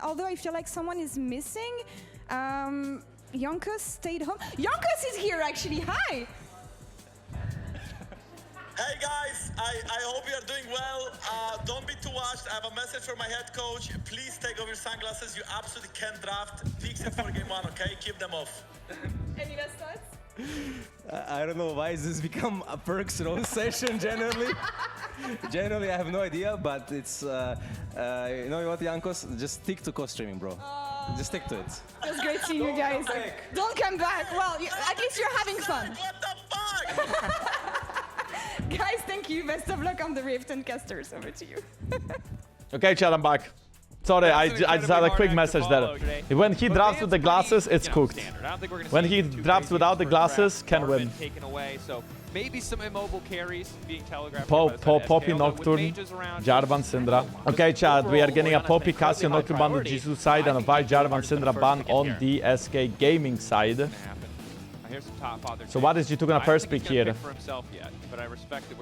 although I feel like someone is missing. Jankos stayed home. Jankos is here actually. Hi. Hey guys, I hope you are doing well. Don't be too washed. I have a message for my head coach. Please take off your sunglasses. You absolutely can't draft. Fix it for game one, okay? Keep them off. Any last thoughts? I don't know why this become a perks roast session generally. Generally, I have no idea, but it's, you know what, Jankos? Just stick to co-streaming, bro. Just stick to it. It was great seeing you guys. Don't come back. Well, at least you're having fun. What the fuck? Guys, thank you. Best of luck on the Rift and casters. Over to you. Okay, chat, I'm back. Sorry, I just had a quick message there. When he drafts with the glasses, it's cooked. When he drafts without the glasses, can win. Maybe some immobile carries being telegraphed. Poppy Nocturne, Jarvan Syndra. Okay, chat, we are getting a Poppy Cassio Nocturne ban on Jisoo side and a Vi Jarvan Syndra ban on the SK Gaming side. So what is G2 gonna first pick here?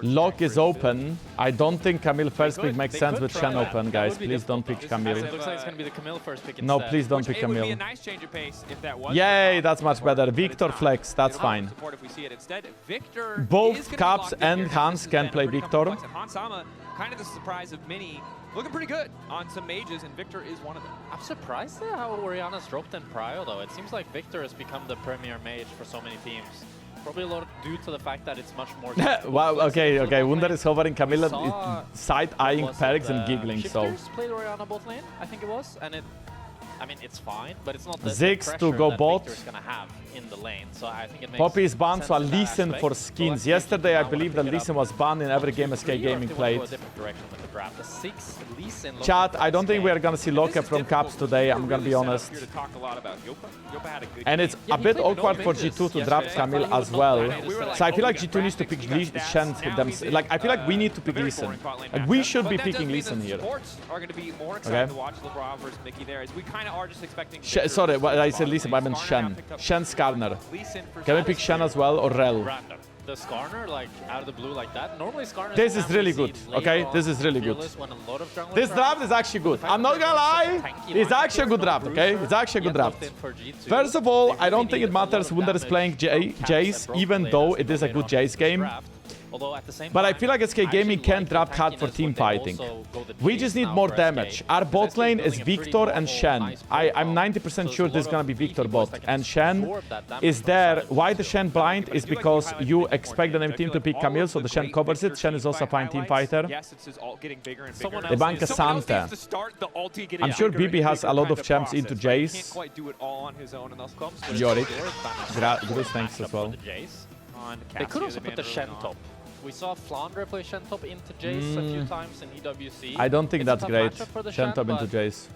Lock is open. I don't think Camille first pick makes sense with Shen open, guys. Please don't pick Camille. It looks like it's gonna be the Camille first pick. No, please don't pick Camille. Yay, that's much better. Victor flex, that's fine. Both Caps and Hans can play Victor. Kind of the surprise of many. Looking pretty good on some mages, and Victor is one of them. I'm surprised at how Oriana's dropped in Prio, though. It seems like Victor has become the premier mage for so many teams. Probably a lot due to the fact that it's much more... Wow, okay. Wunder is hovering Camilla, side-eyeing Perks and giggling, so... Shifters played Oriana bot lane, I think it was, and it... I mean, it's fine, but it's not the Ziggs to go bot. Victor's gonna have in the lane, so I think it makes Poppy is banned, so a sense in that Leeson aspect. for skins. Yesterday, I believe that Leeson was banned in every game SK Gaming played. Chat, I don't think we are gonna see Loka from Caps today, I'm gonna be honest. And it's a bit awkward for G2 to draft Camille as well. So I feel like G2 needs to pick Shen themselves. Like, I feel like we need to pick Leeson. Like, we should be picking Leeson here. Okay. Sorry, I said Leeson, but I meant Shen. Shen Skarner. Can we pick Shen as well or Rel? The Skarner, like, out of the blue like that. Normally Skarner... This is really good, okay? This is really good. This draft is actually good. I'm not gonna lie. It's actually a good draft, okay? It's actually a good draft. First of all, I don't think it matters Wunder is playing Jace, even though it is a good Jace game. But I feel like SK Gaming can draft hard for team fighting. We just need more damage. Our bot lane is Victor and Shen. I'm 90% sure this is gonna be Victor bot. And Shen is there. Why the Shen blind is because you expect the name team to pick Camille, so the Shen covers it. Shen is also a fine team fighter. They bank a Santa. I'm sure BB has a lot of champs into Jace. Yorick. Good thanks as well. They could also put the Shen top. We saw Flandre play Shen top into Jace a few times in EWC. I don't think that's great. Shen top into Jace.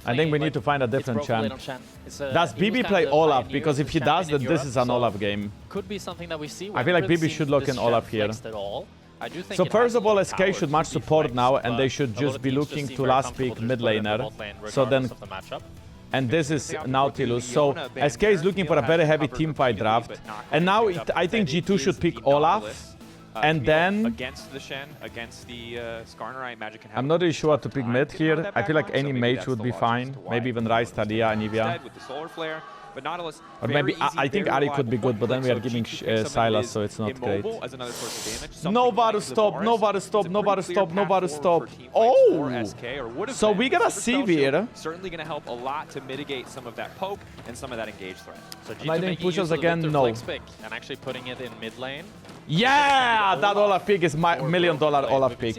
I think we need to find a different champ. Does BB play Olaf? Because if he does, then this is an Olaf game. Could be something that we see. I feel like BB should lock in Olaf here. So first of all, SK should match support now, and they should just be looking to last pick mid laner. So then... And this is Nautilus, so SK is looking for a very heavy teamfight draft. And now I think G2 should pick Olaf, and then... Against the Shen, against the Skarner, I imagine can have... I'm not really sure what to pick mid here. I feel like any mage would be fine. Maybe even Ryze, Talia, and Anivia. Or maybe, I think Ari could be good, but then we are giving Sylas, so it's not great. Nobody stop, nobody stop, nobody stop, nobody stop. Oh! So we got a Sivir. Certainly going to help a lot to mitigate some of that poke and some of that engage threat. So Am I doing push-ups again? No. And actually putting it in mid lane. Yeah! That Olaf pick is my $1 million Olaf pick.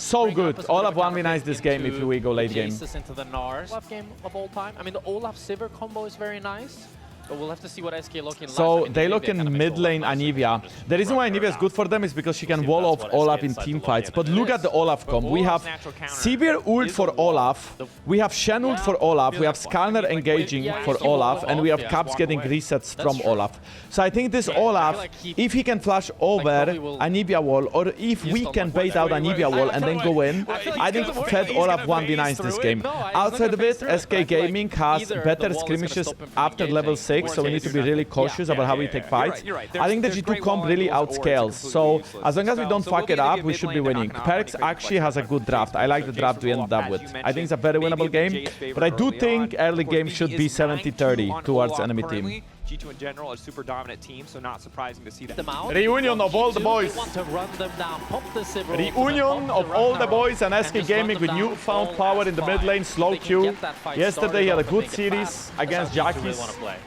So good. Olaf 1v9s this game if we go late game. Into the Nars Olaf game of all time. I mean, the Olaf Sivir combo is very nice. But we'll have to see what SK look in. So they look in mid lane Anivia. The reason why Anivia is good for them is because she can wall off Olaf in team fights. But look at the Olaf comp. We have Sivir ult for Olaf. We have Shen ult for Olaf. We have Skarner engaging for Olaf. And we have Caps getting resets from Olaf. So I think this Olaf, if he can flash over Anivia wall, or if we can bait out Anivia wall and then go in, I think Fed Olaf 1v9s this game. Outside of it, SK Gaming has better skirmishes after level 6. LEC, so we need to be really cautious about how we take fights. You're right. I think the There's G2 great comp wall really angles, or it's a outscales, so completely useless as long as we spell. don't So fuck we'll it up, maybe we a should be mid lane winning. to not Perix make a big actually fight has a from good draft. I like the draft we ended up with. I think it's a very winnable game, but I do think early game should be 70-30 towards enemy team. G2 in general, a super dominant team, so not surprising to see that. Them out. Reunion of all the G2, boys. they want to run them down, pop the Sivir, Reunion of all the boys and SK Gaming with newfound power in the mid lane, slow Q. Yesterday he had a good series against Jankos.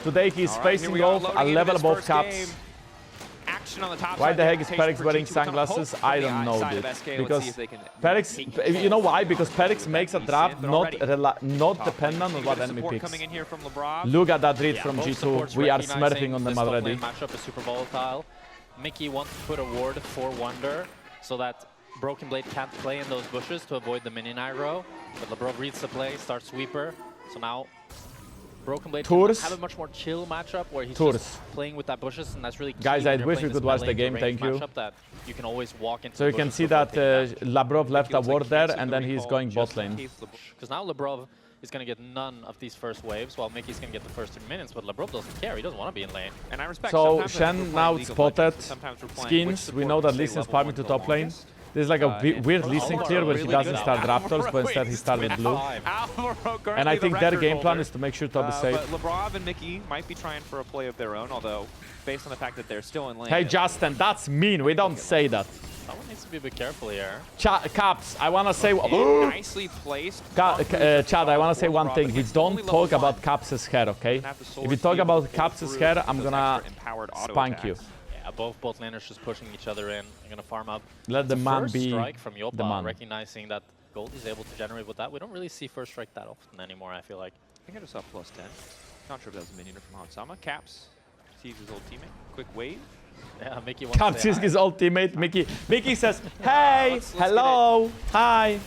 Today he's facing off a level above Caps. Action on the top Why side, the heck is reputation Perix for wearing G2 become a sunglasses? hope I from the don't know, side dude. of SK. Let's Because see if they can Perix, you know why? Because Perix makes a draft not dependent on what enemy support picks. coming in here from Labrov. Look at that read Yeah, from both G2. supports We are recognizing smurfing on them this top already. lane matchup is super volatile. Mikyx wants to put a ward for Wunder so that BrokenBlade can't play in those bushes to avoid the minion aggro. But Labrov reads the play, starts sweeper. So now BrokenBlade can have a much more chill matchup where he's just playing with that bushes, and that's really key. Guys, I when you're wish playing we this could watch the melee game, range thank you. matchup that you can always walk into So you can see that Labrov left a ward there and then he's going bot lane. because now Labrov is going to get none of these first waves, while Mikyx going to get the first 3 minutes, but Labrov doesn't care. He doesn't want to be in lane. And I respect So sometimes Shen we're playing now League of spotted Legends, sometimes we're playing which Skeanz. We know support that can stay Lee is level farming one to the top lane. longest. There's like a And weird Lee Sin Alvaro clear where he really doesn't good start now. Raptors, but instead he started blue. Alvaro And I currently think the their record game plan holder. is to make sure top is safe. But Labrov and Mikyx might be trying for a play of their own, although based on the fact that they're still in lane. Hey Justin, that's mean. We don't say that. Someone needs to be a bit careful here. Caps, I want to say... Nicely placed. Chad, I want to say one thing. We don't talk about Caps' hair, okay? If we talk about Caps' hair, I'm gonna spank you. Yeah, both bot laners just pushing each other in. They're gonna farm up. Let the man First be strike from the Jopa, man. recognizing that gold is able to generate with that. We don't really see first strike that often anymore, I feel like. I think I just saw +10. Not sure if that was a minion or from Hansama. Caps sees his old teammate. Quick wave. Yeah, Mikyx wants Caps to say is hi. his ultimate. Mikyx says, hey, let's hello, hi. You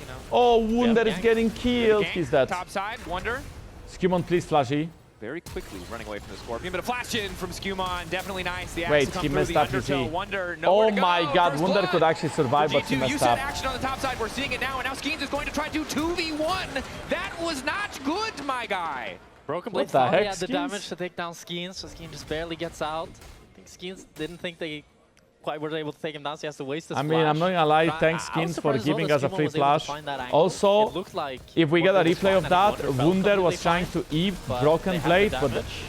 know, Oh, Wunder is gank. getting killed. He's dead. Top side, Wunder. SkewMond, please flashy. Very quickly running away from the Scorpion, but a flash in from SkewMond, definitely nice. The axe Wait, to come he through messed the up his undertow. E. Wunder, Oh nowhere to my go. god, First Wunder blood could actually survive, for but he G2. You messed said up. action on the top side. We're seeing it now, and now Skeanz is going to try to 2v1. That was not good, my guy. BrokenBlade What the thought he heck, had the Skeanz? damage to take down Skeanz, so Skeanz just barely gets out. I think Skeanz didn't think they quite were able to take him down, so he has to waste his I mean, I'm not gonna lie, thanks I was Skeanz for surprised as well giving that us a SkewMond free was able to flash. find that angle. Also, It looked like if we get a Wunder was replay of fine and that, felt Wunder was completely trying fine, to Eve but BrokenBlade, they had the but damage.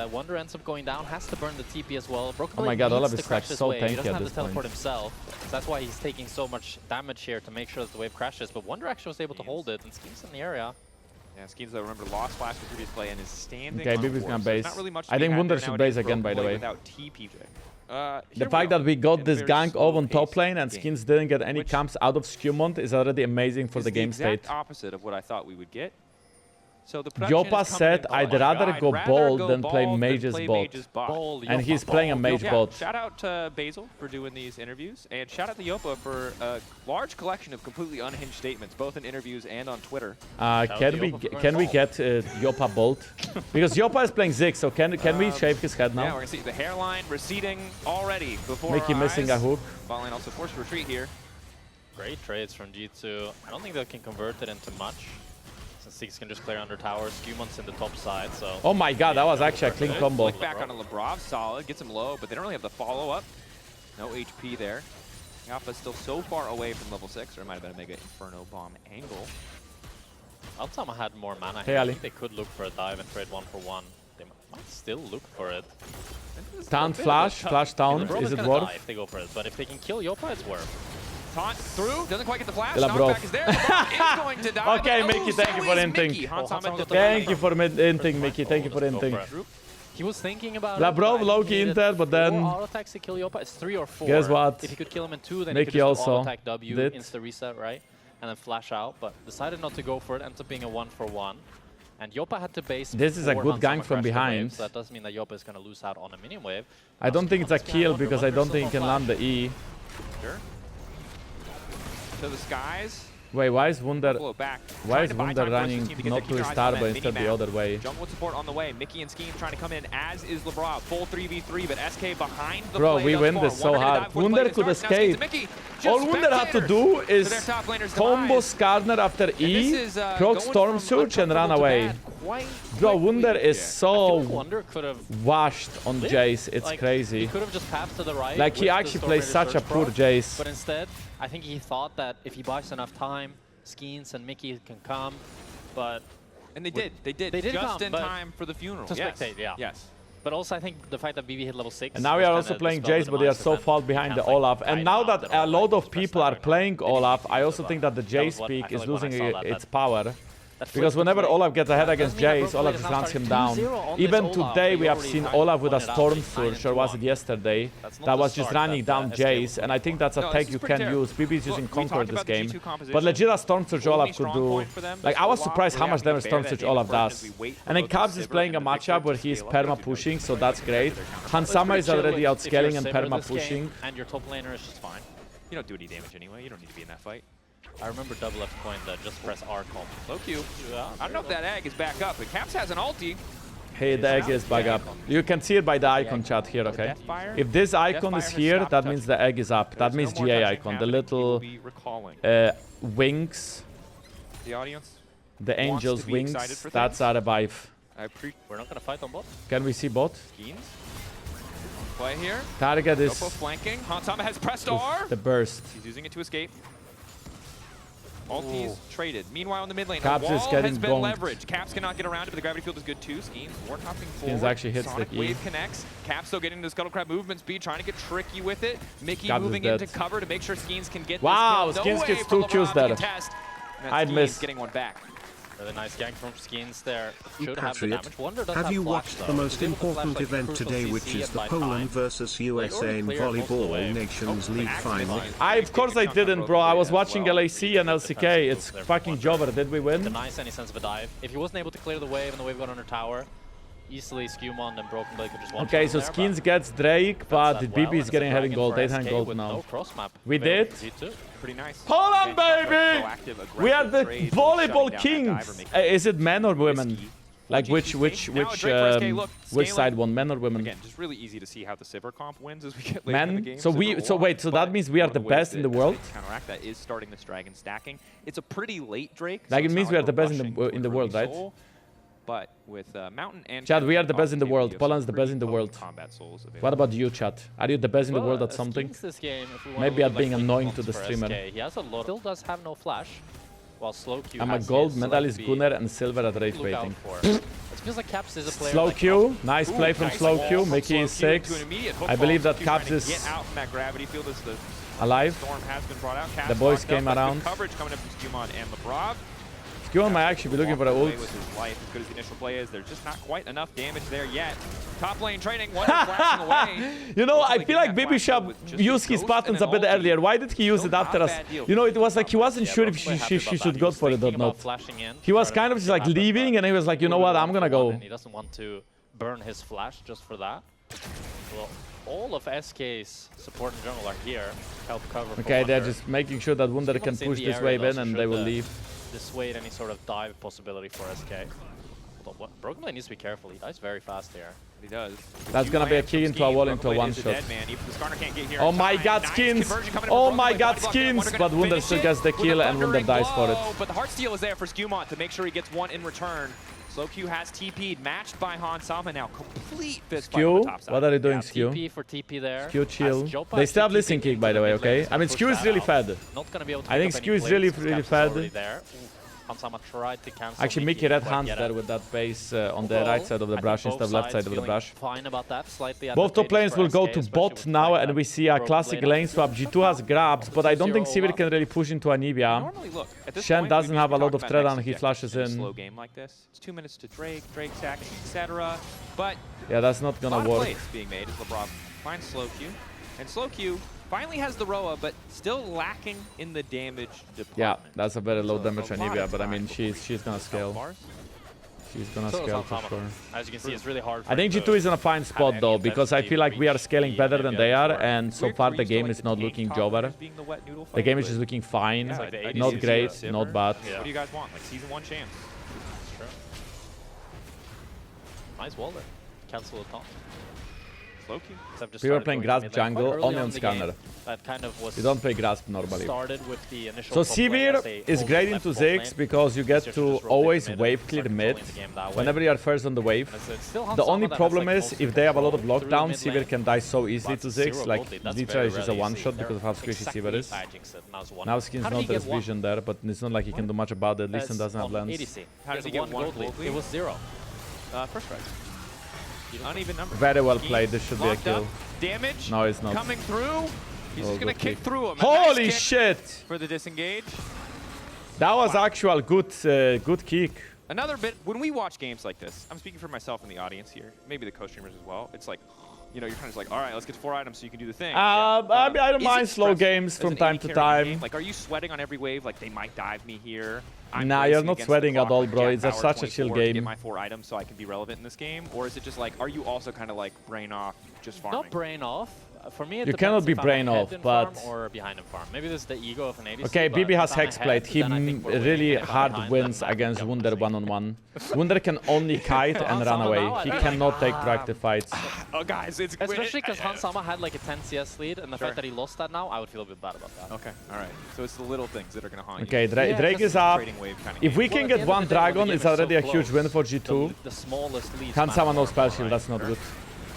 And Wunder ends up going down, has to burn the TP as well. BrokenBlade Oh my god, Olaf needs is to like crash this so wave. He tanky doesn't at have this to teleport point. himself. So that's why he's taking so much damage here to make sure that the wave crashes. But Wunder actually was able to hold it, and Skeanz in the area. Yeah, Skeanz, though, remember, lost flash the previous play and is standing Okay, on Bibi's course. gonna So there's base. not really much I to be think had Wunder there should nowadays base again, by the BrokenBlade way. without TP. The fact that we got this gank off on top lane and Skeanz didn't get any camps out of SkewMond is already amazing for the game state. Exact opposite of what I thought we would get. So the production Jopa is coming said, in I'd gold. rather I'd go rather bold go than play bold mage's play bot. mage's bot. Bold, And Jopa, he's playing a bold, mage Jopa. bot. Shout out to Basil for doing these interviews, and shout out to Jopa for a large collection of completely unhinged statements, both in interviews and on Twitter. Can we get Jopa bold? Because Jopa is playing Ziggs, so can we shave his head Yeah, we're now? gonna see the hairline receding already before Mikyx our missing eyes. a hook. Bot lane also forced to retreat here. Great trades from G2. I don't think they can convert it into much, since Ziggs can just clear under tower. SkewMond's in the top side, so... Oh my god, that was actually a clean combo. Flick back onto Labrov, solid, gets him low, but they don't really have the follow-up. No HP there. Jopa's still so far away from level 6, or it might have been a Mega Inferno Bomb angle. Altama had more mana Hey, here. I Ali. think they could look for a dive and trade 1-for-1. They might still look for it. Town flash down, Labrov is it gonna worth? die if they go for it, but if they can kill Jopa, it's worth. Taunt through, doesn't quite get the flash. Labrov. Knockback is there. Labrov is going to die. Okay, but Mikyx, so thank you for is hinting. Mikyx. Hansama did the Thank you play. for hinting, Mickey. Thank you for Let's go hinting. for it. He was thinking about Labrov it, but low-key he needed inter, but then 4 auto attacks to kill Jopa. It's 3 or 4. Guess what? If he could kill him in 2, then Mickey he could just also auto attack W, did. insta reset, right? And then flash out, but decided not to go for it. Ends up being a 1-for-1. And Jopa had to base. This is a before good Hansama gank from crashed the behind. wave, so that does mean that Jopa is going to lose out on a minion wave. I don't think it's a SkewMond's gonna kill Wonder. because I don't Wonder's think he still can on land the E. Sure. To the skies. Wait, why is Wunder? Back. Why is Trying to buy Wunder time running versus team to get not the to his Keyrise star, on but that instead the mini-map. other way? Jungle with support on the way. Mikyx and Skeanz trying to come in, as is Labrov. Full 3v3, but SK behind the Bro, play we thus win far. this so Wunder gonna hard. dive for the Wunder play to could start. Now Skeanz escape. to Mikyx. Just All Wunder had to do spectators is to their top laner's combo demise. Skarner after And E, this is, proc going Storm from Surge and run uncomfortable to away. bad quite Bro, quickly Wunder is here. so Wunder could have washed on Jace. It's like, crazy. He could have just papped to the right. Like, he with the actually Storm plays Raider such a Surge poor proc, Jace. But instead, I think he thought that if he buys enough time, Skeanz and Mikyx can come. But And they did. They did. They did just come, in but time for the funeral. to Yes. spectate, yeah. Yes. But also, I think the fact that BB hit level 6. And now we are also playing Jace, but they are so far behind the Olaf. And now that a lot of people are playing Olaf, I also think that the Jace peak is losing its power. Because whenever Olaf gets ahead against Jace, Olaf just runs him down. Even today we have seen Olaf with a Storm Surge, or was it yesterday, that was just running down Jace, and I think that's a tech you can use. BB is using Conquer this game. But legit a Storm Surge Olaf could do... Like, I was surprised how much damage Storm Surge Olaf does. And then Cubs is playing a matchup where he's perma pushing, so that's great. Hansama is already outscaling and perma pushing. And your top laner is just fine. You don't do any damage anyway. You don't need to be in that fight. I remember double left point that just press R comp. Low Q. I don't know if that egg is back up, but Caps has an ulti. Hey, the egg is back up. You can see it by the icon chat here, okay? If this icon is here, that means the egg is up. That means GA icon. The little wings, The audience. the angel's wings, that's a revive. We're not going to fight on bot. Can we see bot? Skeanz. Play here. Target is Jopa flanking. Hansama has pressed R. the burst. He's using it to escape. Ulti's traded. Meanwhile, in the mid lane, Caps the is wall getting has been bonked. leveraged. Caps cannot get around it, but the gravity field is good too. Skeanz wartopping forward. actually hits Sonic the E. wave connects. Caps still getting the scuttle crab movement speed, trying to get tricky with it. Mikyx Caps is moving dead. into cover to make sure Skeanz can get Wow, this kill. Skeanz No gets way 2 for kills LeBron to there. contest. And I'd Skeanz miss. getting one back. Really nice gank from Skeanz there. Should have the Patriot, damage. Wunder does have you flash, watched though. the most He's able to flash, important like, event crucial today, CC which is and the buy Poland time? versus Like, USA already in cleared most of the Volleyball wave. Nations League accident final? line. Of course I didn't, bro. I was watching LEC and LCK. It's fucking jobber. Did we win? Denies any sense of a dive. If he wasn't able to clear the wave and the wave got under tower, easily SkewMond and BrokenBlade could just one Okay, so Skeanz gets Drake, but BB is getting head in gold, 8 hand gold No now. cross map. We did? Pretty nice. Poland, Again, baby! proactive, We are the aggressive trade, volleyball shutting down that diver, kings. making Is it men or women? risky. Like Now a Drake for SK, look, which scaling. side won, men or women? Again, just really easy to see how the Sivir comp wins as we get later in the Men. game. So wait, so that means we are the best in the world. Counteract that is starting this dragon stacking. It's a pretty late Drake. Like, so it it's means not we are like the we're best in the rushing world, Ruby right? Soul, but with Mountain and Chad, we are the best in the Opportunity world. of Poland's some the best in the pretty world. potent combat souls available. What about you, Chad? Are you the best in the world at something? This game, if we want Maybe to at look being like annoying weak to the points for streamer. SK, he has a lot. Still does have no flash, while slow Q I'm a has gold his, so medalist like, Gunnar and silver at rate look out waiting. for. It feels like Caps is a player. Slow like Q, nice Ooh, play from nice Slow wall Q. from Mikyx Slow is Q into 6. an immediate hook I believe fall. that Slow Q Caps trying to is get out from that gravity field as the alive. storm has been brought out. Caps The boys locked up, came but good around. coverage coming up from SkewMond and Labrov. SkewMond might actually be looking for an ult. With his life, as good as the initial play is, there's just not quite enough damage there yet. Top lane trading, Wunder flashing away. You know, I Looks feel like like that Baby flash Shop was just used a his ghost buttons and a an bit ulti. earlier. Why did he use Still it after not a us? bad deal. You know, it was like he wasn't Yeah, sure if Brokenblade she happy about should that. go was for it or thinking about not. flashing in, He was trying to kind of just like happen, leaving but and he was like, you know what, I'm gonna go. and he doesn't want to burn his flash just for that. Well, all of SK's support in general are here, help cover. for Okay, they're Wunder. just making sure that Wunder can SkewMond's in push the this area wave though, in so and should, they will leave. dissuade any sort of dive possibility for SK. Although BrokenBlade needs to be careful. He dies very fast here. He does. That's gonna be a key into a wall into a one shot. Oh my god, Skeanz! Oh my god, Skeanz! But Wunder still gets the kill and Wunder dies for it. But the heart steal is there for SkewMond to make sure he gets one in return. Slow Q has TP'd, matched by Hansama now. Complete fist fight on the Skew, top side. what are you doing, Yeah, Skew? TP for TP there. Skew chill. As Jopa They is still have TP'd listening kick, by into the way, mid lane okay? to I mean, push Skew is that really out. fed. Not gonna be able to I pick think up any Skew is plays really, because really Caps is already fed. there. Hansama tried to cancel. Actually, Mickey red hands there with that base on the right side of the brush instead of left side of the brush. Fine about that, slightly Both top advantageous lanes will for go SK, to especially bot with now, the fact and that we see a BrokenBlade classic has lane swap. G2 has grabs, but I don't think 2-0 Sivir can really push into Anivia. Normally, look, at this Shen point, doesn't we'd have be a lot talking of about threat next and he objectives flashes in a in. slow game like this. It's 2 minutes to Drake sacking, etc. But Yeah, that's not a gonna lot of work. plays being made as Labrov finds Slow Q. And Slow Q finally has the Roa, but still lacking in the damage Yeah, department. that's a very low So damage a lot Anivia, of but I time mean, before she's gonna he scale. bars. He's gonna So is scale for Alfama. sure. As you can see, it's really hard for I think him G2 is in a fine spot any though, because I intensity feel like we are reach scaling the better than Elyoya they are, before. and so Weird far for the you game still, is like, not the looking tank top better. as being the wet noodle The fight, game is but- just looking fine, Yeah, like the ADC not is great, Simmer. not bad. Yeah. What do you guys want? Like season 1 champs? Nice wall there. Cancel the top. Slow queue. We were playing Grasp jungle, only on Scanner. Scanner. That kind of was You don't play Grasp normally. started with the initial So top lane Sivir as a is hold great left into bot lane. Ziggs because you get It's to just rotate always mid wave and clear start mid controlling the game that way. whenever you are first on the wave. As it's still The Hansama only that has, problem like, is most if they have a lot of control through lockdown, mid Sivir lane. can die so easily But to zero Ziggs. Like gold lead, that's literally very it's just a rarely one seen. shot They're because of how squishy Sivir exactly is. badging set, and I was Now wondering, Skeanz how did not he get as one? vision there, but it's not like he can do much about it. At least As doesn't have on lens. ADC. How did He he has get one one gold lead. gold lead? It was 0. First strike. Uneven number. Very well Skeanz played. This should be a locked up. kill. Damage. No, it's not. Coming through. He's Oh, just gonna good kick kick. through him. A Holy nice kick shit! for the disengage. That was actual good kick. Another bit, when we watch games like this, I'm speaking for myself and the audience here, maybe the co-streamers as well, it's like, you know, you're kind of just like, all right, let's get 4 items so you can do the thing. I mean, I don't Is mind it slow stressful games as from an time AD to carry game? time. Like, are you sweating on every wave? Like, they might dive me here. Nah, racing you're not against the sweating at clock all, like bro. Jack It's Power such a chill 24 to game. Get my 4 items so I can be relevant in this game, or is it just like, are you also kind of like brain off, just farming? Not brain off. For me, it You depends cannot be if I'm brain ahead off, in but- farm or behind in farm. Maybe this is the ego of an ADC. Okay, but BB has if I'm Hexblade. ahead, He then I think we're winning. really If I'm hard behind, wins then I'm against gonna Wunder lose. one-on-one. Wunder can only kite and run away. He cannot take proactive fights. Oh, guys, it's... Especially because Hansama had like a 10 CS lead, and the Sure. fact that he lost that now, I would feel a bit bad about that. Okay, all right. So it's the little things that are going to haunt you. Okay, Yeah, Drake 'cause is up. Trading wave kind of If we Well, can at the get end of one the day, when the dragon, game it's is so already a huge close, win for G2. The smallest leads Hansama matter no more, spell shield, right? that's not good.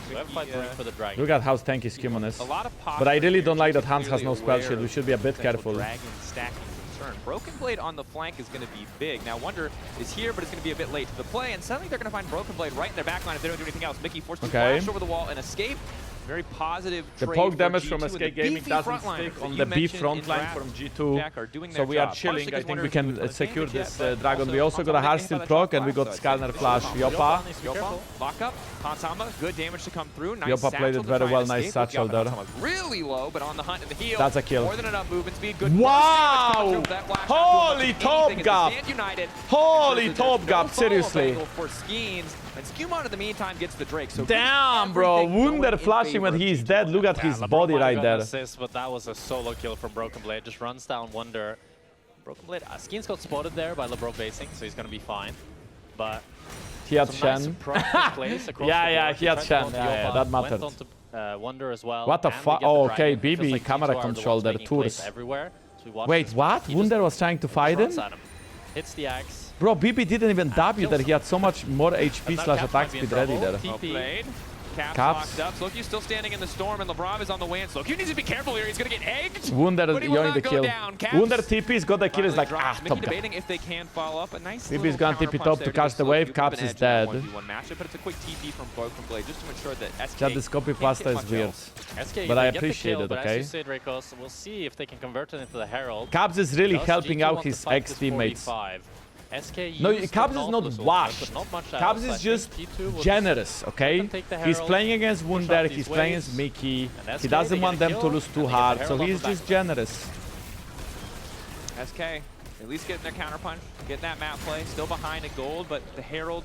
We have fight for the dragon. Look at how tanky SkewMond is. A lot of But I really don't like that Hans Hans has no spell shield. We should be a bit careful. Dragon stacking concern. BrokenBlade on the flank is going to be big. Now Wunder is here, but it's going to be a bit late to the play, and suddenly they're going to find BrokenBlade right in their backline if they don't do anything else. Mikyx forced to Okay. flash over the wall and escape. Very positive The trade poke for damage G2 from and the SK Gaming beefy doesn't frontliners stick that on you the B mentioned front in line draft. from G2. Jack are doing So their we are job. chilling. Partially I 'cause think we Wunder's can moving secure advantage this yet, but dragon. We also got a Hansama hard getting steel hit by proc that and we got shot Scanner flash. flash. So Jopa. Jopa, lock up. Hansama, good damage to come through. Nice Jopa played satchel it to very try well, and nice escape. Look satchel out, there. Hansama's really low, but on the hunt and the heel. That's a kill. More than enough movement speed. Good Wow! burst damage coming through with that flash. Holy Not doing much of top anything as gap. they stand united. Holy There's top no gap, follow-up seriously. angle for Skeanz, and SkewMond in the meantime gets the Drake. So Damn, bro. everything going Wunder in flashing when favor of he's G2. dead. Look at his Labrov body might have right gotten an there. assist, but that was a solo kill from BrokenBlade. Just runs down Wunder. BrokenBlade, Skeanz got spotted there by Labrov basing, so he's going to be fine. But He had some nice Shen. proactive plays across Yeah, the yeah, board. he had tried to Shen. go onto Yeah, yeah, Jopa, that mattered. went onto Wunder as well. What the and we fuck? get the Oh, okay, dragon. Feels BB, like camera G2 are the control ones there, making plays tours. everywhere. So we watch Wait, this. what? He Wunder just was trying to fight runs him? at him. Hits the axe. Bro, BB didn't even W that. He had so much more HP Now slash Caps attack might be in speed ready trouble. there. Well TP. played. Caps Caps. locked up. Sloky's still standing in the storm, and Labrov is on the way in. Sloky needs to be careful here. He's going to get egged. Wunder But he will yoing not the go kill. down. Caps Wunder TP's got the kill. Is like, finally ah, drops. top Mikyx guy. debating if they can follow up. A nice BB is little gonna counter TP punch top there to give catch the Sloky wave. a bit of Caps an is edge in that dead. 1v1 matchup, but it's a quick TP from BrokenBlade just to ensure that SK Chat, this copy can't pasta get is much weird. else. SK, But they I get the appreciate kill, it, but okay? As you said, Dracos, we'll see if they can convert it into the Herald. Caps is really Does helping G2 out want to his fight this ex-teammates. 45? SK No, used the Caps is not Nautilus ultimate, washed. but not much Caps else. I is think just G2 will generous, okay? them take the He's Herald, playing against push Wunder, out he's these playing waves, against Mikyx. and He SK, doesn't they want get a them to kill, lose and too they get the hard, so Herald off he's the just back. generous. SK at least getting their counter punch, getting that map play, still behind at gold, but the Herald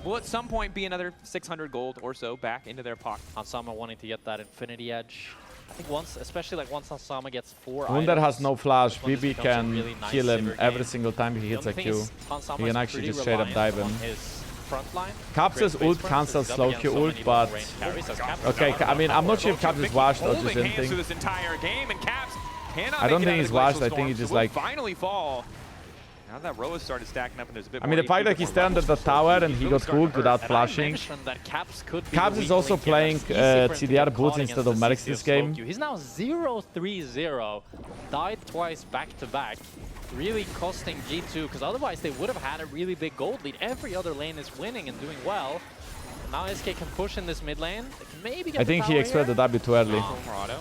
will at some point be another 600 gold or so back into their pocket. Hansama wanting to get that Infinity Edge. I think once, especially like once Hansama gets 4 Wunder items, has no flash. this one just BB becomes a can really nice kill him Sivir every game. single time he The hits a only thing Q. is Hansama He can is actually pretty just straight up reliant dive on in. his front line. Caps' Great ult base cancels burst, slow he's up Q against so ult, many but... long-range carries as Caps Okay, down I mean, I'm not sure if Approaching Caps is Mikyx washed or holding just hands through hinting. this entire game, and Caps cannot I don't make it think out he's of the washed, Glacial I think he Storm, just so will like... finally fall. Now that Roa started stacking up and there's a bit I more mean, the fact HP, that bit he more stayed under levels the for tower Sloky, and he really got starting to hooked hurt. without And I flashing. mentioned that Caps could be Caps the is weak also link here, playing, but it's easy for him to CDR get boots caught instead against of the Mercs CC this of game. Sloky. He's now 0-3-0, died twice back to back, really costing G2, because otherwise they would have had a really big gold lead. Every other lane is winning and doing well. And now SK can push in this mid lane. They can maybe get I the think he tower expected here. the W too early. Morado.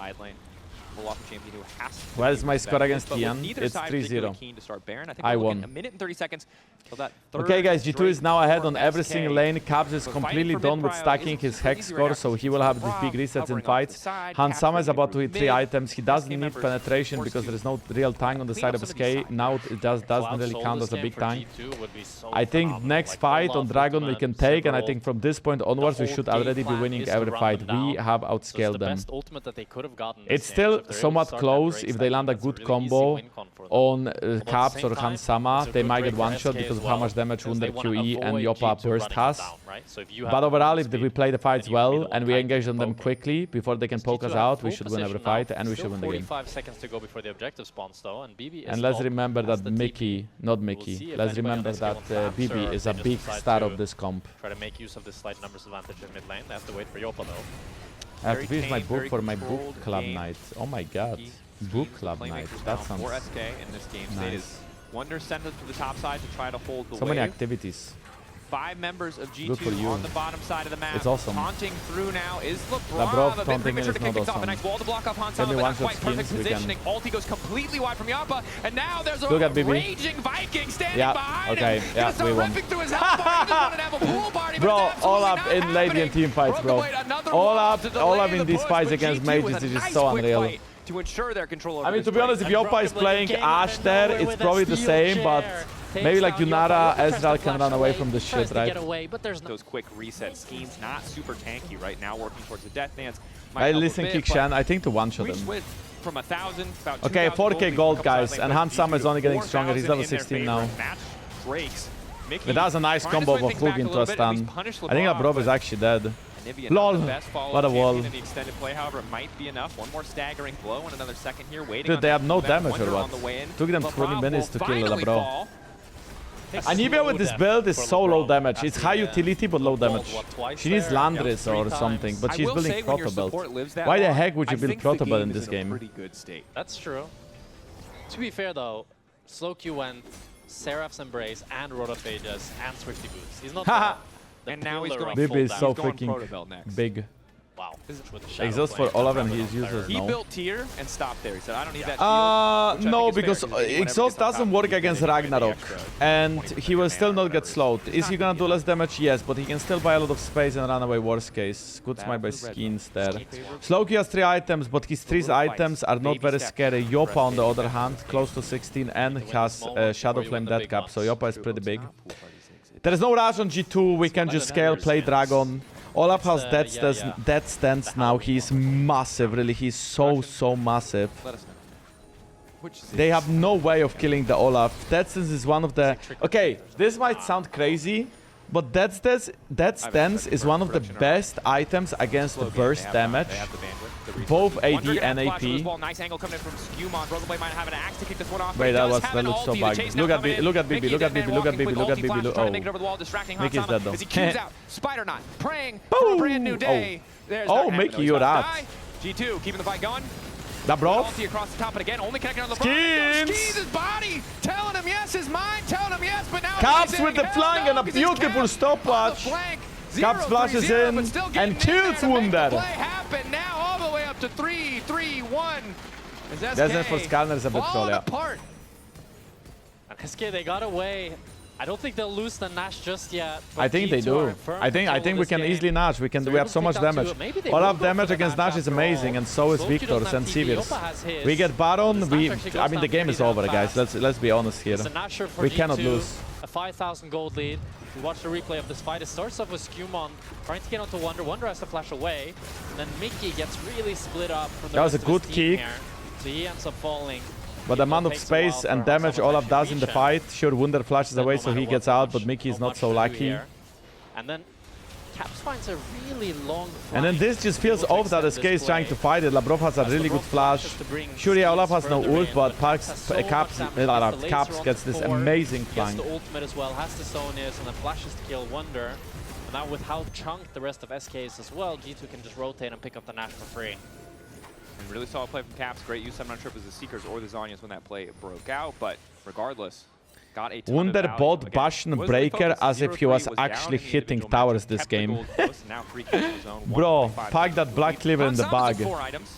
side lane. a Lospa champion who has to What is be my score respected, against but with Tian? neither It's side particularly 3-0. keen to start Baron. I think I we're looking won. a minute and 30 seconds till that Okay, guys, G2 is now ahead on every SK. single lane. Caps is But completely fighting for done with mid-prio stacking isn't his super hex easy right score, now, so he because will have these Labrov big resets in hovering off fights. the side, Hansama is capturing about to hit through 3 mid. items. He doesn't SK need members penetration forced because to there is no real tank on the clean side up of some of these SK. sides. Now it doesn't really count as a big tank. I think next fight on Dragon we can take, and I think from this point onwards we should already be winning every fight. We have outscaled them. It's still somewhat close. If they land a good combo on Caps or Hansama, they might get one shot because of how much damage Wunder, QE and Jopa burst has. But overall, if we play the fights well and we engage on them quickly before they can poke us out, we should win every fight and we should win the game. 45 seconds to go before the objective spawns though, and BB is And let's top remember that as the Mickey, TP. not We'll Mickey, see if let's anybody on remember SK that wants to answer, BB or is they a just big decide star to of this comp. Try to make use of this slight numbers advantage in mid lane. They have to wait for Jopa though. I have to Very finish my tame, book very for my controlled book club game. night. Oh my god. Key Book teams, club playmakers night. now That for sounds SK in this game state nice. is Wunder sent us to the top side to try to hold the so many wave. activities. 5 members of Good for G2 you. on the bottom side of the map. It's awesome. Taunting through now is Labrov Labrov. A bit taunting premature is to kick not things off. A awesome. nice wall to block off Can Hansama, we but not one-shot quite perfect Skeanz? We can. positioning. Ulti goes completely wide from Jopa, and now there's a Look at BB. raging Viking standing Yeah, behind okay, him. yeah, Gonna start we won. ripping through his health bar. He just wanted to have a pool party, but Bro, it's all absolutely up not in late game happening. team fights, bro. BrokenBlade, another All wall up, to all delay up in the these push, fights but against G2 mages with a is just nice so quick unreal. fight to ensure their control over I mean, this to be fight. honest, if And Jopa is BrokenBlade playing came Ashe out of there, nowhere it's with a probably the steel same, but chair. maybe like Takes down Yunara, Jopa, tries to Ezreal can flash run away from this tries shit, to right? get away, but there's no Those quick resets. Skeanz not super tanky right now, working towards the death dance. I listen, Kickshan, I think to one-shot We him. switched from 1,000, about Okay, 2,000 4K a gold, couple guys, sides and late, but Hansama is G2 only getting stronger. He's 4,000 level in their 16 favor. now. Match breaks. Mikyx But that's a nice trying to combo swing of things back Flug a into little a bit, at least stun. punish I think Labrov, Labrov is but actually dead. Nivea Lol, not the best follow-up what a champion wall. in the extended play, however, it might be enough. One more staggering blow and another second here waiting. Dude, on they have top no of that. damage or Wunder what? on the way in. Took them Labrov 20 minutes will to kill finally Labrov. fall. Anivia with this build is so low damage. It's high utility but low damage. She needs Landris or something, but I she's will building say when your Proto support build. lives that Why the long, heck would you I build think the Proto build in is this a game? pretty good state. That's true. To be fair though, slow Q went Seraph's Embrace and Rotophagus and Swifty Boots. He's not the And now he's pillar going of Bibi full is so damage. going freaking Proto belt next. big. Wow. With the Shadow Exhaust Flame, for Olav and Ravenous his users, He no. built tier and stopped there. He said, I don't need that shield. Which I No, think is because fair, anyone Exhaust ever gets on doesn't top, work he's gonna against get the Ragnarok, extra and 20% he will still not get whatever. slowed. Is he gonna do less damage? Yes, but he can still buy a lot of space and run away worst case. Good smite by Skeanz there. Slowkey has 3 items, but his 3 items are not very scary. Jopa, on the other hand, close to 16 and has Shadow Flame dead cap, so Jopa is pretty big. There is no rush on G2, we can just scale, play Dragon. Olaf has dead stance now, he's massive, really, he's so massive. Let us know. Which is They have no way of killing the Olaf. Dead stance is one of the... Okay, this might sound crazy, but dead stance is one of the best items against the burst damage. They have the bandwidth. Both AD Wunder gonna and have to flash on this AP. wall. Nice angle coming in from SkewMond. BrokenBlade might have an axe to kick this one off. Wait, but he that does have that an looks so ulti. The buggy. chase now Look at coming in. look at BB, Mickey look at dead BB, man look at walking, BB, quick look at ulti BB, flash, look... trying to make it Oh. over the wall, distracting Mickey's Hansama dead though. as he cues out. Spider Knot, praying for a brand new day. There's Oh, not gonna happen, Mickey, though. He's you're about to out. die. G2 keeping the fight going. Labrov? Ulti across the top, but again, only connecting on the Skeanz! Skeanz' body, telling him yes, his mind, telling him yes, but now Caps he's with the saying, flank "Hell and no," a 'cause he's beautiful capped stopwatch. on the flank. Caps flashes 0-3-0, in but still and getting in kills there to make the Wunder. play happen now all the way up to 3-3-1. As Desert SK for Scanner is a bit troll, falling yeah. apart. And SK, they got away. I don't think they'll lose the Nash just yet. I but think they G2 do. are in firm I think control of we this can game. easily Nash. We have so much damage. All of damage against Nash is amazing, and so is Victor's and Sivir's. We get Baron. I mean, the game is over, guys. Let's be honest here. It's a Nasher for We cannot G2, lose. A 5,000 gold lead. We watch the replay of this fight. It starts off with SkewMond trying to get onto Wunder. Wunder has to flash away. And then Mikyx gets really split up from the That was rest a of his good team kick. here. So he ends up falling. But the amount of space and damage Olaf does in the fight, sure, Wunder flashes away so he gets out, but Mickey is not so lucky. And then Caps finds a really long And then this just feels off that SK is trying to fight it. Labrov has a really good flash. Sure, yeah, Olaf has no ult, but Caps gets this amazing Gets flank. the ultimate as well, has the Sonius, and then flashes to kill Wunder. And now with how chunked the rest of SK is as well, G2 can just rotate and pick up the Nash for free. And really solid play from Caps. Great use. I'm not sure if it was the Seekers or the Zhonya's when that play broke out, but regardless, got a ton Wunder of value. bought Again, Bastion was Breaker really focused. as if he was 0-3 actually down in the hitting individual towers matches, this kept the game. gold close, now 3 kills in his own, Bro, 1.5 pack that Black Cleaver in the Hansama's at bag. 4 items.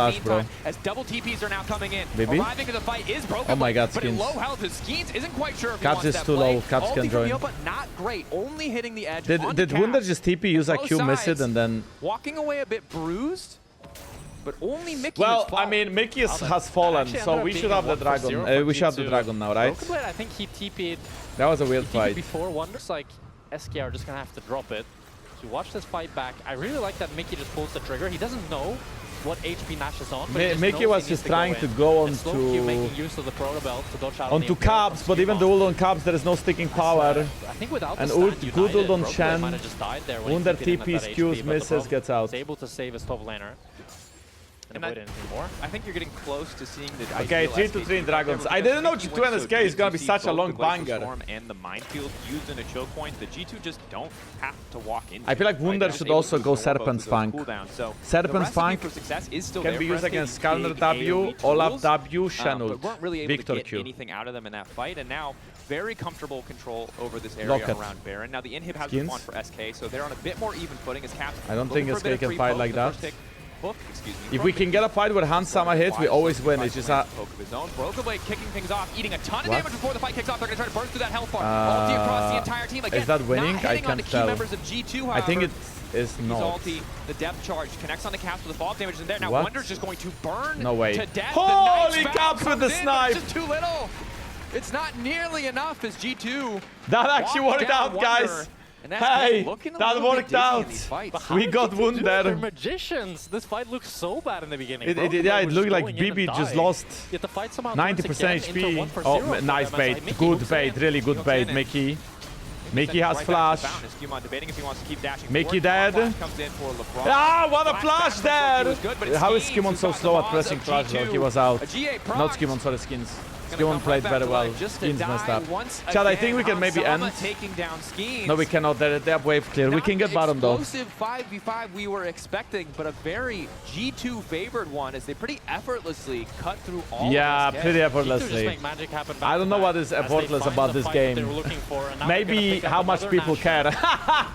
flash, bro. As double TPs are now coming in. Maybe? Arriving to the fight is BrokenBlade. Oh my god, But in Skeanz. low health, his Skeanz isn't quite sure if he Caps wants is that too play. low. Caps can Ulti from join. Jopa, not great. Only hitting the edge. Did Wunder just TP, use a Both Q, miss it, sides and then... walking away a bit bruised, but only Mikyx Well, is I mean, Mikyx has fallen, actually so ended up we being should a have the 1 for dragon. 0 We should have the G2. dragon now, right? BrokenBlade, I think he TP'd That was a weird fight. before Wunder. It's like SK are just gonna have to drop it. To watch this fight back, I really like that Mikyx just pulls the trigger. He doesn't know what HP Nash is on. But Mikyx was just trying to go onto making use of the Protobelt to dodge out onto Caps, but even the ult on Caps, there is no sticking power. I think without and the ult, stand good ult on United, Shen. might have just died there when Wunder he TP, Skews, misses, gets out. was able to save his top laner. And avoid anything more. I think you're getting close to seeing the Okay, 3-3 in Dragons. I didn't know G2 and SK is gonna be such a long banger. And the minefield used in a choke point, the G2 just don't have to walk into. I feel like Wunder should also go Serpent's Fang. Serpent's Fang can be used against Skarner W, Olaf W, Shen ult, but weren't really able Victor to get Q. anything out of them in that fight, and now very comfortable control over this area Locket. around Baron. Now the inhib has Skeanz. been on for SK, so they're on a bit more even footing as Caps. I don't think looking for a bit SK of can free fight poke. like The that. first pick- book, excuse me, If we can get a fight where Hansama hits, we always win. It's just a... poke of his own. BrokenBlade kicking things off, eating a ton of What? damage before the fight kicks off. They're going to try to burst through that health bar. Ulti across the entire team. Again, is that winning? not I hitting on can't the key tell. members of G2, however. I think it is He's not. ulti, the depth charge connects on the Caps with the fall damage in there. Now What? Wonder's just going to burn No way. to death. Holy The Knight's Caps Vow with the comes in, but snipe. It's just too little. It's not nearly enough as G2 That actually walks worked down out, Wunder. guys. And that's Hey, looking a that little bit worked dizzy in out. these fights. We got They're Wunder. magicians. This fight looked so bad in the beginning. Yeah, BrokenBlade it was looked just like going in and BB just dying. lost Yet the fight somehow 90% turns again into a 1 HP. for Oh, 0 for nice them as, bait. like, Mikyx Good hooks bait. in. Really good Hooks bait, in and- Mickey. Mickey Sent has right back to flash. Fountain. SkewMond debating if he wants to keep dashing Mickey forward. dead. Flash comes in for Labrov. Ah, what a Flash flash back there! was good, but it's How is Skeanz SkewMond who so got the slow at boss pressing of flash? G2. Though? He was out. A GA Not proc. SkewMond, sorry, Skeanz. Gonna come SkewMond played right very back to well. life just to Skeanz messed die up. once Chad, I again. think we can maybe Hansama end. taking down Skeanz. No, we cannot. They have wave clear. We Not can get the bottom though. explosive 5v5 we were expecting, but a very G2 favored one as they pretty effortlessly cut through all Yeah, of this. pretty G2 just effortlessly. make magic happen I don't know back what to is back as they effortless find about the this fight game. they were looking for, and now they're gonna Maybe pick up how much another people Nash. care.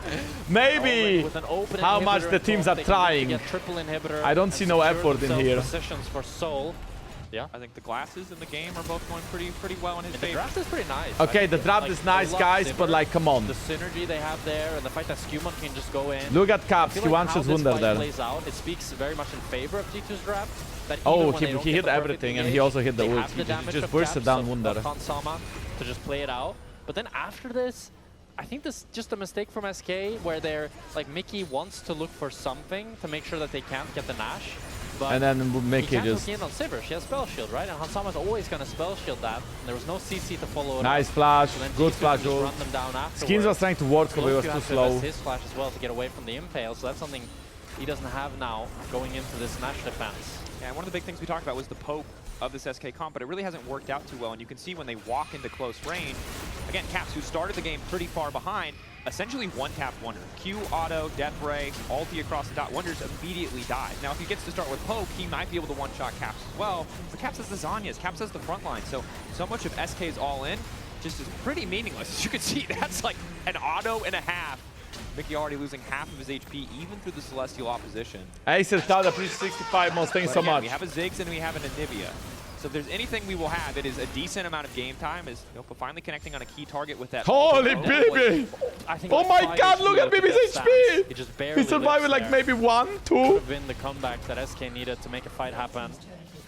Maybe With an open how much inhibitor the teams are involved, they can look to trying. get triple inhibitor I don't and see no secure effort in themselves here. Positions for Soul. Yeah. I think the glasses in the game are both going pretty well in his The favor. draft is pretty nice. Okay, I the think draft like, is nice, a lot guys, simmer. but like, come on. The synergy they have there and the fact that SkewMond can just go in. Look at I Caps. feel He like one-shots how this Wunder fight there. plays out, it speaks very much in favor of G2's draft. That Oh, even when he they don't hit get the perfect everything, and he engage, also hit the they ult. have He the just damage of bursted Caps down of Wunder. Hansama to just play it out. But then after this, I think this is just a mistake from SK where they're like Mikyx wants to look for something to make sure that they can't get the Nash. But And then he Mickey can't just... hook in on Sivir. She has Spell Shield, right? And Hansama's always going to Spell Shield that. And there was no CC to follow it Nice up. flash. So then Good G2 flash can just ult. run them down afterwards. Skeanz was trying to ward, but he was Loki too has to invest slow. his flash as well to get away from the Impale. So that's something he doesn't have now going into this Nash defense. Yeah, one of the big things we talked about was the poke of this SK comp, but it really hasn't worked out too well. And you can see when they walk into close range, again, Caps, who started the game pretty far behind, essentially one-tap Wunder. Q, auto, death ray, ulti across the dot. Wunder's immediately dies. Now, if he gets to start with poke, he might be able to one-shot Caps as well. But Caps has the Zanyas, Caps has the front line. So much of SK's all-in just is pretty meaningless. As you can see, that's like an auto and a half. Mikyx already losing half of his HP, even through the Celestial opposition. Acer Cloud, appreciate 65 most. Thanks so Again, much. we have a Ziggs and we have an Anivia. So if there's anything we will have, it is a decent amount of game time. Is Jopa finally connecting on a key target with that. Holy ulti. baby! I think Oh like my 5 god, HP look at out of BB's the stacks. HP! He just barely He survived with lives like there. maybe 1, 2. Could have been the comeback that SK needed to make a fight happen.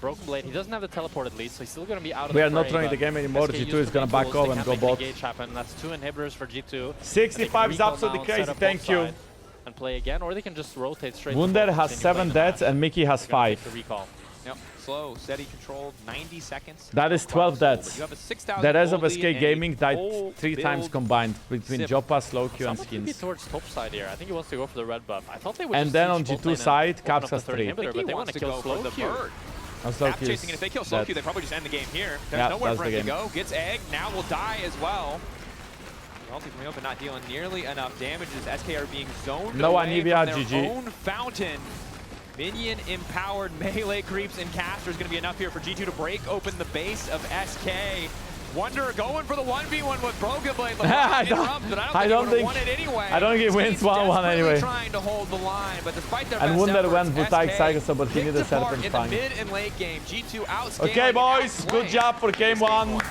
BrokenBlade, he doesn't have the teleport at least, so he's still going to be out of We the are not fray, running the but game anymore. SK G2 used is the gonna back tools, off they and can't go make an bot. engage happen. That's 2 inhibitors for G2. 65 is Recall absolutely now, crazy. set up Thank both you. side And play again, or they can just rotate straight. to Wunder bot, has continue 7 playing the deaths match. and Mickey has They're gonna take 5. the recall. Yep, slow, steady, controlled, 90 seconds. That is 12 deaths. You have a 6,000 The rest of gold SK lead and Gaming a died full 3 times build combined between Sip. Jopa, Slow Q, and Someone could be Skeanz. towards top side here. I think he wants to go for the red buff. I thought they would And just then siege on bot G2 lane and side, open Caps up the has third 3. inhibitor, but Mikyx they want wants to to kill go slow for the Q. bird. And Slow Cap Q chasing, and if they kill slow dead. Q, they probably just end the game here. There's Yeah, nowhere that's for the him to game. go. Gets egg, now will die as well. The ulti from Jopa not dealing nearly enough damage as SK are being zoned No away Anivia, from their GG. own fountain. Minion empowered melee creeps and casters going to be enough here for G2 to break open the base of SK. Wunder going for the 1v1 with BrokenBlade. I don't think he won it anyway. I don't think he wins 1-1 anyway. Trying to hold the line, but despite their And best Wunder efforts, went Vutai SK Cycle, but he picked needed apart Serpent in the Fang. mid and late game. G2 outscaling. Okay, boys, and good outplaying job for game 1.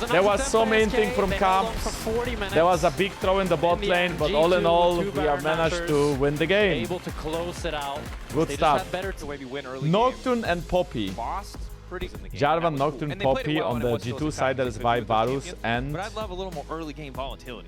There was so many things from Caps. There was a big throw in the bot lane, but all in all, we have managed to win the game. Able to close it out. Good They stuff. Just had better the way we win early Nocturne and Poppy. game. Lost pretty in the game. Jarvan, That was Nocturne, And they played it Poppy well, on and it the was still G2 a side, that is competitive Vi, with the Varus, champions. and But I'd love a little more early game volatility.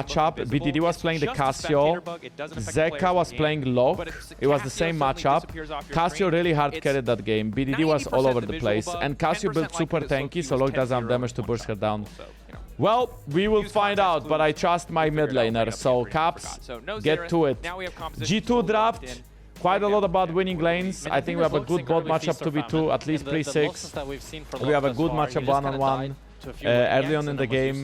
matchup. BDD was playing the Cassio. Zeka was playing Locke. It was the same matchup. Cassio really hard carried that game. BDD was all over the place. And Cassio built super tanky, so Locke doesn't have damage to burst her down. Well, we will find out, but I trust my mid laner. So Caps, get to it. G2 draft. quite a lot about winning lanes. I think we have a good bot matchup 2v2, at least pre-6. We have a good matchup 1-on-1 early on in the game.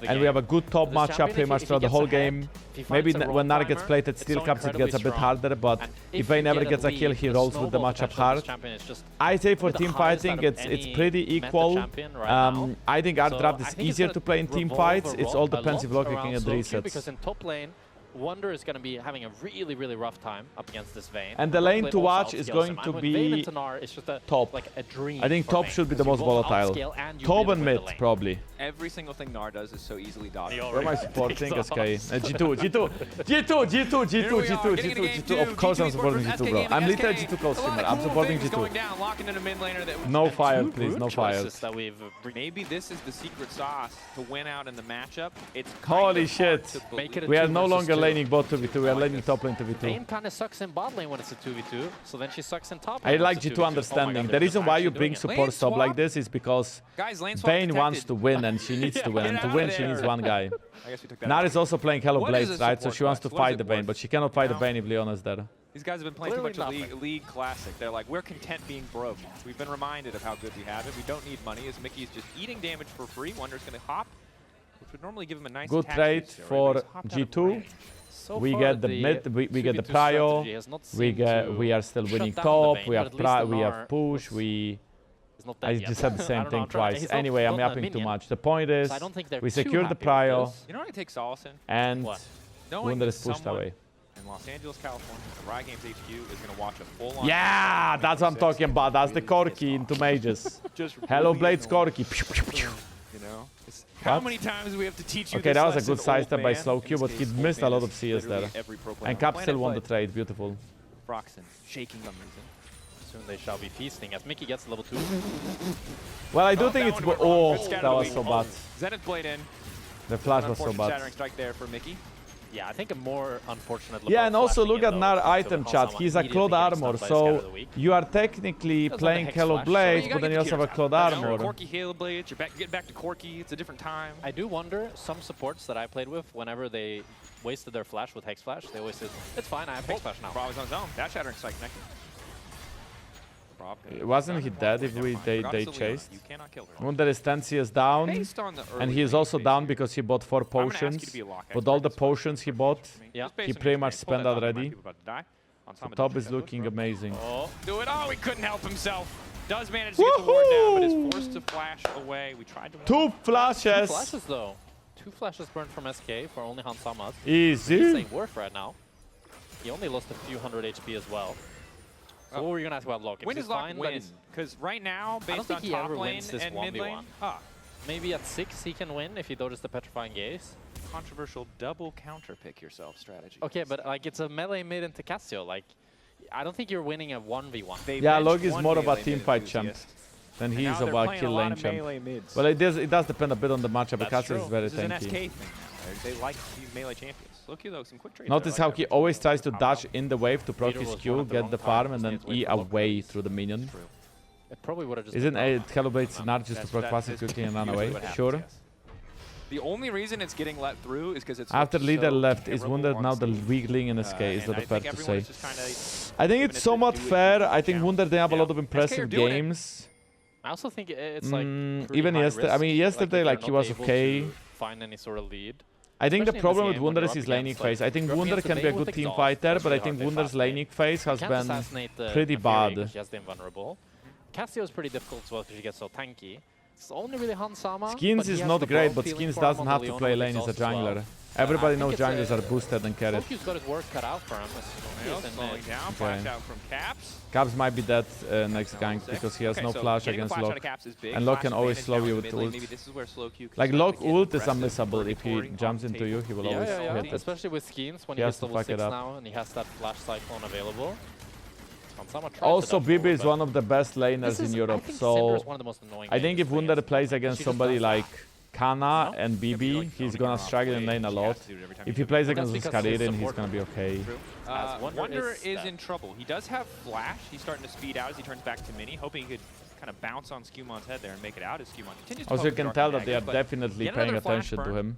And we have a good top matchup pretty much throughout the whole game. Maybe when Nar gets played at Steel Cups it gets a bit harder, but if Vayne never gets a kill, he rolls with the matchup hard. I say for team fighting it's pretty equal. I think our draft is easier to play in team fights. It's all defensive lock you can get resets. Because in top lane, Wunder is going to be having a really, really rough time up against this Vayne. And the lane to watch is going to be top. Like a dream. I think top should be the most volatile. Top and mid, probably. Every single thing Gnar does is so easily dodged. Where am I supporting? SK. G2. Of course I'm supporting G2, bro. I'm literally G2 close streamer. I'm supporting G2. No fire, please. No fire. Maybe this is the secret sauce to win out in the matchup. It's holy shit. We are no longer laning bot 2v2. We are laning top lane 2v2. Vayne kind of sucks in bot lane when it's a 2v2. So then she sucks in top I lane. like G2 understanding. The reason why you bring support top like this is because Vayne wants to win and she needs to win. And to win, she needs one guy. Nar is also playing Hello Blades, right? So she wants to fight the Vayne, but she cannot fight the Vayne if Leona's there. These guys have been playing too much of League Classic. They're like, we're content being broke. We've been reminded of how good we have it. We don't need money, as Mikyx just eating damage for free. Wunder's going to hop, which would normally give him a nice good trade for G2. So we get the mid, we get the prio. We are still winning top. We have push. I just said the same thing twice. Anyway, I'm yapping too much. The point is, we secured the prio, you know what it takes solace in? and Wunder is pushed away. In Los Angeles, California, the Riot Games HQ is going to watch a full-on... Yeah, that's what I'm talking about. That's the Corki into mages. Hello Blade's Corki. You know? How many times do we have to teach you okay, that was a good side step by Slow Q, but he missed a lot of CS there. And Cap still won the trade. Beautiful. Froxen shaking the reason. Soon they shall be feasting as Mikyx gets level 2. Well, I do think it's... Oh, that was so bad. Zenith Blade in. The flash was so bad. Shattering strike there for Mikyx. Yeah, I think a more unfortunate... Yeah, and also look at Nar item chat. He's a Claude Armor, so you are technically playing Hello Blades, but then you also have a Claude Armor. Corki Halo Blades, you're getting back to Corki, it's a different time. I do wonder, some supports that I played with, whenever they wasted their flash with Hex Flash, they always said, it's fine, I have Hex Flash now. Rob is on his own. That Shattering Strike connected. Wasn't he dead if they chased? You cannot kill her. Wunder is 10 CS down, and he is also down because he bought 4 potions. But all the potions he bought, he pretty much spent already. So top is looking amazing. Oh, do it! Oh, he couldn't help himself. Does manage to get the ward down, but is forced to flash away. We tried to... 2 flashes! 2 flashes though. 2 flashes burned from SK for only Hansamas. Easy. He's saying worth right now. He only lost a few hundred HP as well. So what were you gonna ask about Lock? When does Lock win? Because right now, based on top lane and mid lane, maybe at 6 he can win if he dodges the Petrifying Gaze. Controversial double counter pick yourself strategy. Okay, but like it's a melee mid into Cassio. Like, I don't think you're winning a 1v1. Yeah, Log is more of a team fight champ than he is of a kill lane champ. Well, it does depend a bit on the matchup, but Cassio is very tanky. They like these melee champions. Look here though, some quick trades. Notice how he always tries to dash in the wave to proc his Q, get the farm, and then E away through the minion. It probably would have just... Isn't Hello Blade's not just to proc passive quickly and run away? Sure. The only reason it's getting let through is because it's... After leader left, is Wunder now the weak link in SK? Is that fair to say? I think it's somewhat fair. I think Wunder, they have a lot of impressive games. I also think it's like... even yesterday, I mean, yesterday like he was okay. Find any sort of lead. I think the problem with Wunder is his laning phase. I think Wunder can be a good team fighter, but I think Wunder's laning phase has been pretty bad. She has the invulnerable. Cassio is pretty difficult as well because she gets so tanky. It's only really Hansama. Skeanz is not great, but Skeanz doesn't have to play lane as a jungler. Everybody knows junglers are boosted and carried. He's got his work cut out for him. Slowing down, flash out from Caps. Caps might be dead next gank because he has no flash against Lock. And Lock can always slow you with ult. Like Lock ult is unmissable. If he jumps into you, he will always hit it. Especially with Skeanz when he gets level 6 now and he has that flash cyclone available. Also, Bibi is one of the best laners in Europe, so I think if Wunder plays against somebody like Kana and Bibi, he's gonna struggle in lane a lot. If he plays against Skaririn, he's gonna be okay. Wunder is in trouble. He does have flash. He's starting to speed out as he turns back to mini, hoping he could kind of bounce on SkewMond's head there and make it out as SkewMond continues to... Also, you can tell that they are definitely paying attention to him.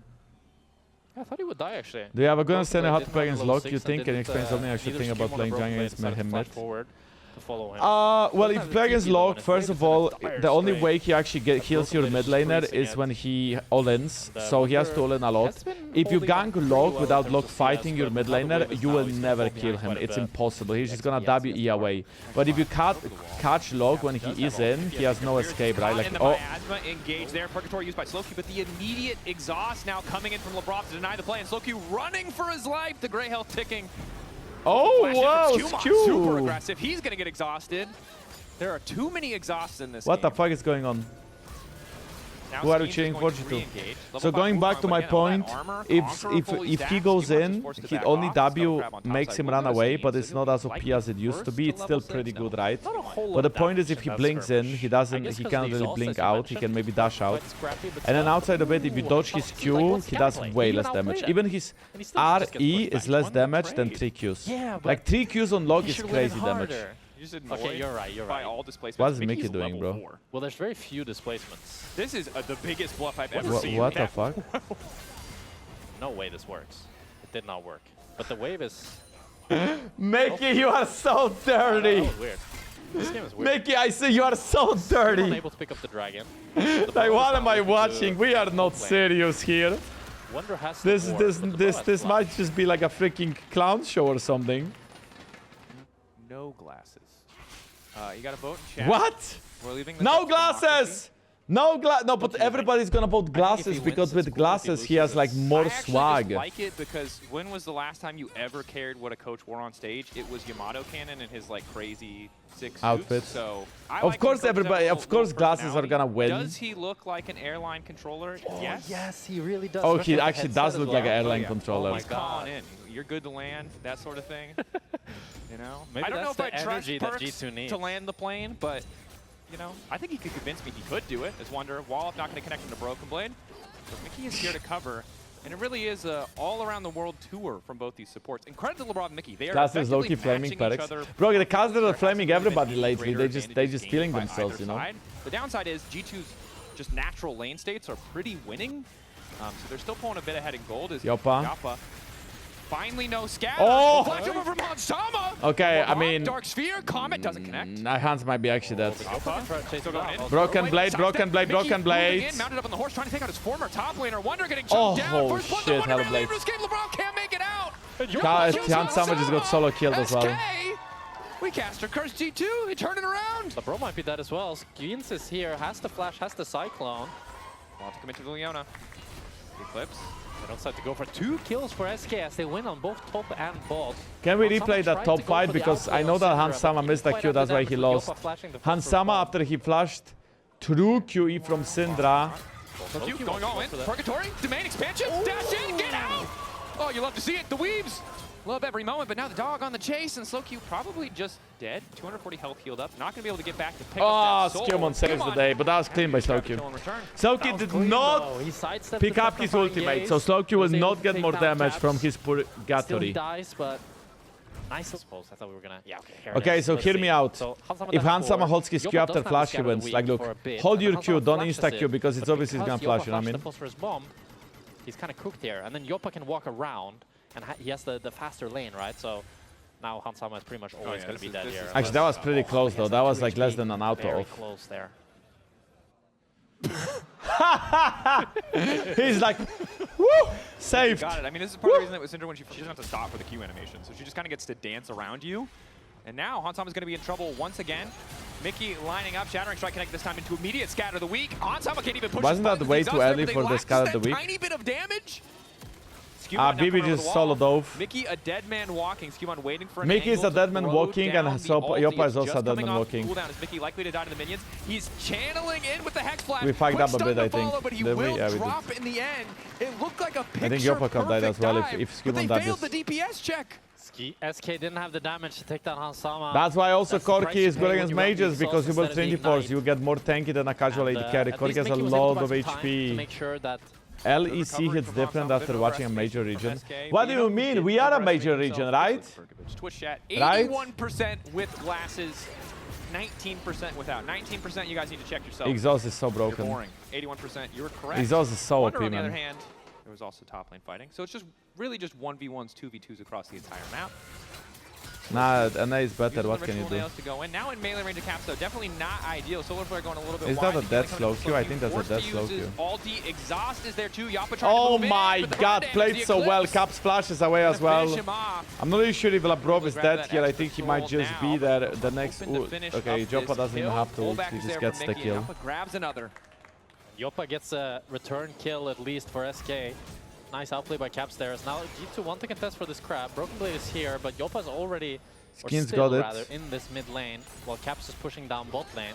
I thought he would die actually. Do you have a good understanding how to Didn't play have against level LEC, you 6 and think? Can you didn't, explain something I should neither think about SkewMond playing or Jungle BrokenBlade against decided to him flash mid? forward to follow him. Well, if you play against LEC, first of all, the only way he actually heals your mid laner is when he all-ins, so he has to all-in a lot. If you gank LEC without LEC fighting your mid laner, you will never kill him. It's impossible. He's just gonna dab you E away. But if you catch LEC when he is in, he has no escape, right? Like, and the miasma engaged there. Purgatory used by Slowq, but the immediate exhaust now coming in from Labrov to deny the play, and Slowq running for his life. The gray health ticking. oh, wow, SkewMond super Skew! aggressive. He's gonna get exhausted. There are too many exhausts in this What the game. fuck is going on? Now Who are you Skeanz is cheering going for, to G2? re-engage. Level So 5 going back Wunder, to but my again, all that point, armor, if Conqueror fully he stacked, goes SkewMond in, is forced to he'd back only off. W Crab on top makes side. him We'll run go to away, Skeanz. but it's not as OP as it used to be. It's still pretty good, right? But the point is, if he blinks in, he can't really blink out. He can maybe dash out. And then outside of it, if you dodge his Q, he does way less damage. Even his RE is less damage than 3 Qs. Like 3 Qs on LEC is crazy damage. You're just Okay, you're right, you're by right. all displacements. What is Mickey's Mickey doing, level bro? 4. Well, there's very few displacements. This is the biggest bluff I've ever seen. What the fuck? No way this works. It did not work. But the wave is... Mickey, you are so dirty! That was weird. This game is weird. Mickey, I see you are so dirty! Unable to pick up the dragon. Like, what am I watching? We are not serious here. Wunder has This might just be like a freaking clown show or something. No glasses. You got to vote in chat. What? We're leaving this No up to democracy. glasses! No, but everybody's gonna vote glasses because with glasses he has like more I actually swag. just like it because when was the last time you ever cared what a coach wore on stage? It was Yamato Cannon and his like crazy 6 Outfits. suits. So I Of like when course coaches have a everybody- of little course glasses are personality. gonna win. Does he look like an airline controller? Yes. Yes, he really does. Oh, Especially he with the actually headset does as look like an well. airline Yeah. controller. Oh my God. In. You're good to land, that sort of thing. You know? Maybe I don't know that's if I the trust energy that Perks G2 needs. to land the plane, but you know, I think he could convince me he could do it. As Wunder, Wallop not going to connect him to BrokenBlade. But Mickey is here to cover. And it really is a all-around-the-world tour from both these supports. And credit to Labrov and Mickey. They are Glasses effectively low-key flaming matching each Perks. other. Bro, the casters are There flaming hasn't everybody been any lately. greater They're advantages just gained feeling by themselves, either you know? side. The downside is G2's just natural lane states are pretty winning. So they're still pulling a bit ahead in gold. As Yopa. Finally no scatter. Oh! Flash over from Hansama. Okay, I Labrov, mean... Dark Sphere, Comet doesn't connect. Hans might be actually dead. Still going in. BrokenBlade, Sidestep. BrokenBlade, Mickey moving BrokenBlade. in, mounted up on the horse, trying to take out his former top laner. Wunder getting Oh, jumped down. First blood to shit, Wunder, barely Hellblade. able to escape. Labrov can't make it out. Hansama just got solo killed as well. SK! We cast her curse G2. They turn it around. Labro might be dead as well. Skeanz is here, has the flash, has the cyclone. Want to commit to the Leona. Eclipse. They don't decide to go for 2 kills for SK as they win on both top and bot. Can we Hansama replay tried that to top go fight? for the Because outplay I know on that Syndra, Hansama but he missed that didn't Q, quite that's have why the he damage with lost. Jopa flashing the first Hansama, ball. after he flashed through QE from Syndra. Slowq going all in. Purgatory. Domain expansion. Dash in. Get out. Oh, you love to see it. The Weaves. Love every moment, but now the dog on the chase, and Slowq probably just dead. 240 health healed up. Not going to be able to get back to pick Oh, up that soul. SkewMond saves the day, but that was clean by Kill Slowq. in return. Slowq did not He sidestepped pick the up his sacrifice ultimate, Yates, so Slowq will was able not to get take more down damage traps. from his Still he purgatory. dies, but nice, I suppose. I thought we were gonna. Yeah, okay. Here it Okay, is. so Let's hear see. me out. So If Hansama down holds his four, Q Jopa after doesn't have flash, the he scatter of wins. the Like, week look, for a bit, hold and your Hansama Q, don't flashes insta Q it, because it's but obvious he's gonna because flash, Jopa you know what I flashed mean? the phosphorus bomb, he's kind of cooked here, and then Jopa can walk around, and he has the faster lane, right? So now Hansama is pretty much always going to be dead here. Actually, that was pretty close though. That was like less than an auto Very off. close there. He's like, woo, saved. Got it. I mean, this is part of the reason that with Syndra, when she doesn't have to stop for the Q animation, so she just kind of gets to dance around you. And now Hansama's going to be in trouble once again. Mickey lining up, Shattering Strike connect this time into immediate scatter of the week. Hansama can't even push. Wasn't that way too early for the scatter of the week? Tiny bit of damage. SkewMond now BB coming over just the wall. soloed off. Mickey a dead man walking. SkewMond waiting for an Mickey is angle a dead to man throw walking, down and the Jopa ult. is He also just a dead coming man off walking. cooldown. Is Mickey likely to die to the minions? He's channeling in with the Hex Flash. We fucked Quick up a stun bit, to I think. follow, but he Did we? will Yeah, we did. drop in the end. It looked like a think picture Jopa could die as perfect well dive, if but they SkewMond died failed this. the DPS check. SK didn't have the damage to take down Hansama. That's why also That's the price Corki is you good pay against when you run mages these because you assaults will instead of Trinity the Force. Ignite. You get more tanky than a casual AD carry. At Corki least has a Mickey was able lot to of buy some time to HP. make sure that LEC hits from different Hansama, after no watching a rest major from region. SK. What do you Vito mean? did We are a overestimate major himself region, right? with Twitch chat. Right? 81% with glasses, 19% without. 19% you guys need to check yourself. Exhaust is so You're broken. boring. 81%, you were correct. Exhaust is so Wunder, OP, on the other man. hand, There was also top lane fighting. So it's just really just 1v1s, 2v2s across the entire map. Nah, NA is better. Using What the can you ritual do? nails to go in. Now in melee range of Caps, though, definitely not ideal. Solar Flare going a little bit Is wide. that a dead slow queue? I think that's a dead slow queue. Ulti Exhaust is there too. Jopa trying to Oh move in, my but the god, burn played damage, so the well. Eclipse. Caps flashes away as Gonna finish well. him off. I'm not really sure if Labrov is Grab dead that here. I extra think he might soul just now. be there the next. Hoping to finish Okay, up Jopa this doesn't even kill. have to ult. Pullback He is just there gets for the Mikyx, kill. and Jopa grabs another. Jopa gets a return kill at least for SK. Nice outplay by Caps there. Now G2 want to contest for this crab. BrokenBlade is here, but Jopa's already, or Skeanz still got it. rather, in this mid lane, while Caps is pushing down bot lane.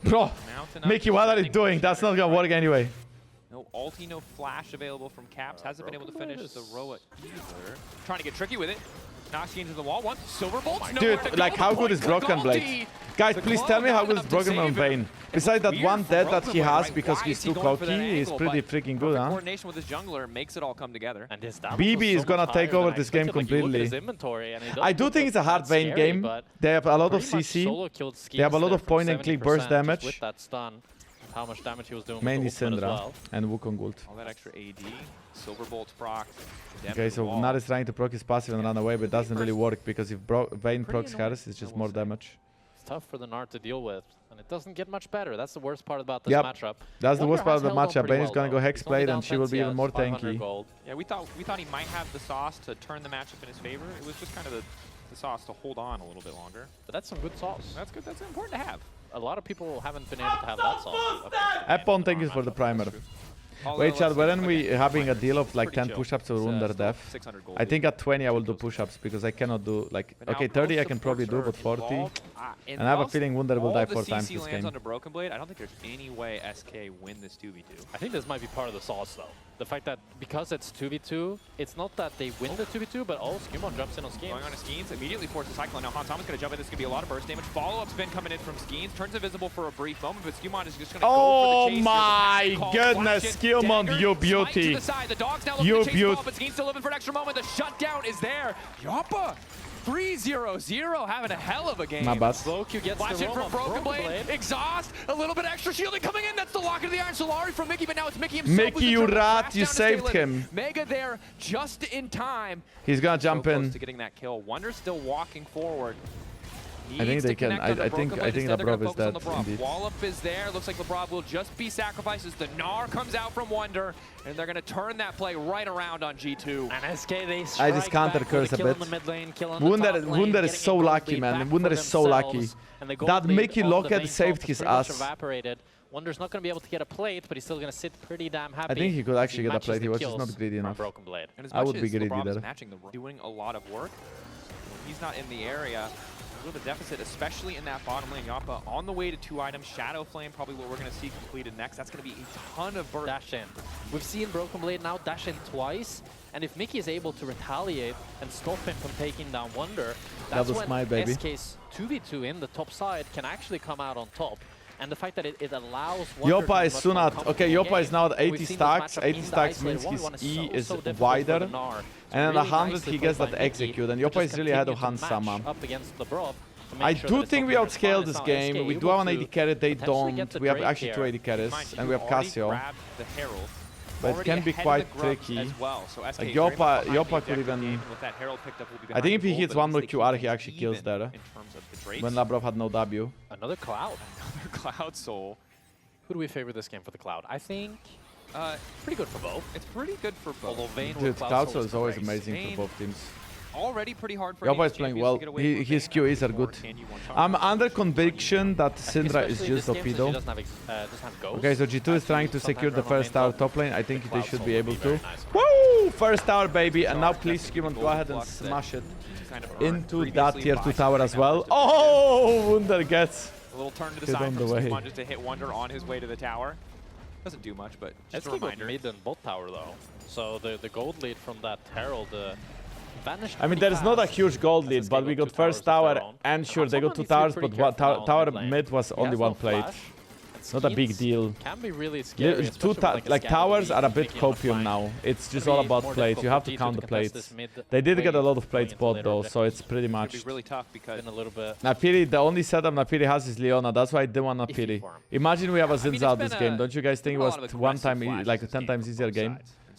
Bro, Mountain up, Mickey, what are you defending doing? That's not gonna work anyway. No ulti, no flash available from Caps. Hasn't been able to finish the Roa either. Trying to get tricky with it. Knocks into the wall. One Silver Bolt. Dude, like how good is BrokenBlade? Guys, please tell me how good is BrokenBlade on Vayne. Besides that one dead that he has because he's too cocky, he's pretty freaking good, huh? Coordination with his jungler makes it all come together. And his damage BB was is so gonna much take higher over than I this game expected. Like, you look at his completely. inventory and it I doesn't do look think that it's a hard scary, Vayne game. but They have a lot of pretty much CC. solo killed They have a Skeanz lot there of from point and click 70% burst just damage. with that stun. How much damage he was doing Mainly with the ultimate as Syndra well. and Wukong ult. All that extra AD. Silver Bolt proc. Okay, so Nar is trying to proc his passive and run away, but it doesn't really work because if Vayne procs Harris, it's just more damage. It's tough for the Nart to deal with, and it doesn't get much better. That's the worst part about this Yep. matchup. That's the Wunder worst part has of the held on matchup. pretty Vayne is well, gonna go though. He's only Hexblade down and she will be 10 even more 500 tanky. gold. Yeah, we thought he might have the sauce to turn the matchup in his favor. It was just kind of the sauce to hold on a little bit longer. But that's some good sauce. That's good. That's important to have. A lot of people haven't been able to have that sauce. Epon, thank you for the primer. Wait, Chad, weren't we having a deal of like 10 push-ups or Wunder def? 600 gold. I think at 20 I will do push-ups because I cannot do like, okay, 30 I can probably do, but 40. And I have a feeling Wunder will die 4 times this game. Under BrokenBlade, I don't think there's any way SK win this 2v2. I think this might be part of the sauce, though. The fact that because it's 2v2, it's not that they win the 2v2, but SkewMond jumps in on Skeanz. Going on to Skeanz, immediately forces Cyclone. Now Han's going to jump in. This could be a lot of burst damage. Follow-up spin coming in from Skeanz. Turns invisible for a brief moment, but SkewMond is just going to go for the chase. My goodness, SkewMond, you beauty. You beauty. But Skeanz still living for an extra moment. The shutdown is there. Jopa 3-0-0, having a hell of a game. My bad. Slow Q gets Flash the in from roam on BrokenBlade. Exhaust, a little bit extra shielding coming in. That's the lock of the Iron Solari from Mickey, but now it's Mickey himself. Mickey, you rat, you saved him. Mega there just in time. He's gonna jump So close in. to getting that kill. Wonder still walking forward. I think they can. I think Labrov is dead indeed. Wallop is there. Looks like Labrov will just be sacrificed as the Gnar comes out from Wunder, and they're going to turn that play right around on G2. And SK, they I just counter curse a bit. Wunder is so lucky, man. Wunder is so lucky. That Mickey Lockett saved his ass. Wunder's not going to be able to get a plate, but he's still going to sit pretty damn happy. I think he could actually get a matches plate. He the was just kills not greedy from enough. BrokenBlade. And as I much would be as greedy Labrov is there. matching doing a lot of work. When he's not in the area, a little bit deficit, especially in that bottom lane. Jopa on the way to 2 items. Shadow Flame, probably what we're going to see completed next. That's going to be a ton of burst. Dash in. We've seen BrokenBlade now dash in twice, and if Mickey is able to retaliate and stop him from taking down Wunder, that's Double when smite, baby. SK's 2v2 in the top side can actually come out on top. And the fact that it allows Wunder Jopa to is much soon more at. comfortable Okay, Jopa game. is now at 80 We've seen this stacks. matchup 80 in the stacks isolated means one. his One E is so difficult for wider. the Gnar. It's And really at 100 nicely he played gets by that Mickey execute. And to Jopa just is really ahead of continue to Hans match Sama. up against Labrov to make I sure do that it's think we not outscale fun. this It's game. SK We do able have an to AD carry, they potentially don't. get the We have Drake actually here. 2 AD carries, Mind you, and we have already Cassio. grabbed the Herald. But it Already can be ahead of quite the Grub tricky. as well. So SK Like is very much behind Jopa the could even. game. With that Herald picked up, will be I think if he behind hits the one goal, more but at least QR, they he keep actually things kills even there. in terms of the Drakes. When Labrov had no W. Another Cloud. Another Cloud Soul. Who do we favor this game for the Cloud? I think pretty good for both. It's pretty good for both. Although Vayne Dude, with Cloud Soul is is always great. amazing Vayne for both teams. Already pretty hard for Jopa any is playing champions well. to get away with His Vayne. QEs are good. Or can you one-shot I'm him? under conviction that Syndra is Especially just this OP game, since though. he doesn't have ghost. Okay, so G2 is trying to secure the first tower top lane. I think they should be able to. Nice. Woo! First tower, baby. And now please, SkewMond, go ahead and smash it Kind of earned into that previously tier by 2 tower as now well. versus Oh, Wunder gets. a little turn to the Get side on from the way. SkewMond just to hit Wunder on his way to the tower. Doesn't do much, but just a SK got reminder. mid and bot tower though. So the gold lead from that Herald vanished. I mean, pretty there is not a fast. huge gold lead, SK but we got two first towers of tower, their own. and sure, they got Someone 2 needs to be towers, pretty but careful now tower on mid lane. mid was He only has one no plate. flash. Not a big Skeanz deal. Can be really scary. It's two especially with, like a towers scatter are a lead bit making on a copium fight. now. It's just Pretty all about more plates. You have to difficult count the for G2 contest plates. this mid They did get a wave lot of plates going into bot later though, so objectives. it's pretty It'd much. be really tough because Been a little bit. Napiri, the only setup Napiri has is Leona. That's why I didn't want Napiri. for him. Imagine we have a I mean, Zinza it's this been game. Don't you guys think it a was lot of one aggressive time flashes like a this 10 game times from easier both game? sides. And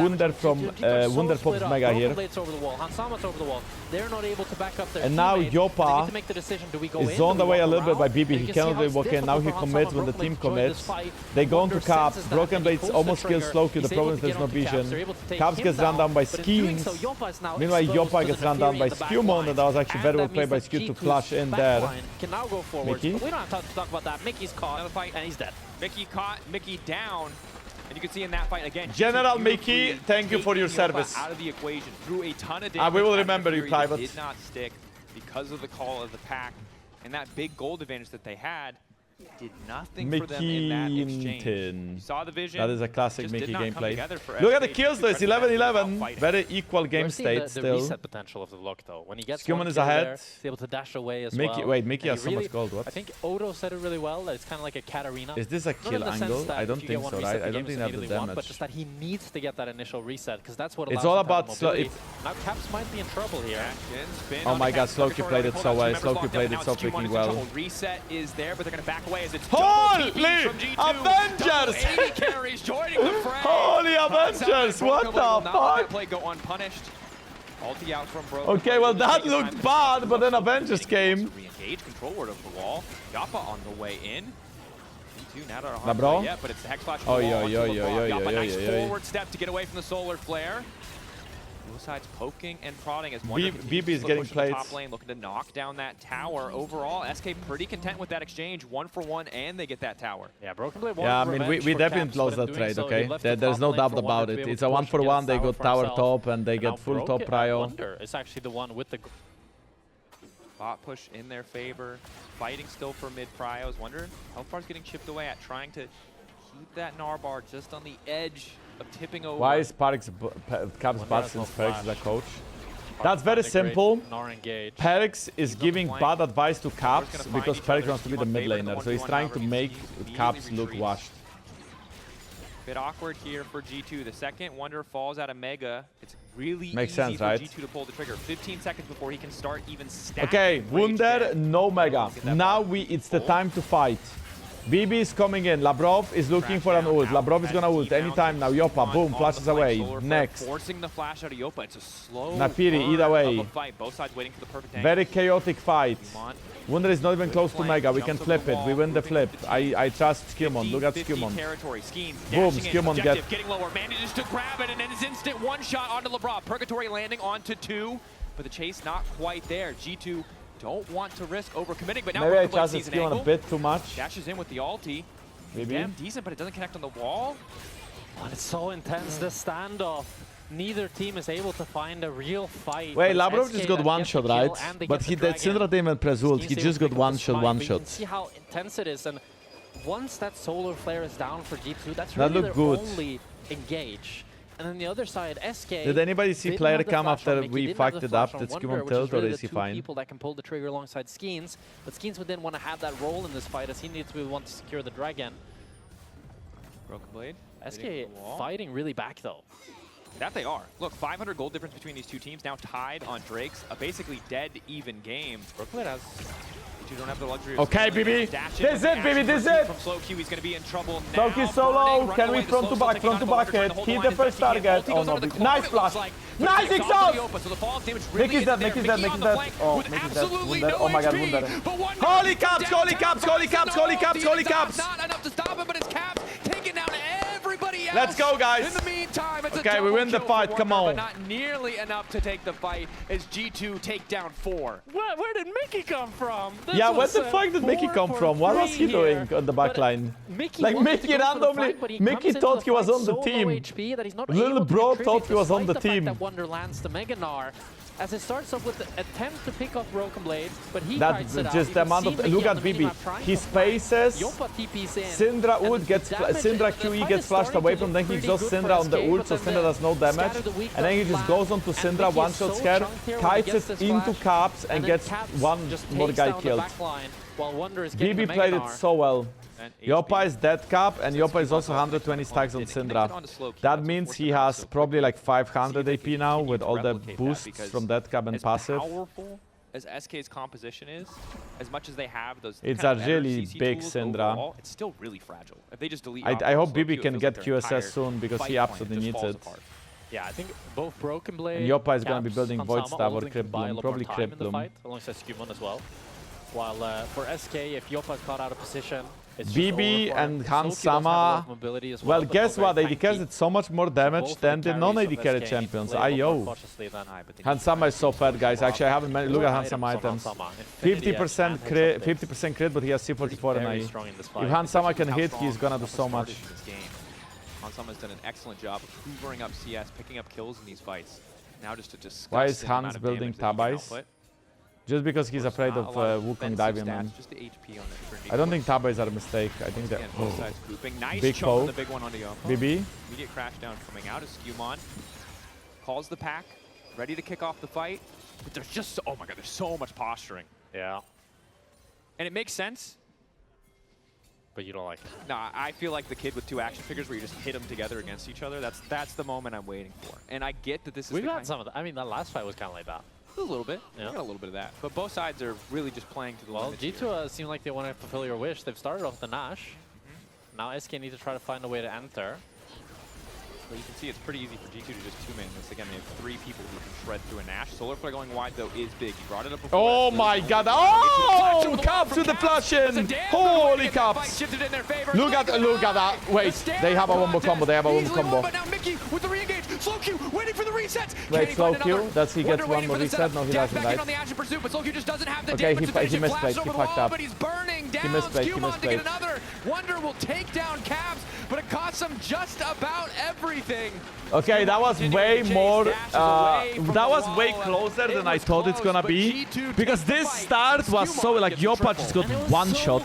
Wunder from Wunder Wunder pops Mega here. Over the wall. Hansama's over the wall. They're not able to back up their And now teammates. Jopa They need to make the decision. Do we go is in? zoned Do we away a walk little bit by around? BB. And He you can cannot see how really walk in. it's Now he difficult for commits Hansama when the and team BrokenBlade to join this commits. fight. They go into Wunder Caps. senses that when he BrokenBlade pulls the almost kills trigger, Slowky. The he's problem able is to there's get no onto Caps. vision. They're able to take Caps him gets run down by but in doing Skeanz. so, Jopa is now Meanwhile, exposed Jopa to gets the run down by Fury in the back SkewMond, line. and that was actually very well that played by means that Skew to G2's flash in back there. line can now go forwards. Mikyx? But we don't have time to talk about that. Miky's caught, Another fight. and he's dead. Mickey caught, Mickey down. And you can see in that fight again. General G2 Mickey, beautifully thank you for your taking Jopa service. out of the equation. Threw a ton of damage. We will at the remember you, Fury that Private. Did not stick because of the call of the pack. And that big gold advantage that they had did nothing for them in that exchange. Mykx. You saw the vision. That is a classic just did Mickey not come gameplay. together for Look at the SK kills though, it's to try to best 11-11. fighting. Very equal game We're seeing state the still. reset potential of the look, though. When he gets SkewMond one is kill ahead. there, he's able to dash away as Mickey, well. wait, Mickey And has he so much gold, what? I think Odo said it really well, that it's kind of like a Katarina. Is this a Not kill in the sense angle? that I if don't you think get one so, reset, right? the I don't game think is they have the immediately won, damage. but just that he needs to get that initial reset, because that's what It's allows all him to have about mobility. Now Caps might be in trouble here. Oh my god, Slowky played it so well. Slowky played it so freaking well. Reset is there, but they're going to back away as it's Holy double TP from G2. Avengers! Double 80 carries joining the fray. Holy Avengers, what the Not let that fuck? play go unpunished. Ulti out from BrokenBlade. Okay, well that looked bad, but then Avengers came. Re-engage, control word of the wall. Jopa on the way in. G2 not on Labrov? yet, but it's the Hex Flash. Oh, wall yo, onto yo, Labrov. yo, Jopa, yo, nice yo, yo, yo. forward step to get away from the solar flare. Both sides poking and prodding as Wunder BB is getting played. top lane, looking to knock down that tower. Overall, SK pretty content with that exchange, 1-for-1, and they get that tower. Yeah, BrokenBlade Yeah, I mean, we definitely lost that trade, okay? There's no doubt about it. It's a 1-for-1, they got tower top, and they get full top prio. Wunder is actually the one with the... Bot push in their favor. Fighting still for mid prios. Wunder, health bar's getting chipped away at, trying to keep that Narbar just on the edge of tipping over. Why is Caps bad since Perix is a coach? That's very simple. Perix is giving bad advice to Caps because Perix wants to be the mid laner, so he's trying to make Caps look washed. Bit awkward here for G2. The second Wunder falls out of Mega, it's really Makes easy sense, for right? G2 to pull the trigger. 15 seconds before he can start even stacking. Okay, Wunder, no Mega. Now it's the time to fight. BB is coming in. Labrov is looking for an ult. Labrov is gonna ult anytime now. Jopa, boom, flashes away. Next. Forcing the flash out of Jopa. It's a slow Nafiri, burn either way. of a fight. Both sides waiting for the perfect angle. Very chaotic fight. Mon Wunder is not even close to flank, Mega. We can jumps flip over the it. We wall, win the moving flip. with the team. I trust SkewMond. Look at 50 SkewMond. territory. Skeanz Boom, dashing in, SkewMond objective, getting lower, manages to grab it, and then is instant one shot onto Labrov. Purgatory landing onto 2, but the chase not quite there. G2 don't want to risk overcommitting, but now Maybe I BrokenBlade trusted sees an SkewMond a angle. bit too much. Dashes in with the ulti. Maybe. Damn decent, but it doesn't connect on the wall. Oh, it's so intense, the standoff. Neither team is able to find a real fight. Wait, but it's Labrov SK just got that one gets shot, the kill right? and they But get he the did dragon. Syndra didn't even press ult. He Skeanz just able got to one pick shot, up the one smite, but you shot. can see how intense it is, and once that solar flare is down for G2, that's That really looked their good. only engage. And on the other side, SK Did anybody see didn't player have the cam flash on after Mickey, we didn't have fucked the it up? flash on Did Wunder, SkewMond which tilt or really is he the two fine? people that can pull the trigger alongside Skeanz, but Skeanz would then want to have that role in this fight as he needs to be the one to secure the dragon. BrokenBlade. SK fighting really back though. That they are. Look, 500 gold difference between these two teams, now tied on Drake's. A basically dead even game. BrokenBlade has... You don't have the luxury of Okay, scaling. BB. Dash This is it, dash BB, this is pursuit it. From slow Q, he's going to be in trouble now. Slowky solo. Burning, Can we runaway, front to slow back, taking front to on Alvaro, back trying it? to hold Hit line, the first investing in target. ulti, Oh goes no, under the BB. cloak, Nice it looks flash. like. Nice But it's exhaust. off the Jopa, so the fall damage Mikyx really is dead, isn't Mikyx there. dead, Mickey on Mikyx the dead. flank Oh, with Mikyx dead. absolutely Wunder. no Oh my god, HP. Wunder. But Wunder Holy comes Caps, down, holy Caps Caps, holy finds Caps, the holy Caps, ulti, holy it's not- Caps. Not enough to stop him, but it's Caps taking down everybody else. Let's go, guys. In the meantime, it's Okay, a we win the double kill fight, for come Wunder, on. But not nearly enough to take the fight as G2 take down 4. Where did Mickey come from? This Yeah, where was, the fuck did Mickey 4 come for from? What was 3 he doing here. on the back But line? Mickey Like, wanted Mickey to go for the randomly- fight, but he Mickey comes into thought the he was fight on the so low team. HP that he's not Little able to bro contribute thought he was on despite the fact team. that Wunder lands the Mega Gnar. As it starts off with the attempt to pick up BrokenBlade, but he That's fights it out. just You the can amount see of... Mickey Look on at the BB. minimap trying He to flank. spaces. Jopa TP's in. Syndra And ult gets... the damage- Syndra the QE fight gets is flashed starting away to from, look then he pretty exhausts good for Syndra on the SK, ult, but so then Syndra does no damage. Scatter the weak And then he just flank. goes on to And Syndra, Mickey is one-shots so her, chunked here when he kites gets it this into flash, Caps, and then gets Caps one just more takes guy down the killed. back line while Wunder is getting the BB Mega played it Gnar. so well. And Jopa HP. is dead cap, and Jopa is also 120 stacks on Syndra. That means he has probably like 500 AP now with all the boosts from dead cap and as passive. powerful as SK's composition is, as much as they have those It's kind a of better really CC big tools Syndra. overall, it's still really fragile. If they just delete I Alvaro hope slow BB Q, can it feels get like their entire QSS soon because he fight plan absolutely just needs falls it. apart. Yeah, I think both BrokenBlade And Jopa is gonna be Caps, building Void Hansama Stab all or looking Crypt to buy a Bloom, lot probably more time Crypt in the Bloom. fight, alongside SkewMond as well. While for SK, if Jopa is caught out of position, it's BB just over for and him. Soulkey does have a lot Hansama. of mobility as Well, but guess not what? very AD carries tanky. did so much more damage Both of than the the carries non-AD of carry SK champions. play a lot more IO. cautiously than Hansama is so fat, guys. Actually, I haven't managed. Look at Hansama items. 50% crit, 50% crit, but he has C44 and IE. If Hansama can hit, he's gonna do so much. Hansama's done an excellent job of hoovering up CS, picking up kills in these fights. Now just a disgusting Why is amount Hans of building damage that he can Tabais? output. Just because he's afraid Not of a lot Wukong offensive diving, stats, man. just the HP on the Trinity I don't Force. think Tabais are a mistake. I think they're... Again, both sides grouping. Nice Big choke poke. on the big one onto Jopa. BB? Immediate crash down coming out as SkewMond calls the pack, ready to kick off the fight. But there's just, oh my god, there's so much posturing. Yeah, And it makes sense. but you don't like it. Nah, I feel like the kid with 2 action figures where you just hit them together against each other. That's the moment I'm waiting for. And I get that this is We've the got kind- some of that. I mean, that last fight was kind of like that. a little bit. Yeah. We got a little bit of that. But both sides are really just playing to the Well, limits here. G2 seem like they want to fulfill your wish. They've started off the Nash. Now SK need to try to find a way to enter. But you can see it's pretty easy for G2 to just 2-man this. Again, they have 3 people who can shred through a Nash. Solar Flare going wide, though, is big. He brought it up before. Oh my god. Oh! Caps with the flash in! Holy Caps! Look at that. Wait, they have a wombo combo. They have a wombo combo. But now Mikyx with the re-engage. Slow Q waiting for the reset. Wait, slow Q? Does he get one more reset? No, he doesn't, right? On the Ashen Pursuit, but Slow Q just doesn't have the Okay, damage he to misplayed. He fucked up. But he's burning down. misplayed, he SkewMond to get misplayed. another. Wunder will take down Caps, but it costs him just about everything. Okay, that was way more, that was way closer than I thought it's gonna be. Because this start was so, like, Jopa just got one shot.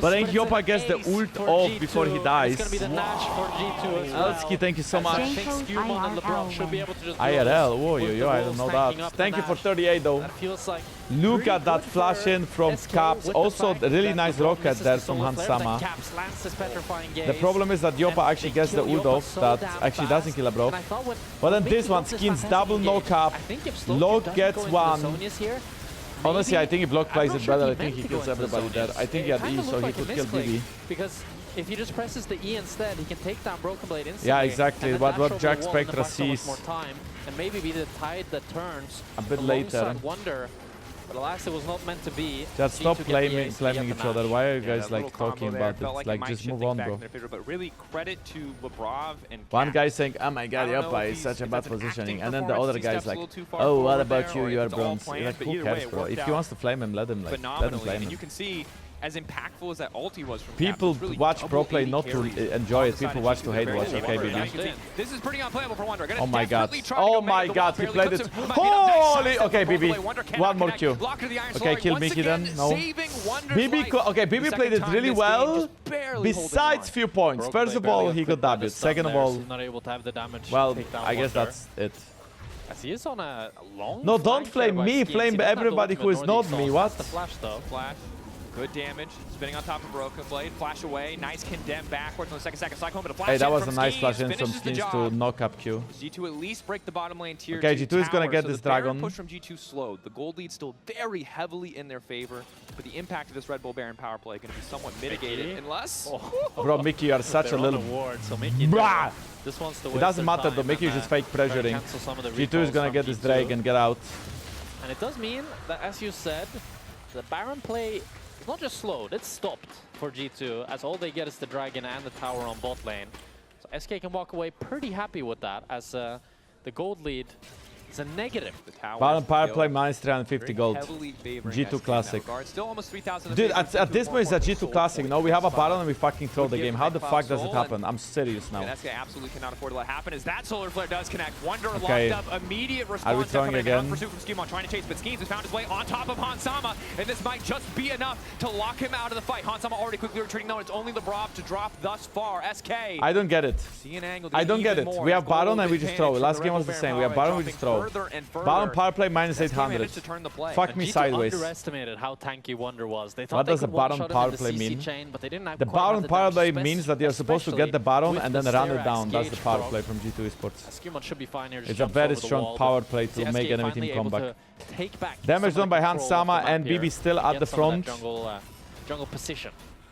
But I think Jopa gets the ult off before he dies. It's going to be the Nash for G2 as well. Elski, thank you so I much. think SkewMond and Labrov should be able to just IRL, whoa, yo, I don't know that. Thank you for 38 though. That feels like Look at that flash in from Caps. Also, a really nice rocket there from Hansama. The problem is that Jopa actually gets the ult off that actually doesn't kill Labrov. But then this one, Skeanz double no cap. Log gets one. Honestly, I think if Block plays it better, I think he kills everybody there. I think he had E, so he could kill BB. Because if he just presses the E instead, he can take down BrokenBlade instantly. Yeah, exactly. And then What dash over Jack the wall and Spectra then buy so much sees. more time, and maybe be the tide that turns A bit alongside later. Wunder. But alas, it was not meant to be. Just G2 stop get the blaming ace, they get each the other. Nash. Why are you Yeah, guys that like little combo talking there about felt it? like Like, might just shift move things on, back bro. in their favor, but really credit to Labrov and One Caps. guy saying, oh my god, I don't know Jopa if is he's- such a if bad that's an positioning. acting And then the performance, other he guy's steps a like, little too far oh, what forward about there, you? or You are it's all bronze. planned, Like, but who either way, cares, it bro? worked If he out wants to flame him, let him like, let him phenomenally, flame and you him. can see as impactful as that ulti was from People Caps, really watch double pro play 80 not to carries enjoy it. alongside People a watch G2 to they're hate very watch. able to Okay, work. Now BB. you can see, this is pretty unplayable for Wunder. Gonna Oh my god. definitely try to Oh go my make the god, wall, he barely played clips it. him. Might be enough. Nice Holy. shot Okay, from BB. Wunder cannot One more connect. Q. Lock to the Iron Okay, Solar. kill Once Mickey again, then. No. saving Wunder's BB, life. okay, The BB second played it time really this game, well. just barely holding Besides on. few points. First of all, he got W. Second of all, not able to have the damage. well, take down I guess Wunder. that's it. As he is on a long No, don't flank flame there by me, Skeanz. flame He doesn't have the everybody who is ultimate nor not the me, exhaust. what? That's the flash though. Flash. Good damage. Spinning on top of BrokenBlade. Flash away. Nice condemn backwards on the second cyclone, but a flash Hey, that in was from a nice Skeanz flash in from finishes the Skeanz to job. knock up Q. G2 at least break the bottom lane tier. Okay, 2 G2 is gonna tower, get so this the Baron dragon. push from G2 slowed. The gold lead still very heavily in their favor, but the impact of this Red Bull Baron power play going to be somewhat mitigated Mickey? unless. Bro, Mickey, you are such a They're on little... ward, so Mickey Brah! just wants to It waste doesn't their matter though, time Mickey is and, just fake try to pressuring. cancel some of the G2 is recalls gonna from get this G2. Drake and get out. And it does mean that, as you said, the Baron play is not just slowed, it's stopped for G2, as all they get is the Dragon and the tower on bot lane. So SK can walk away pretty happy with that, as the gold lead is a negative. The tower Baron power still play minus 350 very gold. heavily favoring G2 SK in that Classic. regard. Still almost 3,000 Dude, favor, at this G2 point it's a more G2 soul Classic. point No, we have a inside. Baron and we fucking throw the Would game. give How the Cloud fuck does it Soul happen? and- I'm serious now. And SK absolutely cannot afford to let happen as that Solar Flare does connect. Wunder Okay. locked up, immediate Are we response throwing coming again? out. Pursuit from SkewMond trying to chase, but Skeanz has found his way on top of Hansama, and this might just be enough to lock him out of the fight. Hansama already quickly retreating, though. It's only Labrov to drop thus far. SK. I don't get it. See an angle I don't get even it. more. We have Gold Baron and we just throw. advantage Last for game the was the Red same. Bull We have Baron Baron, we just throw. dropping further and further. Baron power play minus SK managed 800. to turn the play. Fuck And me G2 sideways. underestimated how tanky Wunder was. They thought What they does could a Baron one-shot him power in play the CC mean? chain, but they didn't have The quite have Baron the power damage, play means that you're supposed to get the especially Baron with and then the run it Sterax down. That's the gauge power proc. play from G2 Esports. SkewMond should be fine here. It's a jumps very over the strong wall, power but play the to SK make enemy finally team come able back. to take back Damage some done of by the control of Hansama the and map here BB still at get the some of that front. jungle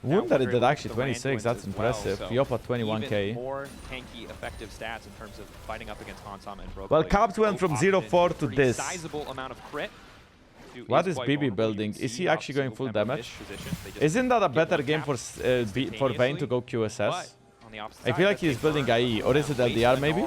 Wunder did actually 26, that's impressive. Jopa 21k. Even more tanky, effective stats in terms of fighting up against Hansama and BrokenBlade. Well, Caps went from 0-4 to this. Sizable amount of crit. What is BB building? Is he actually going full damage? Isn't that a better game for Vayne to go QSS? I feel like he's building IE, or is it LDR maybe?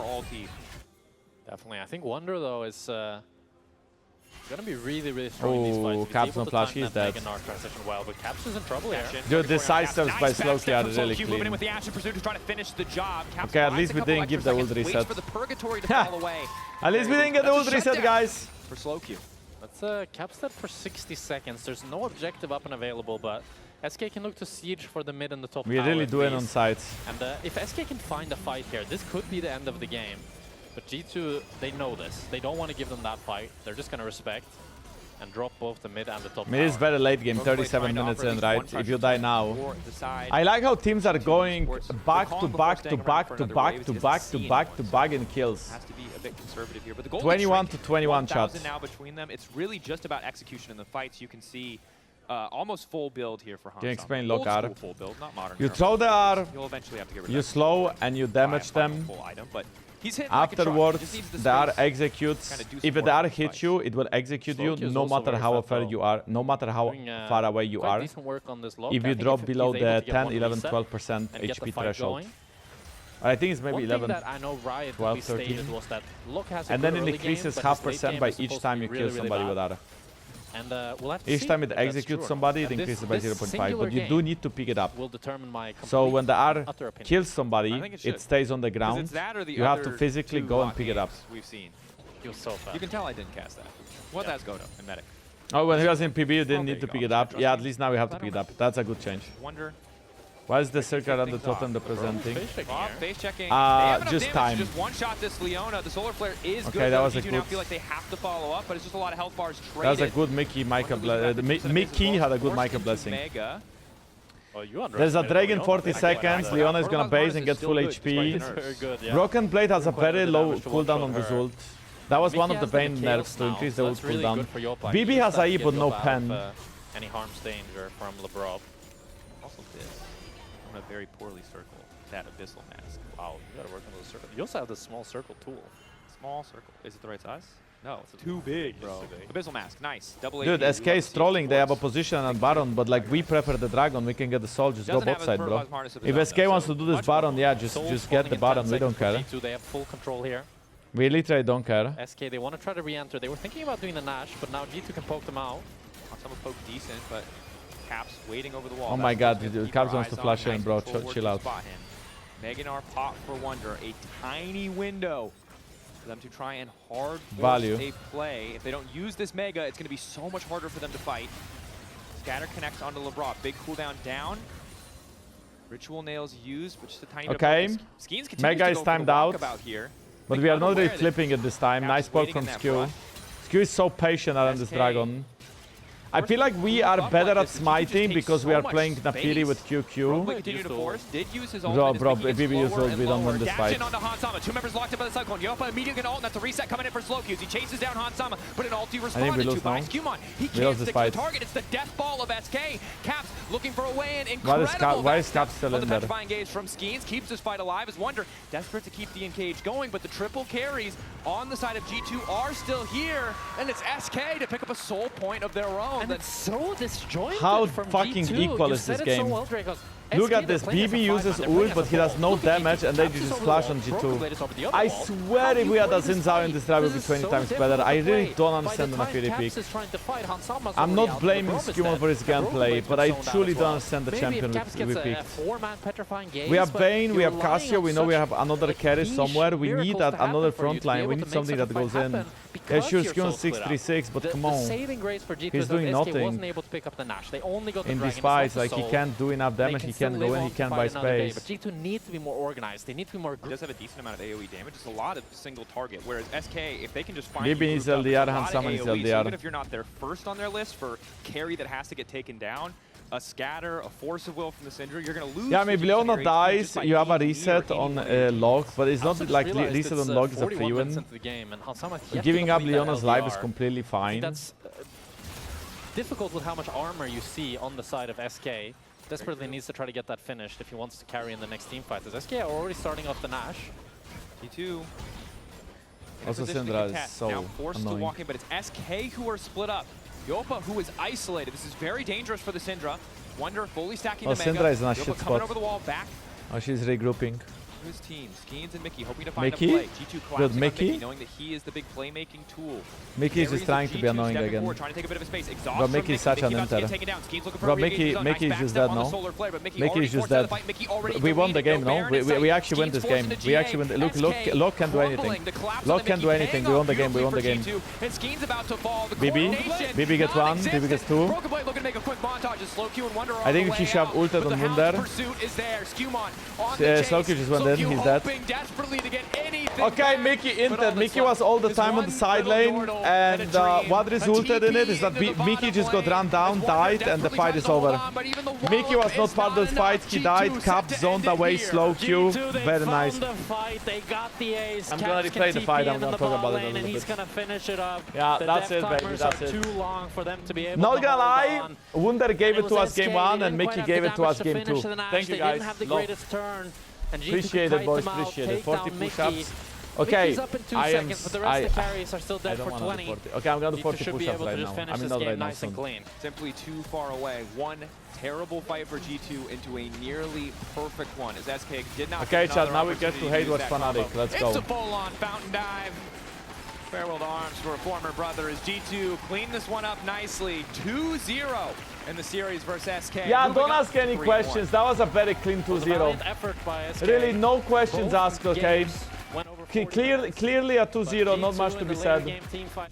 Definitely. I think Wunder, though, is gonna be really, really strong in these fights. Oh, Caps on flash, he's dead. Transition well, but Caps is in trouble here. Dude, the side steps by Slowkey are really clean. With the action pursuit to try to finish the job. Okay, at least we didn't give the ult reset. For the purgatory to fall away. At least we didn't get the ult reset, guys. For Slowkey. That's Caps dead for 60 seconds. There's no objective up and available, but SK can look to siege for the mid and the top We really do it on sides. And if SK can find a fight here, this could be the end of the game. But G2, they know this. They don't want to give them that fight. They're just going to respect and drop both the mid and the top Mid is very late game, 37 minutes in, right? If you die now. I like how teams are going back to back to back to back to back to back to back in kills. Has to be a bit conservative here, but the goal 21 to 21 shots. Now between them, it's really just about execution in the fights. You can see almost full build here for Hansama. Can you explain Lokar? Full build, not modern. You throw the R, You'll eventually have to get rid of you slow and you damage them. full item, but he's hitting Afterwards, the R executes. If the R hits you, it will execute you no matter how far you are, no matter how far away you are. If you drop below the 10, 11, 12% HP threshold. I think it's maybe 11, 12, 13. And then it increases half % by each time you kill somebody with R. And we'll have to Each time it executes somebody, it increases by 0.5, but you do need to pick it up. So when the R kills somebody, it stays on the ground. You have to physically go and pick it up. We've seen. He was so fast. You can tell I didn't cast that. What that's Goto and Medic. Oh, when he was in PB, you didn't need to pick it up. Yeah, at least now we have to pick it up. That's a good change. Wonder. Why is the circle and the totem representing? Face checking. Just time. Just one shot this Leona. The solar flare is good. Okay, that was a good. good. Now feel like they have to follow up, but it's just a lot of health bars traded. That was a good Mickey Mickey had a good Micah blessing. There's a Dragon 40 seconds. Leona is gonna base and get full HP. BrokenBlade has a very low cooldown on this ult. That was one of the Vayne nerfs to increase the ult cooldown. BB has IE but no pen. Any harm's danger from Labrov. Also this. I'm gonna very poorly circle that abyssal mask. Wow, you gotta work on those circles. You also have the small circle tool. Small circle. Is it the right size? No, it's too big, bro. Abyssal mask, nice. Double Dude, AP. SK is trolling. They have a position on Baron, but like we prefer the Dragon. We can get the Soul. Just go bot side, bro. If SK wants to do this Baron, yeah, just get the Baron. We don't care. They have full control here. We literally don't care. SK, they want to try to re-enter. They were thinking about doing the Nash, but now G2 can poke them out. Some poke decent, but Caps waiting over the wall. Oh my god, Caps wants to flash in, bro. Chill out. Meganar pop for Wunder. A tiny window for them to try and hard value a play. If they don't use this Mega, it's going to be so much harder for them to fight. Scatter connects onto Labrov. Big cooldown down. Ritual nails used, but just a tiny okay. Skeanz Mega is timed out. Here. But we are not really flipping it this time. Nice poke from Skew. Skew is so patient around this Dragon. I feel like we are better at smiting because we are playing Nafiri with QQ. Bro, BB uses we don't win this fight. Two members locked up by the cyclone. Jopa immediately ult, and that's a reset coming in for Slowkey. He chases down Hansama, but an ulti responded to by SkewMond. He can't stick to the target. It's the death ball of SK. Caps looking for a way in. Incredible. Why is Caps still in there? The petrifying gaze from Skeanz keeps this fight alive as Wunder desperate to keep the engage going, but the triple carries on the side of G2 are still here, and it's SK to pick up a soul point of their own. And it's so disjointed. How from fucking G2. equal is this game? Look at this, BB uses ult, but he does no damage, and they just flash on G2. I swear if we had a Xin Zhao in this drive, it would be 20 times better. I really don't understand the Nafiri pick. I'm not blaming SkewMond for his gameplay, but I truly don't understand the champion we picked. We have Vayne, we have Casio, we know we have another carry somewhere. We need another front line, we need something that goes in. Yeah, sure, SkewMond 636, but come on. He's doing nothing. In these fights, like he can't do enough damage, he can't go in, he can't buy space. But G2 needs to be more organized. They need to be more. He does have a decent amount of AoE damage. It's a lot of single target. Whereas SK, if they can just find BB needs LDR, Hansama needs LDR. So even if you're not their first on their list for carry that has to get taken down, a scatter, a force of will from the Syndra, you're going to lose. Yeah, I mean, if Leona dies, you have a reset on log, but it's not like reset on log is a free win. Giving up Leona's life is completely fine. That's difficult with how much armor you see on the side of SK. desperately needs to try to get that finished if he wants to carry in the next team fight. As SK are already starting off the Nash. G2. Also Syndra is so now forced annoying. to walk in, but it's SK who are split up. Jopa, who is isolated. This is very dangerous for the Syndra. Wunder fully stacking the Mega. Syndra is in a Jopa shit coming spot. over the wall, back Oh, she's regrouping. to his team. Skeanz and Mikyx hoping to find Mikyx? a play. G2 collapsing on Mikyx? Mikyx, knowing that he is the big playmaking tool. Mikyx is Carries trying the to be G2 annoying stepping again. forward, trying to take a bit of a space. Exhaust Bro, from Mikyx is such Mikyx an about to get inter. taken down. Skeanz looking for Bro, a re-engage zone. Mikyx Nice is backstep dead on the now. solar flare, but Mikyx Mikyx already is forced into dead. the fight. Mikyx already We won the deleted. game, no? Baron in sight. We actually win Skeanz this forced game. into We GA. actually win. Look, SK Lock can do anything. crumbling. The collapse Lock on the can do Mikyx anything. paying We won off the game. We won the beautifully game. for G2, and Skeanz about to fall. The BB coordination gets one. BB gets two. BrokenBlade looking to make a quick montage. As Slow Q and Wunder are I on think the he way should have out, ulted but on the Wunder. Hound's pursuit is there. SkewMond on the chase. Slow Q just went in. Q He's dead. hoping desperately to get anything Okay, back, Mikyx but entered. all that's Mikyx was all the left time is on the one side little lane, yordle and a dream. what resulted in it is that TP into the Mikyx bottom just got lane, run down, as Wunder died, and the desperately fight tries is to hold over. on, but even the Mikyx wall was not is part of the enough. fight. He G2 died. set Cap to zoned end it away. here. Slow Q. G2, they Very found nice. the fight. They got the ace. I'm Caps gonna can replay the TP fight. in I'm gonna the talk bot about it a lane, little and he's bit. gonna finish it up. Yeah, the that's death it, baby, timers that's are it. too long for them to be able Not to gonna hold lie, on. Wunder gave it was to us SK, game they 1, and didn't quite Mikyx have gave the it to us damage game finish 2. the Nash. Thank you They guys. didn't have the Love. greatest turn. And G2 Appreciate could it, boys. kite them out, Appreciate it. take 40 down push-ups. Mikyx. Okay, Mikyx's up in 2 I am. seconds, but the rest of the carries are still I dead don't for wanna 20. do 40. Okay, I'm gonna do G2 40 should be push-ups able to right just now. finish I mean, this not game right now. nice and Soon. clean. Simply too far away. One terrible fight for G2 into a nearly perfect one, as SK did not Okay, get chat. another Now we get to opportunity hate use watch that Fnatic. combo. Let's It's go. a full-on fountain dive. Farewell to arms for a former brother as G2 clean this one up nicely. 2-0 in the series versus SK. Yeah, Moving don't up ask any 3-1. questions. That was a very clean It was a 2-0. valiant effort by SK. Really, no questions Both asked, okay? games went over 40 minutes, Clearly a but 2-0, not G2 much in to the be later said. game team fight.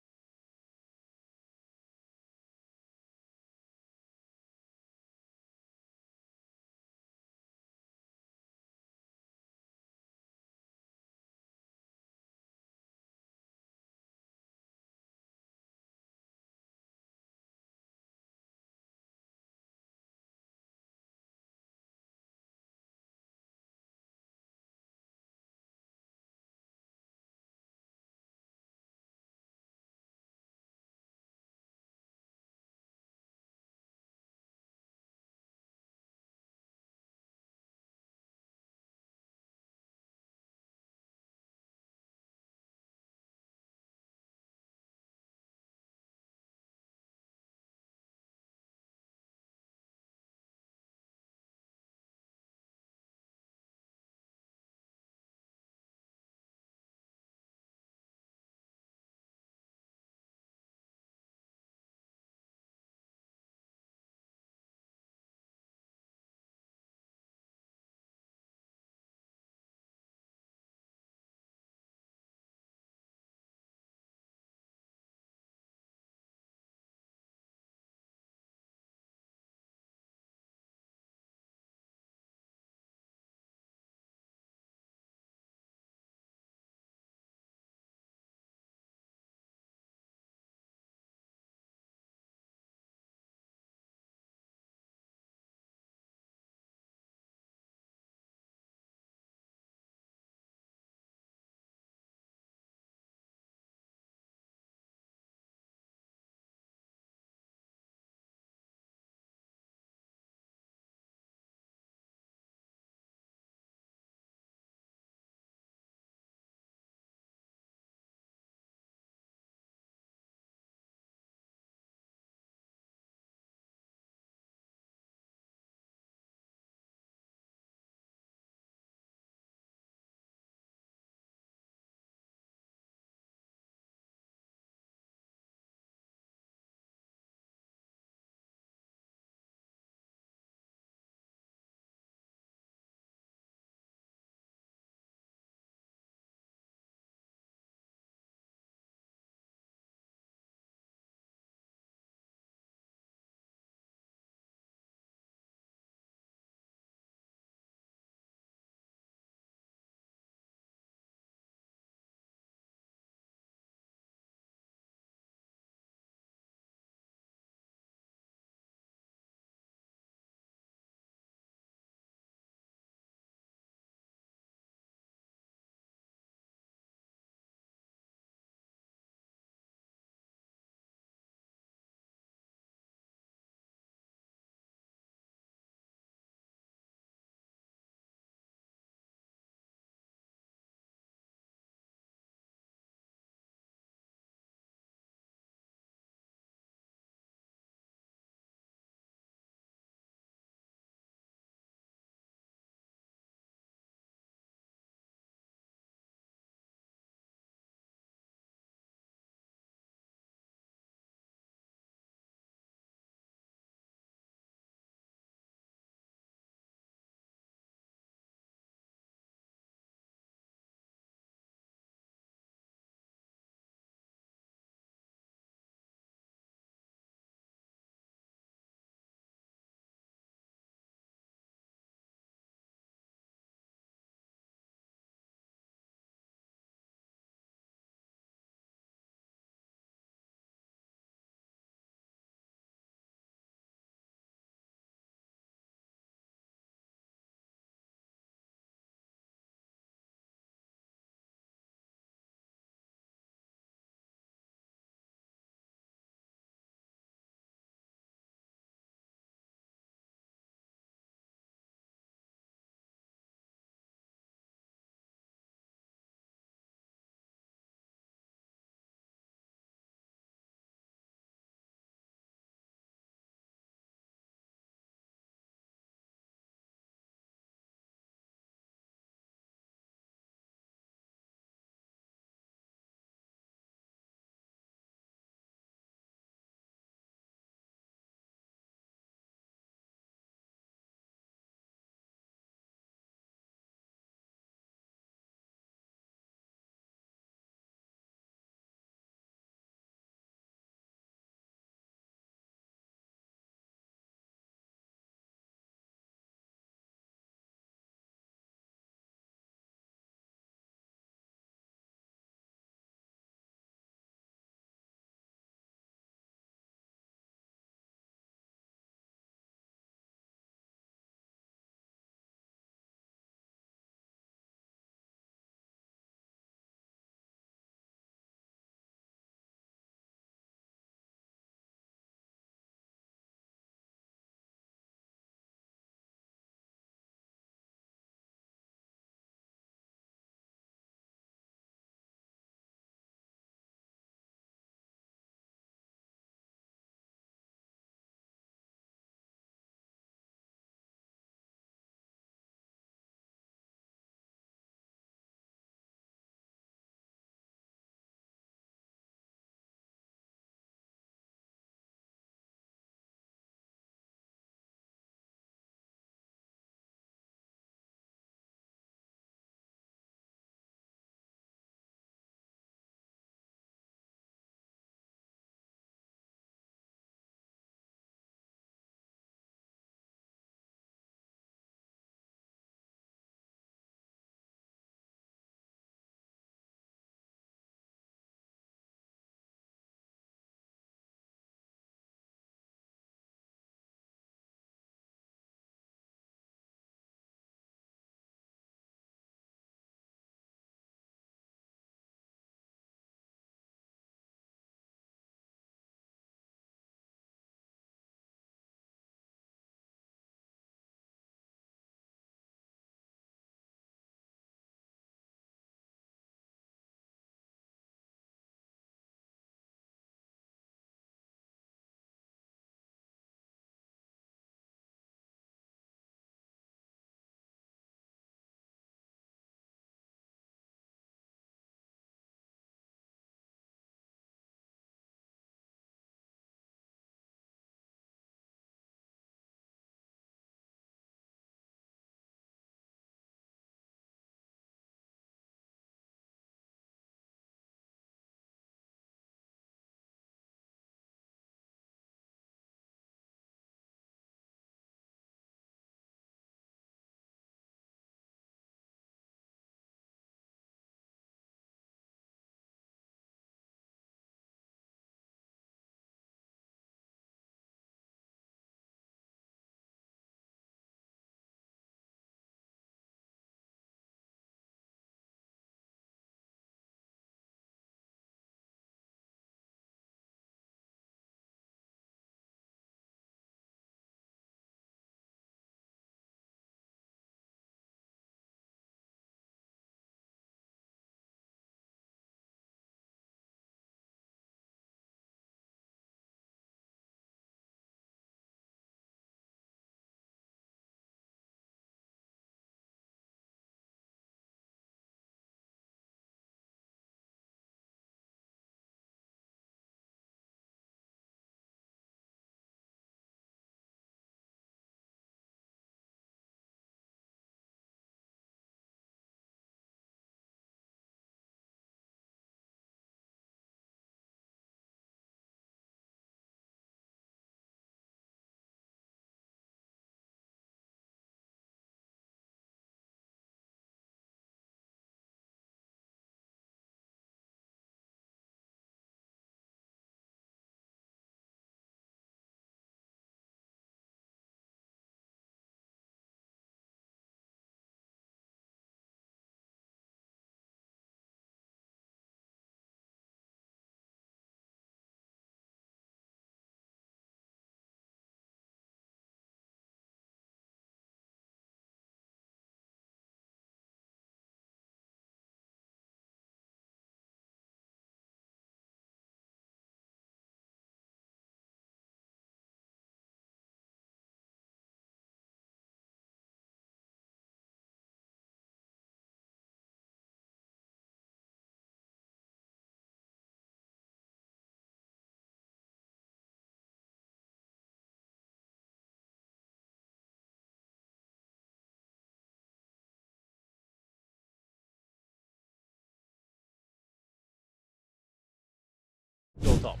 top.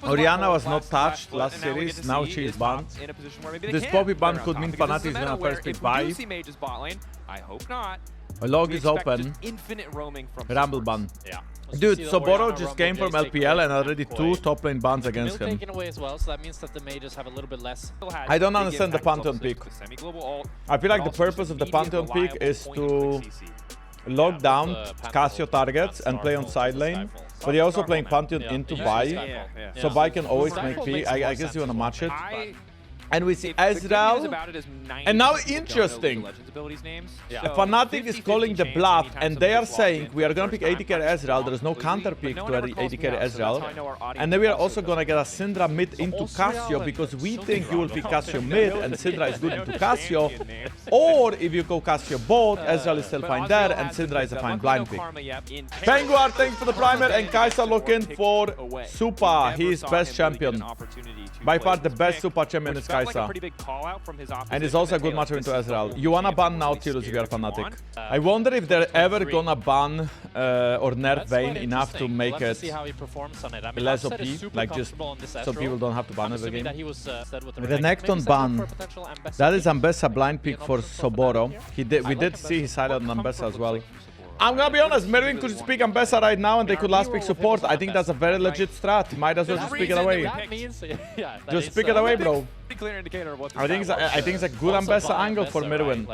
Oriana was not touched last series, now she is banned. This Poppy ban could mean Fnatic is gonna first pick buy. I hope not. A log is open. Infinite roaming from Rumble ban. Yeah. Dude, Soboro just came from LPL and already 2 top lane bans against him. Taken away as well, so that means that the mages have a little bit less. I don't understand the Pantheon pick. I feel like the purpose of the Pantheon pick is to lock down Cassio targets and play on side lane. But you're also playing Pantheon into buy, so buy can always make P. I guess you wanna match it. And we see Ezreal. And now interesting. Fnatic is calling the bluff and they are saying we are gonna pick AD carry Ezreal. There is no counter pick to AD carry Ezreal. And then we are also gonna get a Syndra mid into Cassio because we think you will pick Cassio mid and Syndra is good into Cassio. Or if you go Cassio bot, Ezreal is still fine there and Syndra is a fine blind pick. Penguar, thanks for the primer, and Kaisa looking for Supa. He is best champion. By far the best Supa champion is Kaisa. And it's also a good matchup into Ezreal. You wanna ban Nautilus if you are Fnatic. I wonder if they're ever gonna ban or nerf Vayne enough to make it less OP, like just so people don't have to ban it again. Renekton ban. That is Ambessa blind pick for Soboro. We did see his highlight on Ambessa as well. I'm gonna be honest, Myrwn could just pick Ambessa right now and they could last pick support. I think that's a very legit strat. Might as well just pick it away. Just pick it away, bro. I think it's a good Ambessa angle for Myrwn.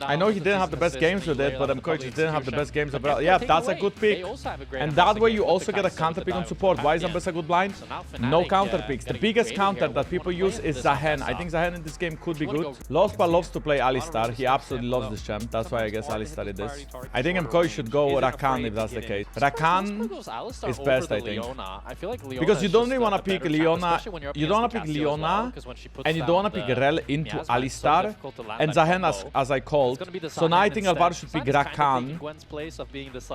I know he didn't have the best games with it, but MKOI just didn't have the best games overall. Yeah, that's a good pick. And that way you also get a counter pick on support. Why is Ambessa good blind? No counter picks. The biggest counter that people use is Zahen. I think Zahen in this game could be good. Lospa loves to play Alistar. He absolutely loves this champ. That's why I guess Alistar it is. I think MKOI should go Rakan if that's the case. Rakan is best, I think. Because you don't really want to pick Leona. You don't want to pick Leona. And you don't want to pick Rel into Alistar and Zahen as I called. So now I think Alvaro should pick Rakan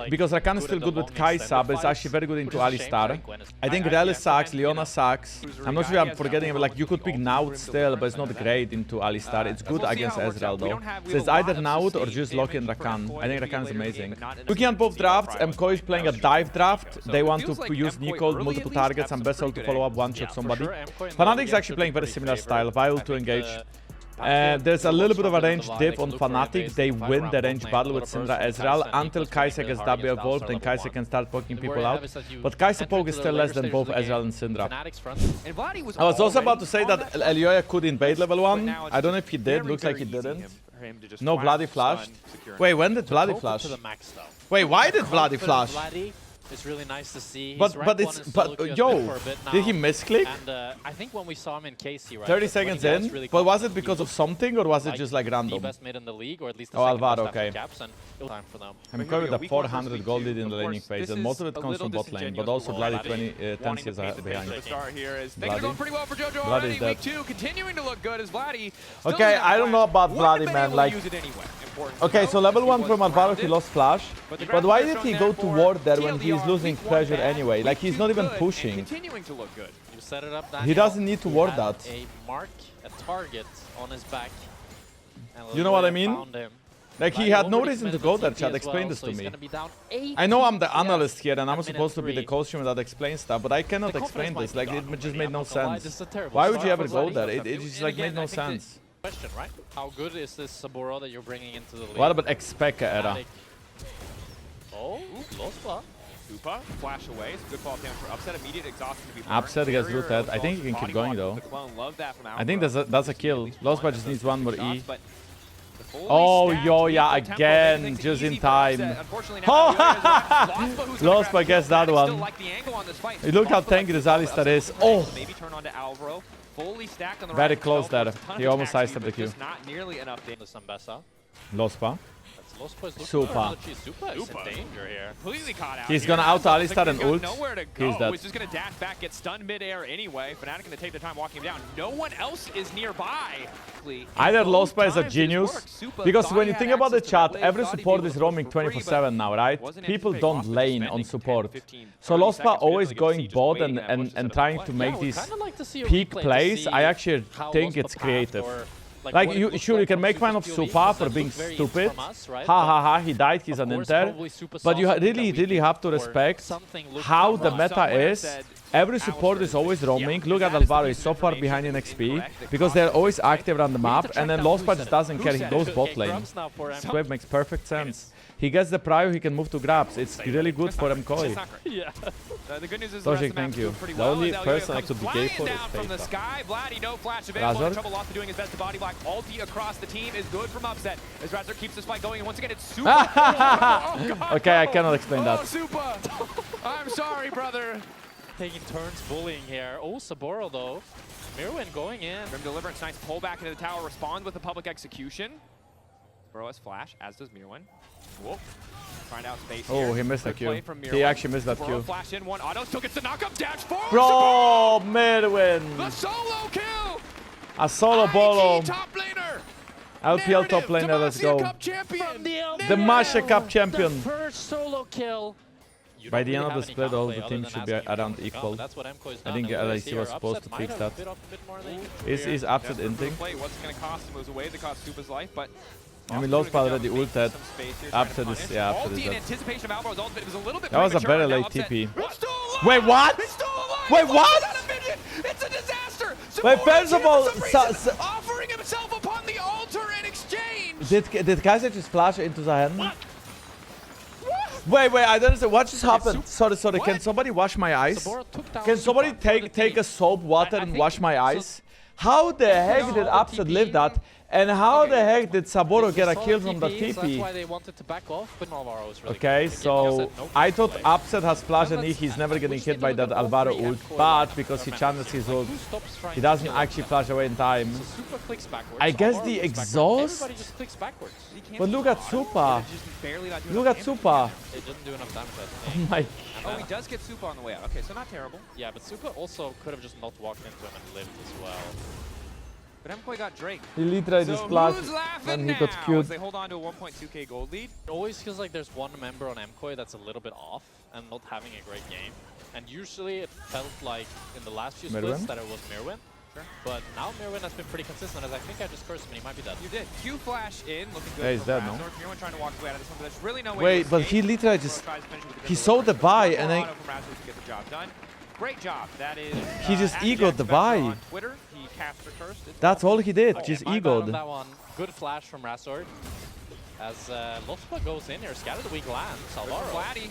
because Rakan is still good with Kaisa, but it's actually very good into Alistar. I think Rel sucks, Leona sucks. I'm not sure I'm forgetting, but like you could pick Naut still, but it's not great into Alistar. It's good against Ezreal though. So it's either Naut or just lock in Rakan. I think Rakan is amazing. Looking at both drafts, MKOI is playing a dive draft. They want to use Nicole, multiple targets, and Bessel to follow up one-shot somebody. Fnatic is actually playing very similar style, Vile to engage. There's a little bit of a range diff on Fnatic. They win the range battle with Syndra Ezreal until Kaisa gets W evolved and Kaisa can start poking people out. But Kaisa poke is still less than both Ezreal and Syndra. I was also about to say that Elyoya could invade level 1. I don't know if he did, looks like he didn't. No, Vladi flashed. Wait, when did Vladi flash? Wait, why did Vladi flash? It's really nice to see. But yo, did he misclick? And I think when we saw him in KC, right? 30 seconds in. Really but was it because of something or was it just like random? The best mid in the league, or at least the Alvaro, okay. Time for them. I'm going with the 400 gold lead in the laning phase, and most of it comes from bot lane, but also Vladi 10 series behind. Vladi is dead. Okay, I don't know about Vladi, man. Like, okay, so level 1 from Alvaro, he lost flash. But why did he go to ward there when he is losing pressure anyway? Like, he's not even pushing. He doesn't need to ward that. A target on his back. You know what I mean? Like, he had no reason to go there, Chad. Explain this to me. I know I'm the analyst here and I'm supposed to be the coach that explains stuff, but I cannot explain this. Like, it just made no sense. Why would you ever go there? It just like made no sense. Question, right? How good is this Saburo that you're bringing into the league? What about Expecka era? Oh, Lospa. Supa, flash away. It's a good fall down for Upset. Immediate exhaustion to be Upset gets rooted. I think he can keep going though. I think that's a kill. Lospa just needs one more E. Oh, Elyoya again, just in time. Oh, Lospa gets that one. Look how tanky this Alistar is. Oh, very close there. He almost sidestepped the Q. Lospa. Supa. He's gonna out Alistar and ult. He's dead. He's just gonna dash back, get stunned mid-air anyway. Fnatic gonna take the time walking him down. No one else is nearby. Either Lospa is a genius, because when you think about the chat, every support is roaming 24/7 now, right? People don't lane on support. So Lospa always going bot and trying to make these peak plays. I actually think it's creative. Like, what it you looks sure you like can from make fun of Supa's POV, Supa because for that being looks very stupid. from us, right? Ha But ha ha, he died, he's an of course, inter. probably Supa But you saw something that really, we really didn't, have to or respect something looked how from the us. meta Someone is. said Every support is always roaming. Look at Alvaro, he's so far behind in XP because they're always active around the map, and then Lospa just doesn't care, he goes bot lane. Grubs now for This wave makes perfect sense. He gets the prio, he can move to grabs. It's really good for MKOI. It's not great. Yeah. The good news is Dojik, the rest of the thank map's you. doing pretty The well. only as Elyoya person I comes could be gay flying for is down from the Faker. sky. Vladi, no flash available. Razork? In trouble. Lospa doing his best to body block. Ulti across the team is good from Upset. As Razork keeps this fight going, and once again, it's Supa. Oh, God, Okay, I no. cannot explain that. Oh, Supa. I'm sorry, brother. Taking turns bullying here. Oh, Saboro though. Myrwn going in. Grim Deliverance, nice pullback into the tower. Respond with the public execution. Bro has flash, as does Myrwn. Whoa. Find out space here. Oh, he missed that Good play Q. from He Myrwn. actually missed that Saboro Q. flash in, one auto, still gets the knockup, dash forward. Bro, The Myrwn! solo kill. A solo bolo. IG top laner. LPL top laner, let's go. Cup champion. From the The Masha Cup champion. The first solo kill. You By don't the end really of the have any split, all counterplay the other teams than should be asking around for the equal. count. That's what MKOI's I done. think And LEC here, was supposed Upset to might fix have that. bit off a bit more than he could Is clear. Upset inting? Play. What's going to cost him moves away that cost Supa's life, but I mean, also doing a Lospa good already job of making ulted. some space here, trying to Upset is, punish. yeah, Upset Ulti is in dead. anticipation of Alvaro's ultimate. It was a little bit That was a premature, better and now late Upset- TP. It's still alive! Wait, what? It's still alive! Wait, It's what? not a minion! It's a disaster! Wait, Saboro first of here all, for some reason offering himself upon the altar in exchange! Did Kaiser just flash into the hand? Wait, I don't understand. What just happened? Sorry. What? Can somebody wash my eyes? Saboro took down Can somebody Supa for the take team. a soap, water, I and think wash my so- eyes? How the heck did all the Upset TP. live that? And how the heck did Saboro They get a saw kill from the TP, so That's why TP? they wanted to back off, but Alvaro was really Okay, good. so I thought Upset has flash and he's never getting hit by that Alvaro ult, but because he channels his ult, he doesn't actually flash away in time. So Supa clicks backwards. I guess Alvaro the clicks backwards. exhaust? Everybody just clicks backwards. He can't But look at auto, Supa. it's just barely not doing Look enough at damage. Supa. It didn't do enough damage, I Oh think. my. Oh, he does get Supa on the way out. Okay, so not terrible. Yeah, but Supa also could have just not walked into him and lived as well. But MKOI got Drake. He literally So just flashed who's laughing when he now got as queued. they hold on to a 1.2k gold lead? It always feels like there's one member on MKOI that's a little bit off and not having a great game. And usually it felt like in the last few splits Myrwn? that it was Myrwn. Sure. But now Myrwn has been pretty consistent, as I think I just cursed him and he might be dead. You did. Q flash in, looking good. Yeah, he's for dead, no? Razork. Myrwn trying to walk away out of this one, but there's really no way Wait, to but he escape. literally Saboro just tries to finish with the he good saw work. the buy One and more then auto from Razork to get the job done. Great job. That is. He just at egoed the Jankos buy. on Twitter. He cast for cursed. It's That's all he did, just My bad on egoed. that one. Good flash from Razork. As Lospa goes in here, scattered the weak lands. Alvaro. Vladi.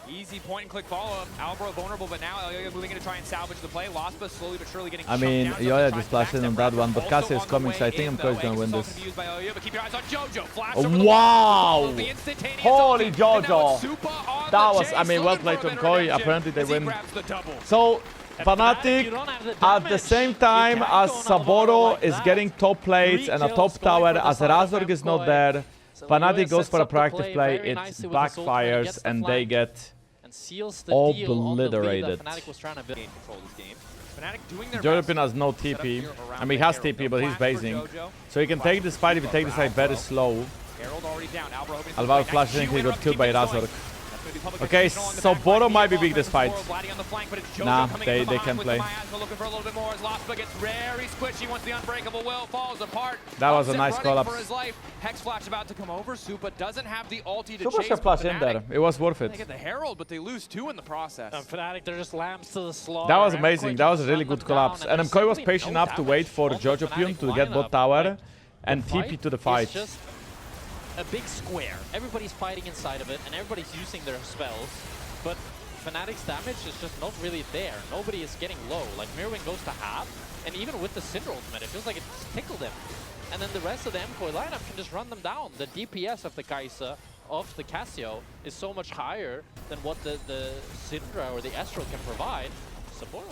Easy point and click follow up. Alvaro vulnerable, but now Elyoya moving in to try and salvage the play. Lospa slowly but surely getting I chunked mean, down. Elyoya Tries just to flashed in backstep on that Razork. one, but Also Cassie is on the coming, so I way think in, MKOI is though. gonna win Exos this. can be used by Elyoya, but keep your eyes on Jojo. Flash Oh, over the wow. wall. The instantaneous Holy ulti, and Jojo. now it's Supa on That the was, I chase, mean, well looking played for a from bit of MKOI. redemption Apparently they as he win. grabs the double. So, You Fnatic don't have the at the damage. same You time can't as go on Alvaro Saboro like is that. getting top plates 3 and a kills top going tower, for the as side of Razork is not MKOI. there. So Fnatic Elyoya goes sets for a up the proactive play, very it nicely with his ult when he backfires, gets the and flank they get and seals the deal on the lead obliterated. that Fnatic was trying to build. Gain control of this game. Fnatic doing their Jojopyun best. has no Set up TP. here around I mean, he has Herald. TP, but he's Flash for basing. Jojo. So he can take this fight if he takes this fight very slow. Herald already down. Alvaro hoping to Alvaro play. flashed in, Nice he Q got interrupt, killed by keep this going. Razork. That's gonna be public Okay, execution along the so back Bodo line. might be Ball big this comes fight. forward. Vladi on the flank, but it's Jojo Nah, coming they in from can behind with play. the miasma, looking for a little bit more as Lospa gets very squishy once the unbreakable will falls apart. That was a Upset nice running collapse. for his life. Hex flash about to come over. Supa doesn't have the ulti to Super chase. should but flash in Fnatic, there. It was worth They it. get the Herald, but they lose 2 in the process. Fnatic, they're just lambs to the slaughter. That was MKOI amazing. That was a just really run good them down, collapse. And there's MKOI was simply patient no enough to wait damage for on the Jojopyun Fnatic to get lineup. bot tower Like, and the TP to the fight. It's just a big square. Everybody's fighting inside of it, and everybody's using their spells. But Fnatic's damage is just not really there. Nobody is getting low. Like, Myrwn goes to half, and even with the Cinder ultimate, it feels like it just tickled him. And then the rest of the MKOI lineup can just run them down. The DPS of the Kai'Sa, of the Casio, is so much higher than what the Syndra or the Astral can provide. Saboro.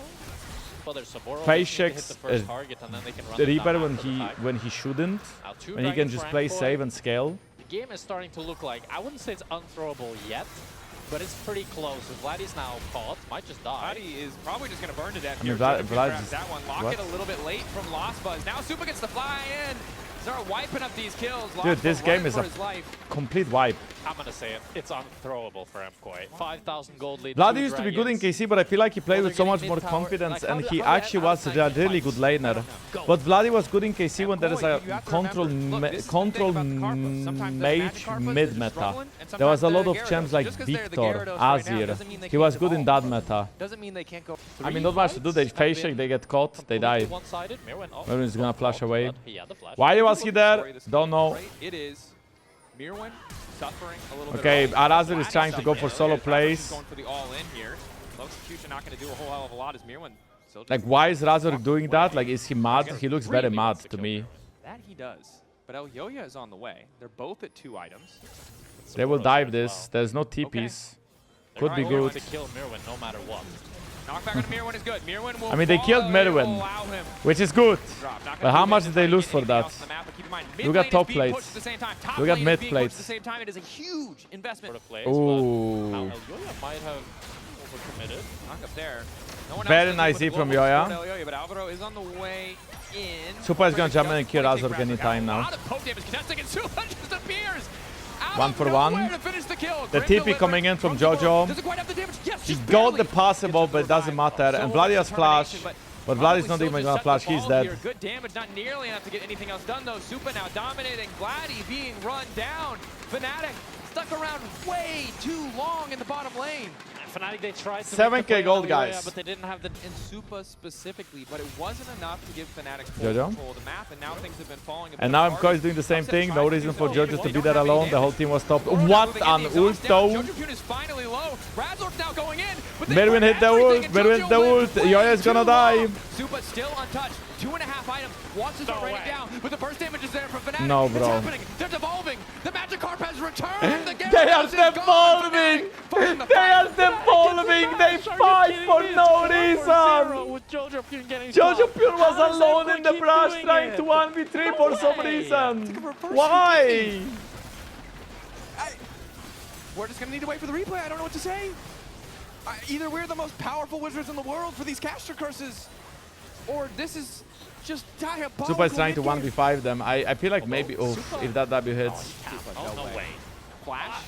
Well, there's Saboro. Phase just need to hit checks, the first target, and then they can run The them down Reaper after the fact. when he shouldn't, Now, 2 when he can dragons just for play MKOI. safe and scale. The game is starting to look like, I wouldn't say it's unthrowable yet, but it's pretty close. If Vladi's now caught, might just die. Vladi is probably just going to burn to death I mean, here. Vlad- Jojopyun Vlad grabs just- that one. Lock what? it a little bit late from Lospa. Now Supa gets the fly in. Start wiping up these kills. Dude, Lospa this game running is for a his life. complete wipe. I'm gonna say it. It's unthrowable for MKOI. 5,000 gold lead. Vladi used to be good in KC, but I feel like he played with so much more confidence, and he actually was a really good laner. But Vladi was good in KC when there is a control mage mid meta. There was a lot of champs like Victor, Azir. He was good in that meta. Doesn't mean they can't go. I mean, not much to do. They face shake, they get caught, they die. Myrwn is gonna flash away. Why was he there? Don't know. It is Myrwn suffering a little bit. Okay, Razork is trying to go for solo plays. Going for the all-in here. Low execution not going to do a whole hell of a lot as Myrwn. Like, why is Razork doing that? Like, is he mad? He looks very mad to me. That he does. But Elyoya is on the way. They're both at 2 items. They will dive this. There's no TPs. Could be good. To kill Myrwn no matter what. Knockback on Myrwn is good. Myrwn will I mean, they killed Myrwn, which is good. But how much did they lose for that? Look at top plates. Look at mid plates. At the same time, it is a huge investment. Ooh. Elyoya might have overcommitted. Knock up there. Very nice E from Yoya. But Alvaro is on the way in. Supa is gonna jump in and kill Razork anytime now. 1 for 1. The TP coming in from Jojo. He got the possible, but it doesn't matter. And Vladi has flash. But Vladi's not even gonna flash, he's dead. Good damage, not nearly enough to get anything else done though. Supa now dominating, Vladi being run down. Fnatic stuck around way too long in the bottom lane. Fnatic, they tried to 7k gold, Elyoya, guys. but they didn't have the In Supa specifically, but it wasn't enough to give Fnatic Jojo? control of the map, and now things have been falling apart. And now MKOI is doing the same thing. No reason for Jojo to be there alone. The whole team was stopped. What an ult though. Jojopyun is finally low. Razork now going in. Myrwn hit the ult. Myrwn hit the ult. Elyoya is gonna die. Supa still untouched. 2.5 items. Wants to start raining down, but the burst damage is there from Fnatic. No, It's bro. happening. They're devolving. The Magikarp has returned. The They are Gyarados is gone. devolving. Fnatic They are devolving. They fight for no reason. With Jojopyun getting Jojopyun was How does alone MKOI in the keep brush doing trying it? to 1v3 for some reason. reverse Why? We're just gonna need to wait for the replay. I don't know what to say. Either we're the most powerful wizards in the world for these caster curses, or this is just diabolical. Supa is trying to mid-game. 1v5 them. I feel like maybe, oh, if that W hits. Oh, no way. Flash.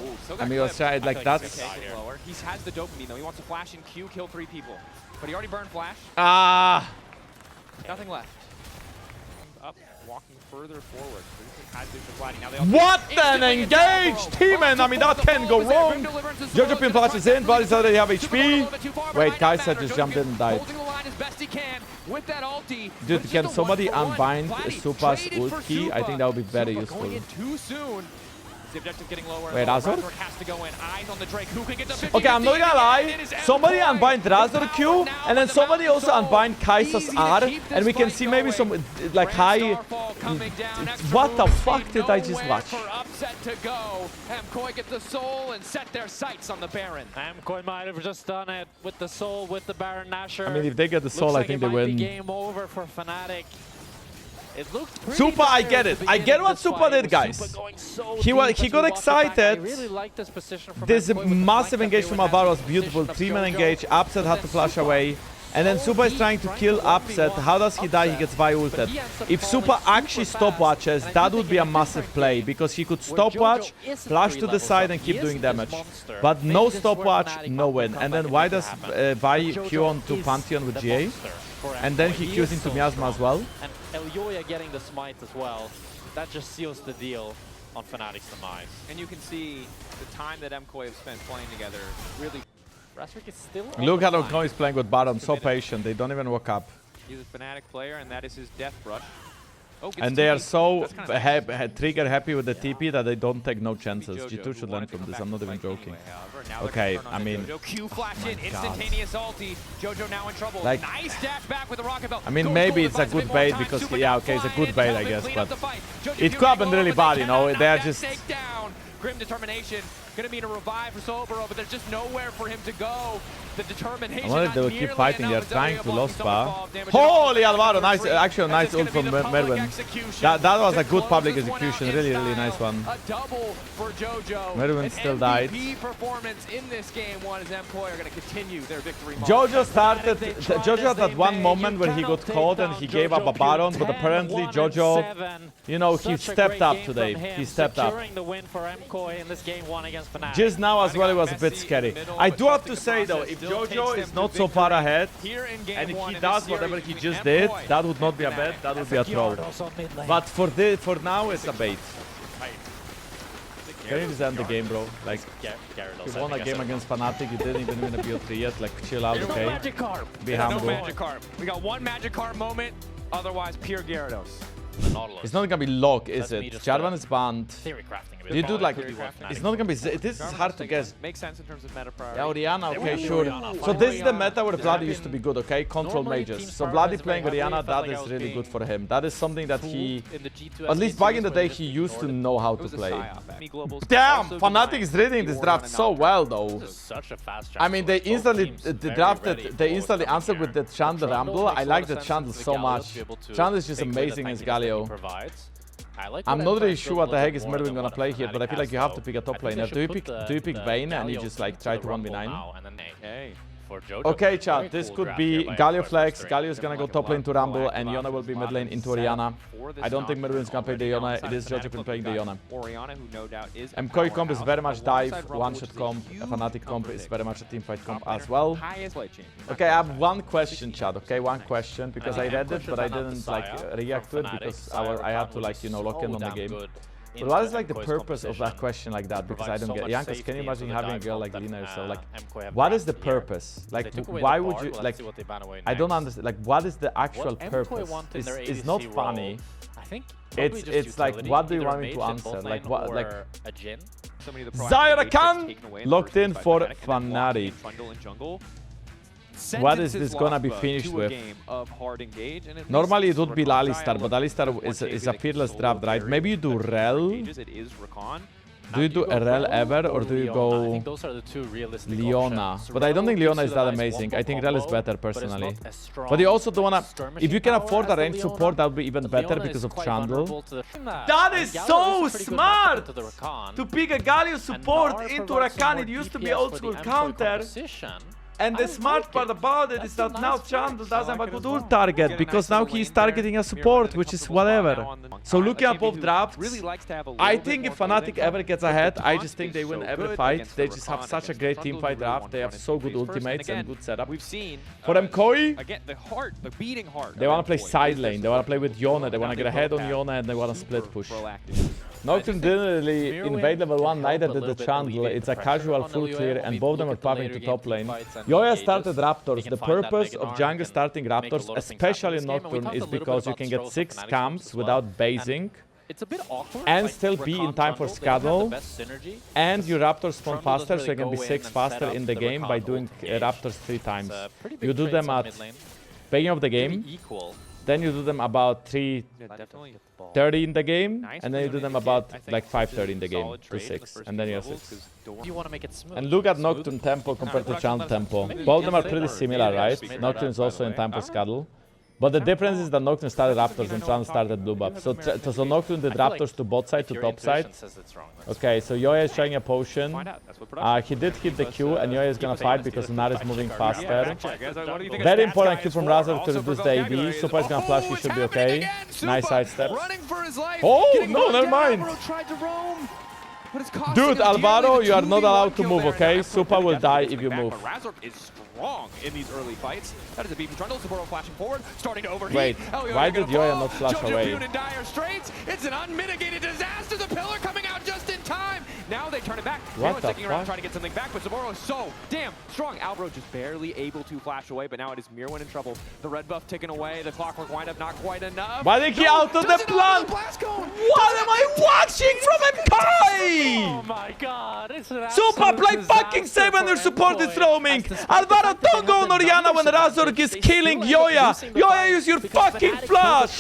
Ooh, still I got mean, he was clipped. trying, like, that's... Okay, lower. He has the dopamine though. He wants to flash and Q, kill 3 people. But he already burned flash. Ah! Nothing left. Up, walking further forward. Now they all What instantly an against engaged Alvaro. team, and I mean, that can go wrong. Jojopyun flashes in, Vladi's already have HP. Wait, Kai'Sa just jumped in and died. Holding the line as best he can with that ulti. Dude, But can just a somebody 1-for-1. unbind Vladi Supa's traded ult for key? I Supa. think that would be very Supa useful. going in too soon. The objective getting lower. Wait, Razork? has to go in. Eyes on the Drake. Who can get the 50? Okay, I'm not gonna lie. Somebody unbind Razork Q, and then somebody also unbind Kai'Sa's R, and we can see maybe some like high. What the fuck did I just watch? For upset to go. MKOI get the soul and set their sights on the Baron. MKOI might have just done it with the soul, with the Baron Nashor. I mean, if they get the soul, I think they Looks like it might be win. game over for Fnatic. It looked pretty Supa, I dire get at it. the I beginning get of what this Supa fight, did, with guys. Supa going so He deep was- as he we got walked it back. excited. I really like this position from This MKOI with the massive flank that engage they from would have Alvaro in was the beautiful. position of 3-man Jojo. engage. Upset had to flash away. And then Supa is trying to kill Upset. How does he die? He gets Vi ulted. If Supa actually stopwatches, that would be a massive play, because he could stopwatch, flash to the side, and keep doing damage. But no stopwatch, no win. And then why does Vi Q on to Pantheon with GA? And then he Qs into Miasma as well. And Elyoya getting the smite as well. That just seals the deal on Fnatic's demise. And you can see the time that MKOI have spent playing together really. Razork is still on Look the how line. MKOI is playing with Baron, so patient. They don't even walk up. He's a Fnatic player, and that is his death brush. Oh, gets And they are TP'd. so That's kinda nice. trigger happy with the TP that they don't take no chances. Jojo, G2 who should wanted learn to from come this, back I'm not to even fight joking. anyway, however. Now they're Okay, gonna turn I on mean- Jojo. Q flash in, God. instantaneous ulti. Jojo now in trouble. Like- Nice dash back with the rocket belt. I mean, Goes maybe forward, it's a finds good bit more bait time. because, Supa yeah, now okay, it's a flying good in, bait, I helping guess, clean but up the fight. Jojopyun it could have been getting really low, but bad, you know, cannot they are knock just- that stake down. Grim determination. Gonna be in a revive for Soboro, but there's just nowhere for him to go. The determination. I wonder if they will not keep nearly fighting. They're enough. trying to Elyoya blocking Lospa. some damage. Holy Alvaro, nice, actually And nice it's ult gonna be from the public Myrwn. execution That was a to good public close this one execution, out in really, really nice style. one. A double for Jojo. Myrwn An still MVP died. performance in this game one as MKOI are going to continue their victory march. Jojo started, Jojo had that one moment where he got caught and he gave up a Baron, but apparently Jojo, you know, he stepped up today. He stepped up. The win for MKOI in this game 1 against Fnatic. Just now as well, it was a bit scary. I do have to say though, if Jojo is not so far ahead, and if he does whatever he just did, that would not be a bet, that would be a troll. But for now, it's a bait. Can you just end the game, bro? Like, you won a game against Fnatic, you didn't even win a BO3 yet, like, chill out, okay? Be humble. No Magikarp. We got one Magikarp moment, otherwise pure Gyarados. It's not gonna be lock, is it? Jarvan is banned. Theory crafting a bit. You do like, it's not gonna be, this is hard to guess. Makes sense in terms of meta priority. Yeah, Orianna, okay, sure. So this is the meta where Vladi used to be good, okay? Control mages. So Vladi playing Orianna, that is really good for him. That is something that he, at least back in the day, he used to know how to play. Damn, Fnatic is reading this draft so well, though. Such a fast I mean, they instantly answered with the Chandler Rumble. I like the Chandler so much. Chandler is just amazing as Galio. I'm not really sure what the heck is Myrwn gonna play here, but I feel like you have to pick a top laner. Do you pick Vayne and you just like try to 1v9? Okay, chat, this could be Galio flex. Galio is gonna go top lane to Rumble, and Yona will be mid lane into Orianna. I don't think Myrwn is gonna play the Yona. It is Jojopyun playing the Yona. MKOI comp is very much dive, one-shot comp. Fnatic comp is very much a teamfight comp as well. Okay, I have one question, chat. Okay, one question, because I read it, but I didn't like react to it because I had to like, you know, lock in on the game. But what is like the purpose of that question like that? Because I don't get. Jankos, can you imagine having a girl like Lina? So like, what is the purpose? Like, why would you like? I don't understand. Like, what is the actual purpose? It's not funny. It's like, what do you want me to answer? Like what? Like Zyra Khan locked in for Fnatic. What is this gonna be finished with? Normally it would be Alistar, but Alistar is a fearless draft, right? Maybe you do Rel. Do you do a Rel ever, or do you go Leona? But I don't think Leona is that amazing. I think Rel is better personally. But you also don't wanna. If you can afford a range support, that would be even better because of Chandel. That is so smart! To pick a Galio support into Rakan, it used to be old school counter. And the smart part about it is that now Chandel doesn't have a good ult target, because now he's targeting a support, which is whatever. So looking at both drafts, I think if Fnatic ever gets ahead, I just think they win every fight. They just have such a great teamfight draft. They have so good ultimates and good setup. For MKOI, they want to play side lane. They want to play with Yona. They want to get ahead on Yona and they want to split push. Nocturne didn't really invade level 1, neither did the Chandel. It's a casual full clear and both of them are popping to top lane. Elyoya started Raptors. The purpose of Jungle starting Raptors, especially Nocturne, is because you can get 6 camps without basing and still be in time for Scuttle, and your Raptors spawn faster, so you can be 6 faster in the game by doing Raptors 3 times. You do them at beginning of the game, then you do them about 3:30 in the game, and then you do them about like 5:30 in the game to 6, and then you have 6. And look at Nocturne tempo compared to Chandel tempo. Both of them are pretty similar, right? Nocturne is also in time for Scuttle. But the difference is that Nocturne started Raptors and Chandel started Blue Buff. So Nocturne did Raptors to bot side to top side. Okay, so Elyoya is trying a potion. He did hit the Q, and Elyoya is gonna fight because Lunar is moving faster. Very important Q from Razork to reduce the AD. Supa is gonna flash, he should be okay. Nice sidestep. Oh, no, never mind. Dude, Alvaro, you are not allowed to move, okay? Supa will die if you move. In these early fights. That is a beefy trundle. Saburo flashing forward, starting to overheat. Wait, why did Elyoya not flash away? Jojopyun in dire straits. It's an unmitigated disaster. The pillar coming out just in time. Now they turn it back. What the sticking around fuck? trying to get something back, but Saburo is so damn strong. Alvaro just barely able to flash away, but now it is Myrwn in trouble. The red buff taken away. The clockwork windup not quite enough. Why did he out of the plant? What am I watching from MKOI? Oh my god, it's an Supa play fucking 7 your support is roaming. Alvaro, don't go on Orianna when Razork is killing Elyoya. Elyoya, use your fucking flash.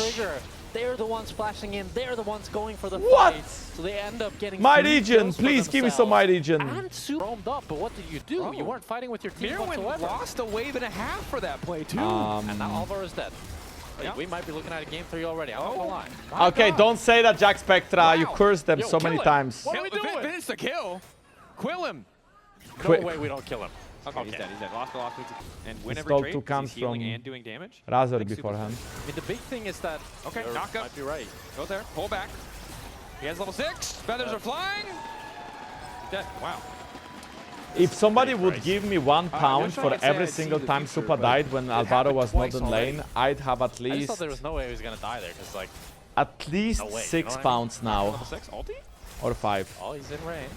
They're the ones flashing in. They're the ones going for the What? fight. So they end up getting My 3 region, kills for please give me some themselves. my region. And Supa roamed up, but what did you do? Oh. You weren't fighting with your team Myrwn whatsoever. lost a wave and a half for that play, too. And now Alvaro is dead. Yeah. We might be looking at a game 3 already. I'm not gonna lie. My Okay, God. don't say that, Jack Spectra. You Wow. cursed them Yo, so kill many him. times. What are we doing? Finish the kill. Quill him. No way we don't kill him. Okay, he's dead. He's dead. Lost. And win He every stole trade 2 because camps he's healing from and doing damage. Razork Like Supa beforehand. I mean, the big thing is that... Okay, you knock up. might be right. Go there. Pull back. He has level 6. Feathers are flying. Dead. Wow. If somebody would give me £1 wish I for could say every I'd seen single the time future, Supa but died when it Alvaro happened was not twice in already. lane, I'd have I just least thought there was no way he was gonna die there, because like, at least No way, you know 6 what I mean? pounds now, Level 6. Ulti. or 5. oh, he's in range.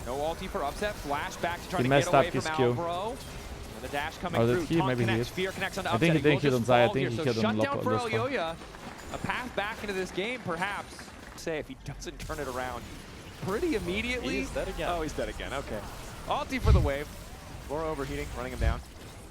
No ulti for upset. Flash back to try He to messed get away up from his Q. Alvaro. And the dash coming Oh, did through. he? Taunt Maybe he connects. did. Fear connects on the I think he upset. did Will kill just on Zai. I fall think here. he So killed on shutdown for Lospa. Elyoya. A path back into this game, perhaps. Say if he doesn't turn it around pretty immediately. He's dead again. Oh, he's dead again. Okay. Ulti for the wave. We're overheating, running him down.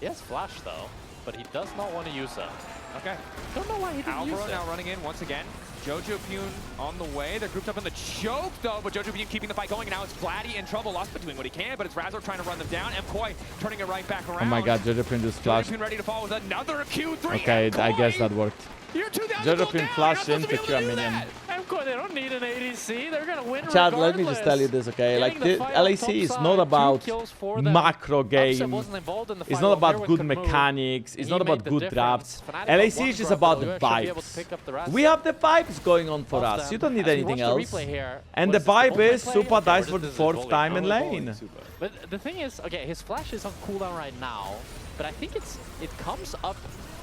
He has flash though, but he does not want to use that. Okay. Don't know why he didn't Alvaro use it. now running in once again. Jojopyun on the way. They're grouped up in the choke, though, but Jojopyun keeping the fight going. And now it's Vladi in trouble. Lospa doing what he can, but it's Razork trying to run them down. MKOI turning it right back around. Oh my god, Jojopyun just flashed. Jojopyun ready to fall with another Q3. Okay, I guess MKOI, that worked. You're 2,000 Jojopyun down. flashed You're not into supposed to be able to Q do minion. that. MKOI, they don't need an ADC. They're gonna win Chad, regardless. let me just tell you this, okay? Like, Getting the the fight on LEC top is side, not 2 about kills for them. macro Upset game. wasn't involved in the It's fight not while about Myrwn good could move. mechanics. It's He not made about the good difference. drafts. Fnatic LEC got one is just grab, about but the Elyoya should be able to vibes. pick up the rest We have the vibes going on for of us. them. You don't need As we anything watch the else. replay here, And what the is this, vibe is play? Supa Okay, dies or for this the is 4th volley. time in Probably lane. volley, Supa. But the thing is, okay, his flash is on cooldown right now, but I think it comes up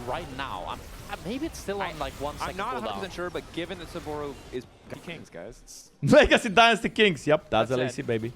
right now. Maybe it's still on like 1 second I'm not cooldown. 100% sure, but given that Saburo is Kings, guys, it's Legacy Dynasty Kings. Yep, that's That's LEC, it. baby.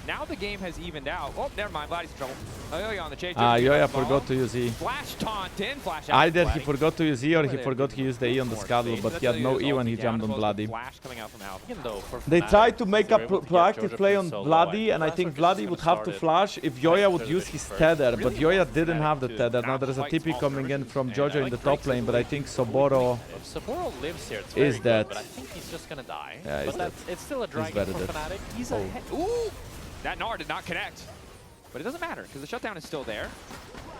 now the game has evened out. Oh, never mind. Vladi's in trouble. Elyoya on the chase. Yoya forgot to use E. Flash taunt in. Flash out. Either he Vladi. forgot to use E or he forgot to use the E on the More scuttle, space. but he had no E when he jumped on Vladi. Flash coming out from Alvaro. Even though for They Fnatic, tried to make a they're able to get proactive play Jojopyun on solo. Vladi, and I Razork think is Vladi just would gonna have to start it. flash if Yoya would Right use after his the tether, but Really Yoya wants didn't Fnatic have the to tether. Now not there is a fight TP small coming in versions, from and Jojo I in the like top lane, but I think Soboro If Saburo lives here, it's is very dead. good, but I think he's just gonna die. Yeah, he's but it's still a dragon better for dead. Fnatic. He's Oh. ahead. Ooh! That Gnar did not connect. But it doesn't matter, because the shutdown is still there.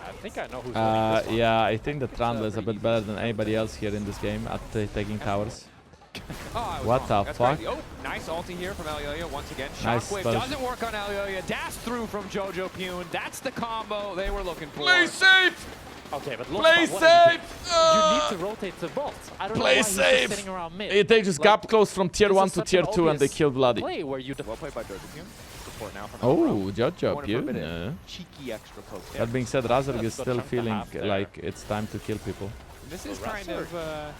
I think I know who's winning this one. yeah, I think the Trundle is a bit better than anybody else here in this game at taking towers. Oh, I was What wrong. the That's fuck? crazy. Oh, nice ulti here from Elyoya once again. Nice Shockwave spell. doesn't work on Elyoya. Dash through from Jojopyun. That's the combo they were looking for. safe! Okay, but Play Lospa, what are you safe! doing? You need to rotate to bolt. I don't know why Play he's safe! just sitting around mid. They just Like, gap close from tier this 1 is to such tier an 2 and they obvious kill Vladi. play where you Well played by Jojopyun. Support now from Oh, Going in for a Jojopyun. bit Yeah. of cheeky extra poke there. That being said, Razork That's is good still chunk to feeling have there. like it's time to kill people. This is Razork. kind of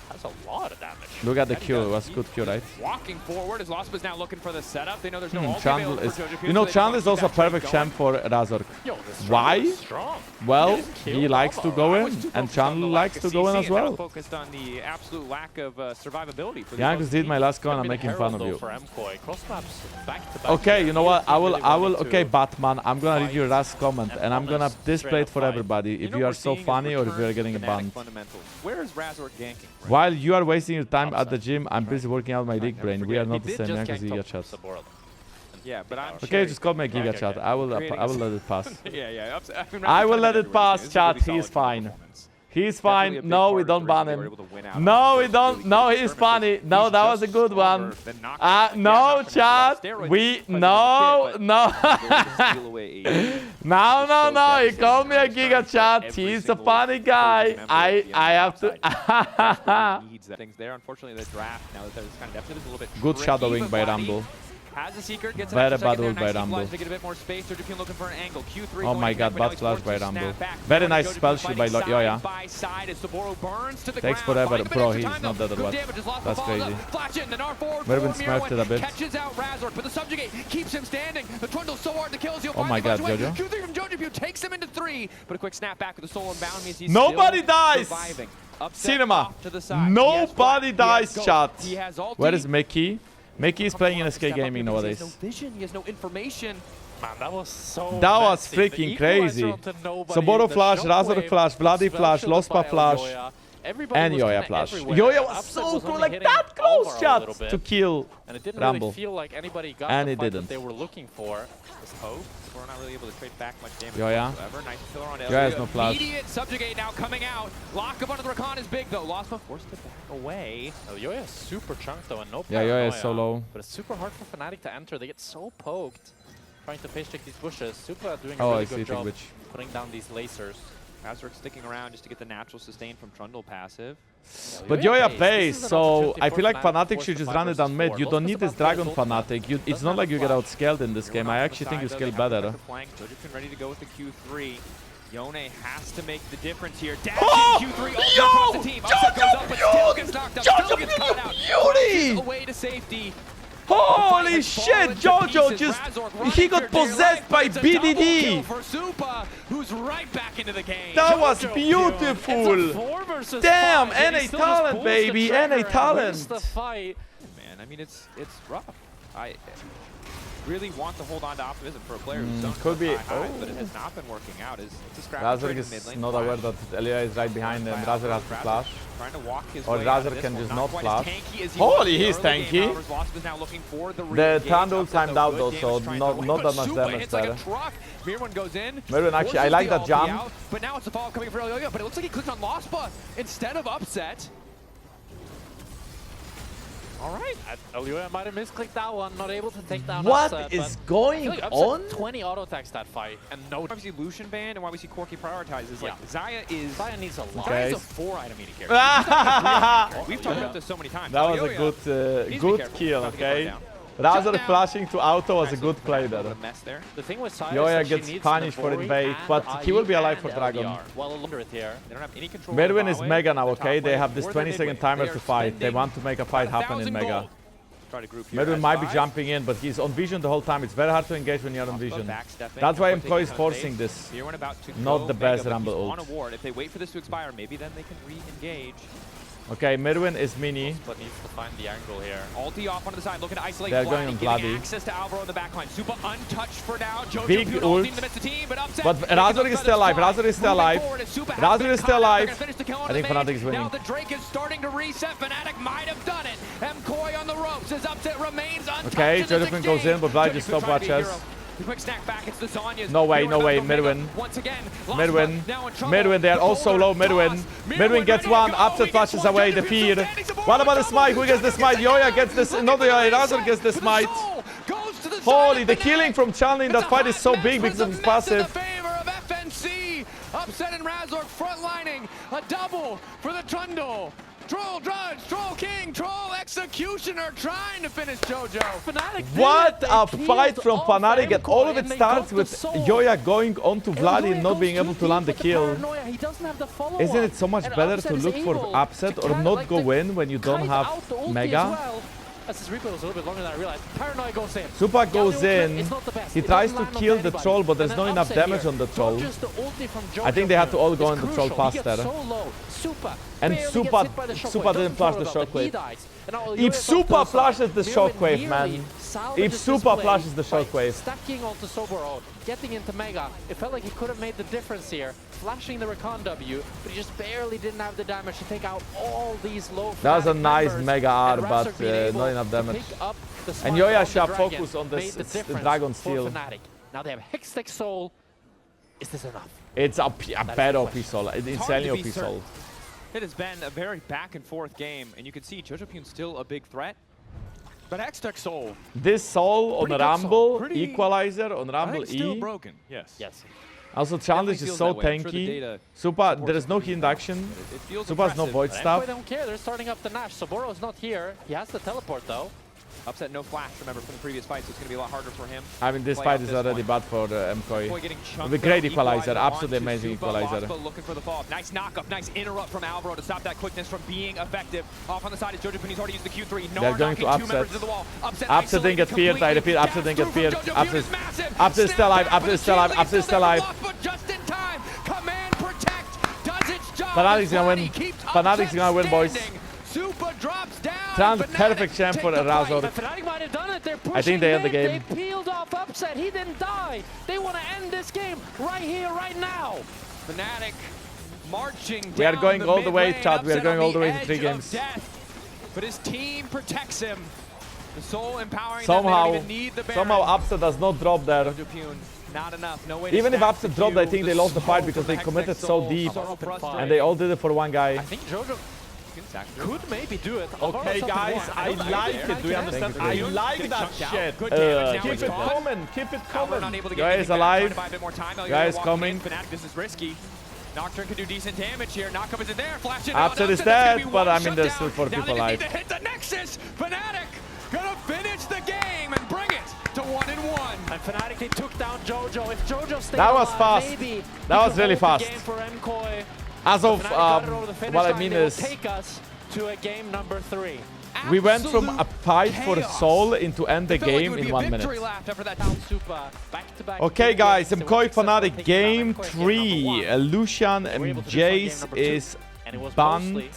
That's a lot of damage. Look at the Yeah, he Q, it does. was good Q, right? walking forward as Lospa's now looking for the setup. They know there's no ulti Chandler available is, for Jojopyun, you know, so they Chandler is just also a wanna keep that perfect train champ for Razork. Yo, this Why? is strong. Well, Just he killed likes to Alvaro. go I in, was too and focused on the Chandler lack likes of to go in CC, as and I was well. focused on the absolute lack of survivability for Jankos these did my last con, I'm Could've been making fun of Herald, you. though, for MKOI. Cross maps back to back. Okay, here. you know what? I will, Really okay, wanted to Batman, I'm gonna read your last comment, and and I'm gonna honest, display straight it up for fight. everybody if know you what are we're so seeing is funny or if return you are to getting Fnatic banned. fundamentals. Where is Razork ganking? While you are wasting your time at the gym, I'm busy working out my league brain. We are forget. not He the did same, just Jankos gank Giga top chat. Saburo. Yeah, but I'm Okay, sharing- just call me a Giga Okay, chat. okay. I will Creating let it pass. Yeah, yeah. I will let it pass, chat. He is fine. He's fine. No, we don't ban him. No, we don't. No, he's funny. No, that was a good one. No, chat. We no. No, no. He called me a Giga chat. He's a funny guy. I have to. Things there. Unfortunately, the draft now that there's kind of deficit is a little bit Good tricky, shadowing but by Vladi Rumble. has a secret, gets an Very extra second bad ult there, by nicely Rumble. flies to get a bit more space. Jojopyun looking for an angle. Q3 Oh my going god, back, but now bad he's flash forced by to snap Rumble. back. Very nice Jojopyun spell shield by fighting Elyoya. side by side as Saburo burns to the Takes ground. forever. Find a bit Bro, extra he's time, not though. dead or Good what? damage as Lospa That's follows crazy. up. Flash in, the Gnar forward Myrwn for smoked it a bit. catches out Razork, but the subjugate keeps him standing. The Trundle's so hard to kill as he'll Oh my finally god, punch away. Jojo. Q3 from Jojopyun takes him into 3, but a quick snap back with the soul unbound means he's Nobody still dies! surviving. Upset Cinema. off to the side. Nobody He has dies, Ghost. chat. He has ulti. Where is Mikyx? Mikyx is playing in SK Step up Gaming here because nowadays. He has no vision. He has no information. Man, that was so That was messy. The freaking equalizer crazy. onto nobody, Saburo the flash, shockwave, Razork flash, Vladi spell flash, shielded Lospa by flash. Elyoya, everybody And was Elyoya kinda flash. everywhere. Elyoya was Upset so was cool, only like hitting that close Alvaro a shot little bit, to kill and it didn't Rumble. really feel like anybody got And the it fight didn't. that they were looking for. This poke, we're not really able to trade back much damage Elyoya. whatsoever. Nice killer on Elyoya has Elyoya. no flash. Immediate subjugate now coming out. Lock up under the Rakan is big though. Lospa forced it back away. Elyoya is super chunked though, and no Yeah, Elyoya is paranoia. so low. But it's super hard for Fnatic to enter. They get so poked trying to face check these bushes. Supa doing a Oh, really I see, good job which. putting down these lasers. Razork sticking around just to get the natural sustain from Trundle passive. But Elyoya pays, so I feel like Fnatic should just run it down mid. You don't need this Dragon Fnatic. It's not like you get outscaled in this game. I actually think you scale better. Jojopyun ready to go with the Q3. Yone has to make the difference here. Dash Oh! in Q3 all Yo! across the team. Upset goes up, but still gets knocked up. Still gets Jojopyun, caught out. beauty! Crosses away to safety. Holy shit, Jojo just... He got possessed by BDD! For Supa, who's right back into the game. That was It's a beautiful! 4 versus Damn, 5, and NA he still just talent, pulls the baby, trigger NA and wins talent. the fight. Man, I mean, it's rough. I really want to hold on to optimism for a player who's done could be- high, but it has not been working out. It's a scrappy Razork trade in is mid lane. not aware that Elyoya is right behind him. Razork has to flash. Trying to walk his Or way out of Razork this can one. just Not not quite flash. as tanky as he Holy, was in the he's early game. tanky. However, Lospa is now looking for the The re-engage. Tandul Upset, timed though, out good though, damage so trying to not win, that but much Supa damage hits like there. a truck. Myrwn goes in. Myrwn actually, I forces like the that ulti jump. out, but now it's the follow coming for Elyoya, but it looks like he clicked on Lospa instead of Upset. All right, Elyoya might have misclicked that one, not able to take down What Upset, is but I feel going like Upset on? 20 auto attacks that fight, and no. Why we see Lucian banned and why we see Corki prioritized is like Xayah is Xayah needs a lot. Okay. Xayah's a 4-item eating character. We've talked about this so many times. That was a Elyoya good, needs to be good careful kill, not to get burned okay? down. Razork Shut down. flashing to auto was a good play there. A mess there. The thing with Xayah Elyoya is that gets she needs punished for Navori invade, and but he will be IE alive for and Dragon. LDR. Well, Wunder is here. They don't have any control. Myrwn over is Huawei. Mega now, They're okay? top They lane have this or they're 20-second mid. timer They to are fight. They spending want to make a fight happen in 1,000 Mega. gold. Try to group here Myrwn at might be 5. jumping in, but he's on vision the whole time. It's very hard to engage when you're on vision. Backstepping. That's why Taking MKOI is some forcing bait. this. Myrwn about to Not go the Mega, best but Rumble he's on ult. a ward. If they wait for this to expire, maybe then they can re-engage. Okay, Myrwn is mini. But needs to find the angle here. Ulti off onto the side, looking to isolate They're Vladi, going on getting Vladi. access to Alvaro in the backline. Supa untouched for now. Big Jojopyun ult. ulti in the midst of the team, but Upset. But taking Razork those is still feathers alive. flying. Razork is still Moving alive. forward as Supa has Razork been is still caught out. They're alive. gonna finish the kill on I think the mage. Fnatic is winning. Now the Drake is starting to reset. Fnatic might have done it. MKOI on the ropes as Upset remains untouched. Okay, in this Jojopyun goes exchange. in, but Vladi just Jojopyun trying to be a stopwatches. hero. The quick snack back, it's the Zhonya's. No way, Myrwn no about way, to go Mega. Myrwn. Once again, Myrwn. Lospa now in trouble. Myrwn, they are The all so low. boulder Myrwn. toss. Myrwn gets ready to one. go. Upset He gets flashes one. away the Jojopyun fear. still standing, support What about the double. smite? Who gets the smite? Elyoya gets this. Not Elyoya. Razork gets the smite. Holy, the killing from Chanli in that fight is so big because of his passive. Favor of FNC. Upset and Razork frontlining. A double for the Trundle. Troll Drudge, Troll King, Troll Executioner trying to finish Jojo. Fnatic did What it. They a peeled fight from off Fnatic, and all of MKOI it and they starts got the with soul. Elyoya going onto Vladi and Elyoya not goes being able too to land the deep with kill. paranoia. He doesn't have the follow-up. Isn't it so much And better Upset to is look for able upset to or kinda not like go the in when you don't kite have out the ulti Mega? as well. As his replay was a little bit longer than I realized. Paranoia goes in. Supa goes Galio trip in. is not the best. He It tries doesn't to land on kill the anybody. troll, but there's And not then enough Upset damage here. on the troll. Just the ulti from I think they had to all Jojopyun go is on the troll crucial. He faster. gets so low. Supa And barely Supa- gets hit by the Supa shockwave. didn't Doesn't flash follow the it up, but he shockwave. dies. And now If Elyoya comes to Supa the flashes side. the Myrwn shockwave, nearly man. salvages If this Supa play flashes the by shockwave. stacking onto Soboro, getting into Mega, it felt like he could have made the difference here. Flashing the Rakan W, but he just barely didn't have the damage to take out all these low. That was a Fnatic nice members. Mega R, And but Razork being able not enough to damage. pick up the And smite Elyoya on the should dragon focus on made this the the difference Dragon for Steel. Fnatic. Now they have Hextech Soul. Is this enough? It's a bad the OP question. soul. It's hard to insanely be OP certain. soul. It has been a very back and forth game, and you can see Jojopyun's still a big threat. But Hextech Soul, This soul on Pretty good soul. Rumble, Pretty- equalizer on I Rumble think still E. broken. Yes. Yes. Also, challenge is feels so that way. I'm sure the tanky. data Supa, there is no heat induction. It feels Supa has no impressive. void But stuff. MKOI don't care. They're starting up the Nash. Soboro's not here. He has the teleport though. Upset no flash, remember, from the previous fight, so it's going to be a lot harder for him. I mean, this Play fight out is this already one. bad for MKOI. MKOI getting chunked The great out, equalizer, absolutely onto amazing Supa. equalizer. Lospa looking for the fall. Nice knock-up, nice interrupt from Alvaro to stop that quickness from being effective. Off on the side is Jojopyun, he's already used the Q3. They're going to Two upset. members of the wall. Upset didn't get feared, I repeat, Upset didn't get feared. Upset is still alive, Upset is still alive, Upset is still alive. Just in time. Command Protect does its job. Fnatic's gonna win. Fnatic's gonna win, boys. Supa drops down. Sounds Fnatic perfect champ for take the fight. Razork. But Fnatic might have done it. They're pushing I think they end the mid. game. They peeled off Upset. He didn't die. They want to end this game right here, right now. Fnatic marching We are down going the all the mid way, lane, chat. We are upset going on all the way to edge 3 of games. death. But his team protects him. The soul empowering Somehow, them. They don't even need the Baron. somehow Upset does not drop there. Jojopyun, not enough. No way to Even if stack Upset the dropped, I Q, think the they lost the fight smoke because from they the committed Hextech so Soul. deep. So And they all did it for one guy. I think Jojo could maybe do it. Okay, guys, I like it. Do you understand? I like that shit. Good damage. Keep it Now coming. Keep it Alvaro not coming. able to get Guys anything back, alive. trying to buy a bit more time. Elyoya Guys walking coming. in. Fnatic, this is risky. Nocturne could do decent damage here. Knockup is in there. Flash in. Upset is dead, but I mean, there's still 4 people alive. Now they need to hit the Nexus. Fnatic gonna finish the game and bring it to 1-1. And Fnatic, they took down Jojo. If Jojo stayed That was alive, fast. maybe That he was could really hold the fast. game for MKOI. As of, Fnatic got it over the finish what I line. mean They will is, take us to a game number 3. we went from a fight for chaos. soul into end the It felt like it game would in be a 1 minute. victory lap after that. Down Supa, back-to-back Okay, big guys, games. They MKOI were successful Fnatic taking game down MKOI 3. game number 1. Lucian They were and able to do so in game Jace number 2. is And it was banned. mostly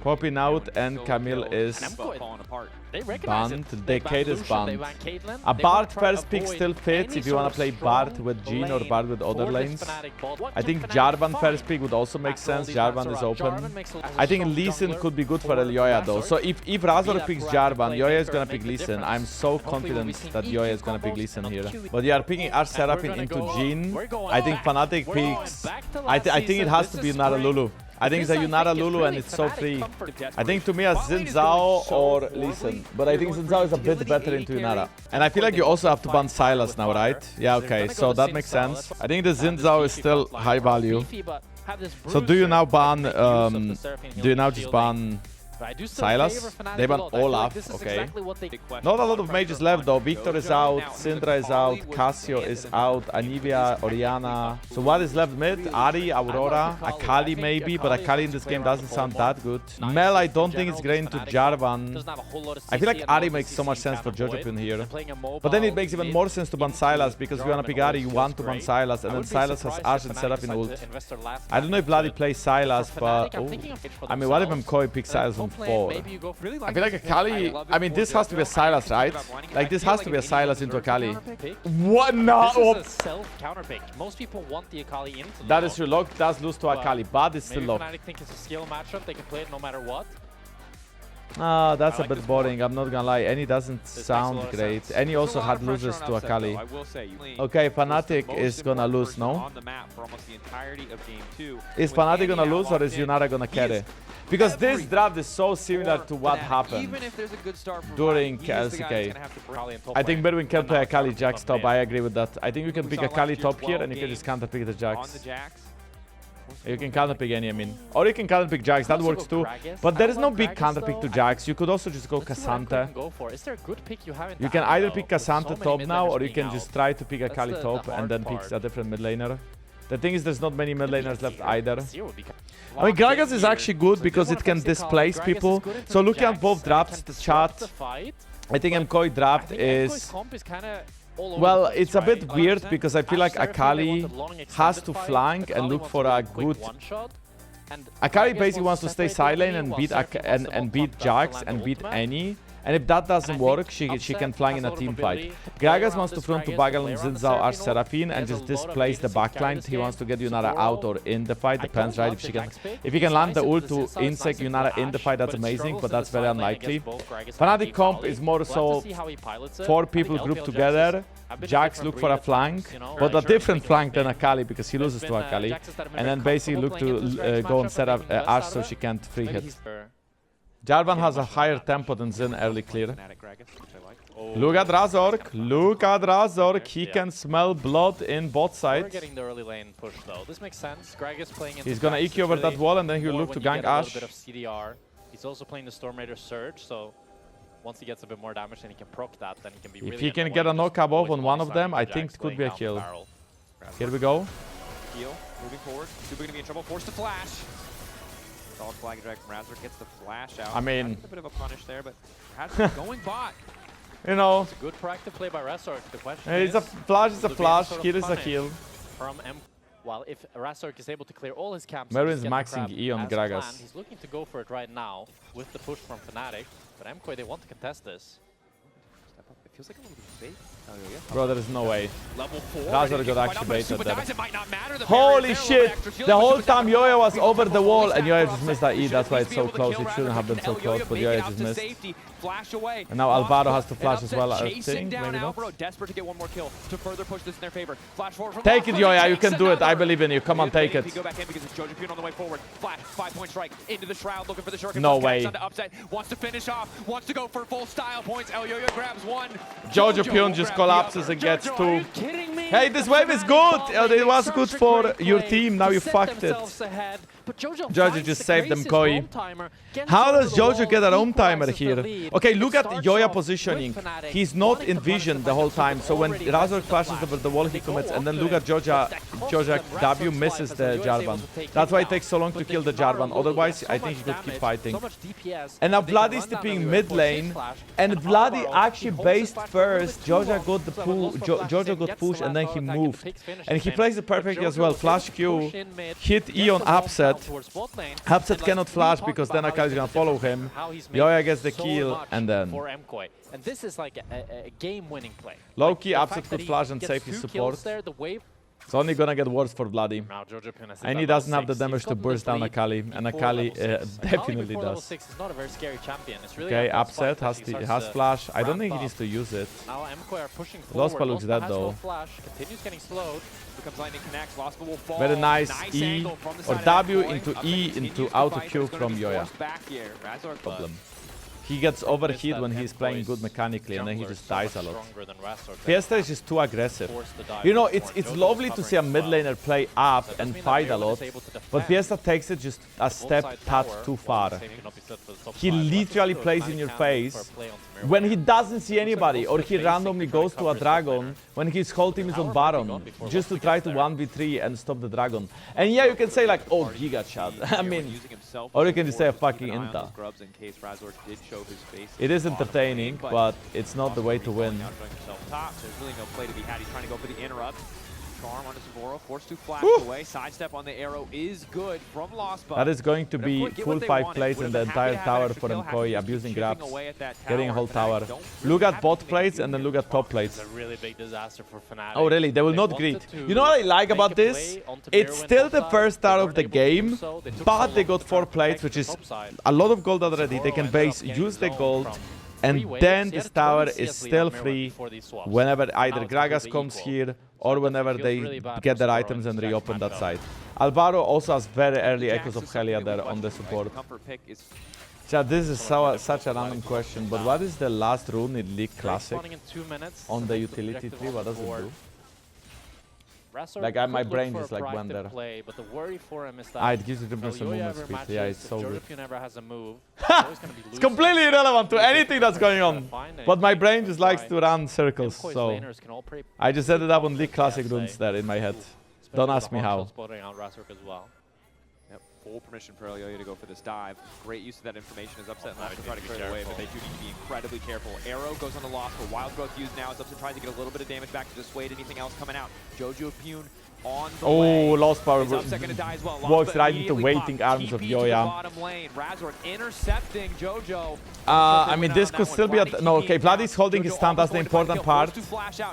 Popping out and Camille is And MKOI falling apart. They recognize banned. it. They Decade is Lucian, they banned. Caitlyn. A They Bard wanna try to first pick avoid still fits any if you want sort to play of Bard strong with Jhin or lane Bard with other for this lanes. Fnatic bot. What I can think Fnatic Jarvan find? first pick would also make After all sense. these Jarvan maps is are up, open. Jarvan makes a I think strong Lee Sin jungler could be good for for Elyoya though. Razork. So if Razork that picks proactive Jarvan, Yoya is playmaker gonna make pick the Lee Sin. difference. I'm so Hopefully we'll be confident seeing that EQ Yoya is gonna pick combos Lee Sin and here. not Q. But you are picking Arch And we're Seraphine gonna into go up. Jhin. We're going I think back. Fnatic We're going picks. back to I last think it season. has to This be is Yunara spring. Lulu. I think it's a This, Yunara is Lulu and really it's so Fnatic free. comfort. I think to me a Bot lane Xin is Zhao going so or horribly. Lee Sin. But I think They're Xin going Zhao is a for bit utility, better AD into carry. Yunara. And I feel like you also have to ban Sylas now, right? Yeah, okay. So that makes sense. I think the Xin Zhao is still high value. Beefy, but have this So do you now bruiser ban, that can make use of the Seraphine do you now healing just shielding. ban But I do still Sylas? favor Fnatic They a ban lot. I feel like Olaf, this is okay. exactly what they Not a lot of mages left though. Victor is out, Syndra is out, Cassio is out, Anivia, Oriana. So what is left mid? Ahri, Aurora, Akali maybe, but Akali in this game doesn't sound that good. Mel, I don't think it's great into Jarvan. doesn't have a whole lot of I feel like CC and Ahri all the makes so much CC sense for can avoid. Jojopyun here. They're playing a mobile But then it makes even mid. more sense to ban Sylas because if you want to pick Ahri, you want to ban Sylas, and then Sylas has Ashe and Seraphine ult. I don't know if Vladi plays Sylas, but I mean, what if MKOI picks Sylas on 4? I feel like Akali, I mean, this has to be a Sylas, right? Like, this has to be a Sylas into Akali. What? No! This is a self-counter pick. Most people want the Akali into the That lane. is true. Lock does lose to Akali, but it's still Maybe locked. Fnatic think it's a skill matchup. They can play it no matter what. Ah, that's a like bit this boring. I'm not gonna lie. Any doesn't makes a sound lot of great. sense. Any also had losers to Akali. Okay, Fnatic is gonna lose, no? Is Fnatic gonna lose or is Yunara gonna carry? Because this draft is so similar to what happened Even if there's a good start from during Vladi, he's the guy that's LCK. gonna have to bring- I think Myrwn can play Akali Jax top. I agree with that. I think you can pick saw Akali last year top here 12 and you can just counter pick the on Jax. the Jax. You can counter pick any, I mean. Or you can counter pick Jax, that Also works go too. Gragas. But I there don't is no love big Gragas counter pick to though. Jax. You could also just go Let's see what MKOI Cassandra. can go for. Is there a good pick you haven't You can done, either though? pick With so Cassandra many top mid now, laners or you being can just out. try to pick That's Akali the top hard and then pick part. a different mid laner. The thing is, there's not many mid laners left either. Zero would be I mean, Gragas is actually good because it can displace people. So looking at both drafts, the chat, I think MKOI draft is... Well, it's a bit weird because I feel like Akali has to flank and look for a good... Akali basically wants to stay side lane and beat and beat Jax and beat Annie. And if that doesn't work, she can flank in a team fight. Gragas wants to front to Bagal and Xin Zhao Arch Seraphine and just displace the backline. He wants to get Yunara out or in the fight, depends, right? If he can land the ult to insect Yunara in the fight, that's amazing, but that's very unlikely. Fnatic comp is more so 4 people grouped together. Jax look for a flank, but a different flank than Akali because he loses to Akali. And then basically look to go and set up Arch so she can't free hit. Jarvan has a higher tempo than Xin early clear. Look at Razork. Look at Razork. He can smell blood in both We're sides. getting the early lane push though. This makes sense. Gragas playing into He's gonna Jax EQ over is that really wall and then he'll more look to when you gank get a little Ashe. bit of CDR. He's also playing the Storm Raider Surge, so once he gets a bit more damage, then he can proc that. Then he can be really If he can annoying get a just knock-up always off on one of one-sided them, I Jax think it could laying be a down the kill. barrel. Here we go. Heal, moving forward. Supa gonna be in trouble. Forced to flash. Solid flag drag from Razork gets the flash out. I mean- That's a bit of a punish there, but Razork going bot. You know, It's a good proactive play by Razork. The question it's a is, flash, it's a will there be any flash, sort of kill is a punish kill. from M. Well, if Razork is able to clear all his camps, Myrwn and is just get the maxing crab E on as Gragas. planned, he's looking to go for it right now with the push from Fnatic. But MKOI, they want to contest this. Step up. It feels like a little bit safe. Bro, there is no way. Level 4. Razork got activated there. It might not matter. The Holy barrier's there, a little shit! bit extra shield, The but whole goes down time the Elyoya was middle. over the wall, and Elyoya Offset. just missed that E. That's why it's so Should be able close. to It kill shouldn't have been Razork, so and close, but Elyoya Elyoya making just out to missed. safety. Flash away. And now Alvaro has to And flash as Upset well, I chasing think. down Maybe not. Alvaro, desperate to get one more kill to further push this in their favor. Flash forward from Take it, Lospa, Elyoya. You takes can do it. I another. believe in you. Come on, take it. Go back in because it's Jojopyun on the way forward. Flash, 5-point strike into the shroud, looking for the shuriken. No Connects way. onto Upset, wants to finish off, wants to go for full style points. Elyoya grabs one. Jojopyun just grabs the collapses other. and gets Jojo, are two. you kidding me? Hey, this wave is good. It was good for your team. Now you fucked it. Jojo just saved them MKOI. How does Jojo get a roam timer here? Okay, look at Elyoya positioning. He's not in vision the whole time, so when Razork flashes over the wall, he commits. And then look at Jojo W misses the Jarvan. That's why it takes so long to kill the Jarvan. Otherwise, I think he could keep fighting. And now Vladi is tipping mid lane, and Vladi actually based first. Jojo got the pull, Jojo got pushed, and then he moved. And he plays it perfectly as well. Flash Q, hit E on Upset. Upset cannot flash because then Akali is gonna follow him. Elyoya gets the kill, and then for MKOI. And this is like a game-winning play. low-key The Upset fact could that he flash and gets save his 2 support. kills there, the wave. It's only gonna get worse for Vladi. Now Jojopyun has And he doesn't have the damage to burst down Akali, and Akali definitely does. Level 6 is not a very scary champion. It's really Okay, up to Upset Spike has as he the, starts has to flash. I don't think he ramp needs to use it. Now MKOI are pushing forward. Lospa looks dead has no though. flash, continues getting slowed. Becomes lightning connects. Lospa will fall. Very nice E angle from the or side of W MKOI. into Upset E continues into to auto fight, but Q it's gonna from be Elyoya. forced back here. Razork Problem. He gets overheat when he's playing good mechanically, and then he just dies a lot. Fiesta is just too aggressive. You know, it's lovely to see a mid laner play up and fight a lot, but Fiesta takes it just a step touch too far. He literally plays in your face when he doesn't see anybody, or he randomly goes to a dragon when his whole team is on Baron, just to try to 1v3 and stop the dragon. And yeah, you can say like, oh, Giga Chad. I mean, or you can just say a fucking Inta. It is entertaining, but it's not the way to win. There's really no play to be had. He's trying to go for the interrupt. Charm onto Saboro, forced to flash away. Sidestep on the arrow is good from Lospa. That is going to be full 5 plays in the entire tower for MKOI, abusing grabs, getting a whole tower. Look at bot plates and then look at top plates. It's a really big disaster for Fnatic. Oh really? They will not greet. You know what I like about this? It's still the first tower of the game, but they got 4 plates, which is a lot of gold already. They can base, use the gold, and then this tower is still free whenever either Gragas comes here or whenever they get their items and reopen that side. Alvaro also has very early Echoes of Helia there on the support. Yeah, this is such a random question, but what is the last rune in League Classic on the utility tree? What does it do? Like my brain just like went there. But the worry for him is that Ah, it gives you different movement speed. Yeah, it's so good. Jojopyun never has a move. It's completely irrelevant to anything that's going on. But my brain just likes to run circles, so I just ended up on League Classic runes there in my head. Don't ask me how. Yep, full permission for Elyoya to go for this dive. Great use of that information as Upset and Lospa try to clear the way, but they do need to be incredibly careful. Arrow goes on the Lospa, Wild Growth used now as Upset tries to get a little bit of damage back to dissuade anything else coming out. Jojopyun on the way. Oh, Lost Power die walks right into waiting arms of Elyoya. Razork intercepting Jojo. I mean, this could still be a... No, okay, Vladi is holding his stand, that's the important part.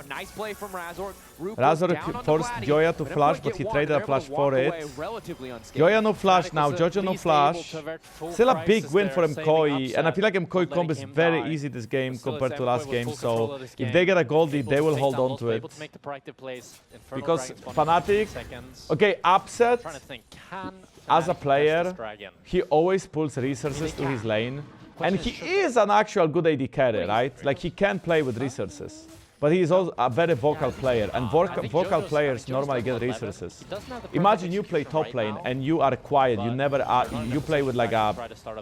Nice play from Razork. Razork forced Elyoya to flash, but he traded a flash for it. Elyoya no flash now, Jojo no flash. Still a big win for MKOI, and I feel like MKOI combo is very easy this game compared to last game, so if they get a goldie, they will hold on to it. Because Fnatic, okay, Upset, as a player, he always pulls resources to his lane, and he is an actual good AD carry, right? Like, he can play with resources. But he is also a very vocal player, and vocal players normally get resources. Imagine you play top lane and you are quiet, you never are, you play with like a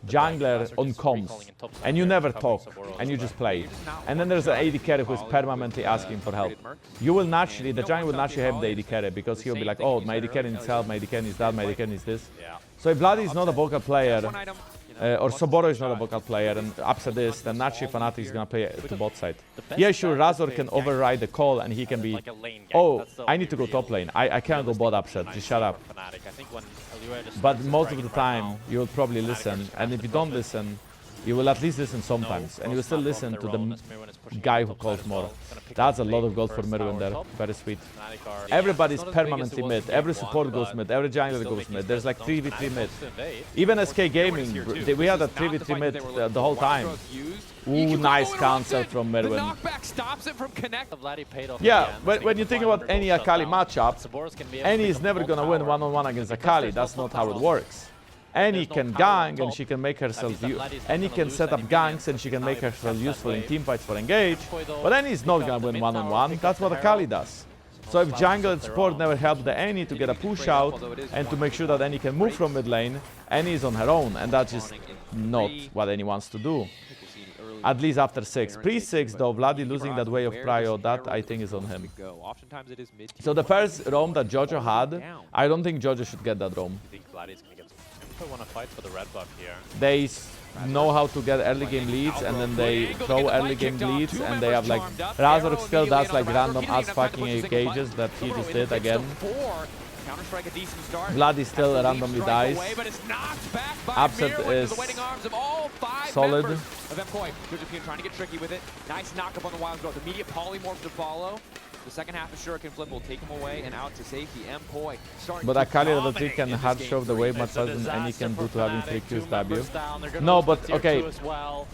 jungler on comms, and you never talk, and you just play. And then there's an AD carry who is permanently asking for help. You will naturally, the jungler will naturally have the AD carry, because he'll be like, oh, my AD carry needs help, my AD carry needs that, my AD carry needs this. So if Vladi is not a vocal player, or Saboro is not a vocal player, and Upset is, then naturally Fnatic is gonna play to bot side. Yeah, sure, Razork can override the call, and he can be, oh, I need to go top lane, I can't go bot Upset, just shut up. But most of the time, you will probably listen, and if you don't listen, you will at least listen sometimes, and you will still listen to the guy who calls more. That's a lot of gold for Myrwn there. Very sweet. Everybody's permanently mid. Every support goes mid. Every jungler goes mid. There's like 3v3 mid. Even SK Gaming, we had a 3v3 mid the whole time. Ooh, nice cancel from Myrwn. Yeah, when you think about any Akali matchup, any is never gonna win one-on-one against Akali. That's not how it works. Any can gank and she can make herself Any can set up ganks and she can make herself useful in teamfights for engage. But Any is not gonna win one-on-one. That's what Akali does. So if jungle and support never help the Any to get a push out and to make sure that Any can move from mid lane, Any is on her own, and that's just not what Any wants to do. At least after 6. Pre-6 though, Vladi losing that way of prio, that I think is on him. So the first roam that Jojo had, I don't think Jojo should get that roam. Want to fight for the red buff here. They know how to get early game leads, and then they throw early game leads, and they have like Razork still does like random ass fucking engages that he just did again. Vladi still randomly dies. Upset is solid. Jojopyun trying to get tricky with it. Nice knock up on the wild growth. Immediate polymorph to follow. The second half of Shuriken Flip will take him away and out to safety. MKOI starting. But Akali level 3 can hard shove the way much less than Any can do to having 3 Qs W. No, but okay.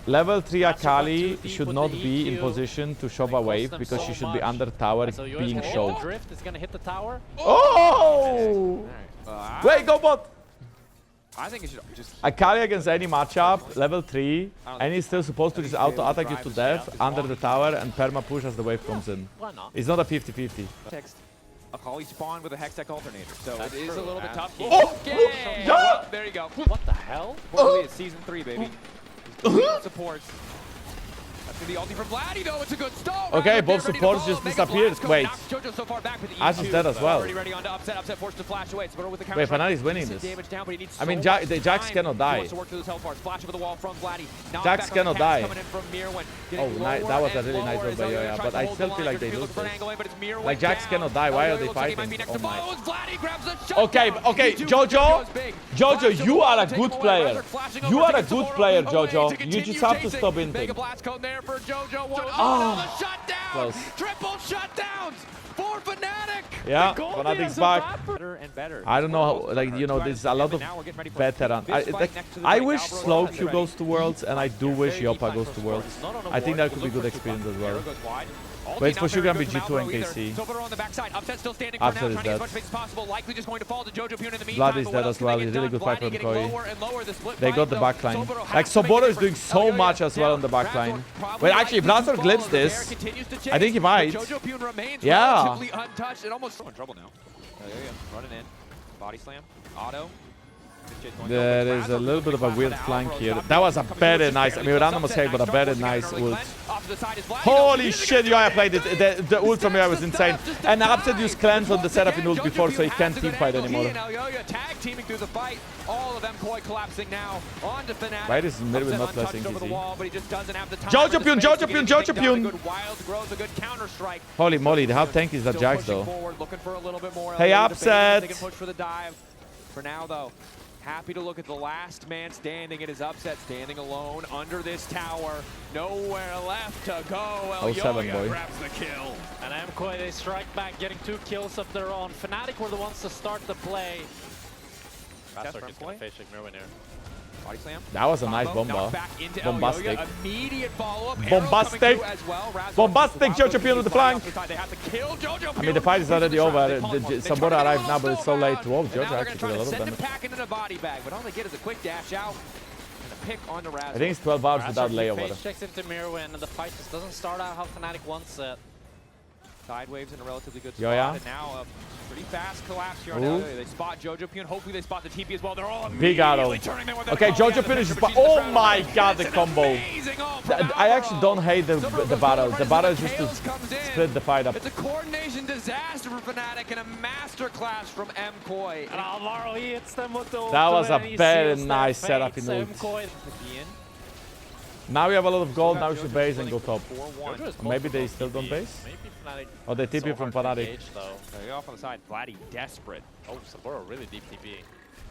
Level 3 Akali should not be in position to shove a wave because she should be under tower being shoved. Oh! Wait, go bot! I think it should just Akali against any matchup, level 3, Any is still supposed to just auto-attack you to death under the tower and perma push as the wave comes in. It's not a 50-50. Akali spawned with a Hextech alternator, so it is a little bit tough. Oh! Well, there you go. What the hell? It's season 3, baby. Supports. The ulti from Vladi, though, it's a good start. Okay, both supports just disappeared. Wait. So far back with the Ash is dead as well. Ready on to upset. Upset forced to flash away. With the wait, Fnatic is winning this. I mean, the Jax cannot die. Jax cannot die. Oh, nice. That was a really nice one by Elyoya, but I still feel like they lose this. Like, Jax cannot die. Why are they fighting? Oh my. Okay, Jojo, you are a good player. You are a good player, Jojo. You just have to stop inting. Oh, close. Triple shutdowns for Fnatic. Yeah, Fnatic's back. I don't know how, like, you know, there's a lot of veteran. I wish slow Q goes to Worlds, and I do wish Jopa goes to Worlds. I think that could be good experience as well. But it's for sure gonna be G2 and KC. Upset is dead. Vladi is dead as well. He's really good fight for MKOI. They got the backline. Like, Soboro is doing so much as well on the backline. Wait, actually, if Razork glitches this, I think he might. Yeah. Body slam, auto. There is a little bit of a weird flank here. That was a very nice, I mean, random mistake, but a very nice ult. Holy shit, Elyoya played it. The ult from Elyoya was insane. And Upset used Cleanse on the setup in ult before, so he can't teamfight anymore. Why is Myrwn not pressing easy? Jojopyun! Holy moly, how tanky is that Jax though? Hey, Upset! For now, though, happy to look at the last man standing. It is Upset standing alone under this tower. Nowhere left to go. Elyoya grabs the kill. And MKOI, they strike back, getting 2 kills of their own. Fnatic were the ones to start the play. Razork is going to face Myrwn here. Body slam. That was a nice bomba. Bombastic. Bombastic. Bombastic Jojopyun with the flank. I mean, the fight is already over. Sabora arrived now, but it's so late. Whoa, Jojo actually did a lot of damage. I think it's 12 hours without layover. Checks into Myrwn, and the fight just doesn't start out how Fnatic wants it. Side waves in a relatively good spot, Elyoya. and now a pretty fast collapse here on Elyoya. They spot Jojopyun. Hopefully they spot the TP as well. They're all big auto. Okay, Jojopyun is just... Oh my god, the combo. I actually don't hate the battle. The battle is just to split the fight up. It's a coordination disaster for Fnatic and a masterclass from MKOI. And Alvaro, he hits them with the That was a very nice setup in ult. Now we have a lot of gold, now we should base and go top. Maybe they still don't base? Or they TP from Fnatic. They off on the side. Vladi desperate. Oh, Saboro really deep TP.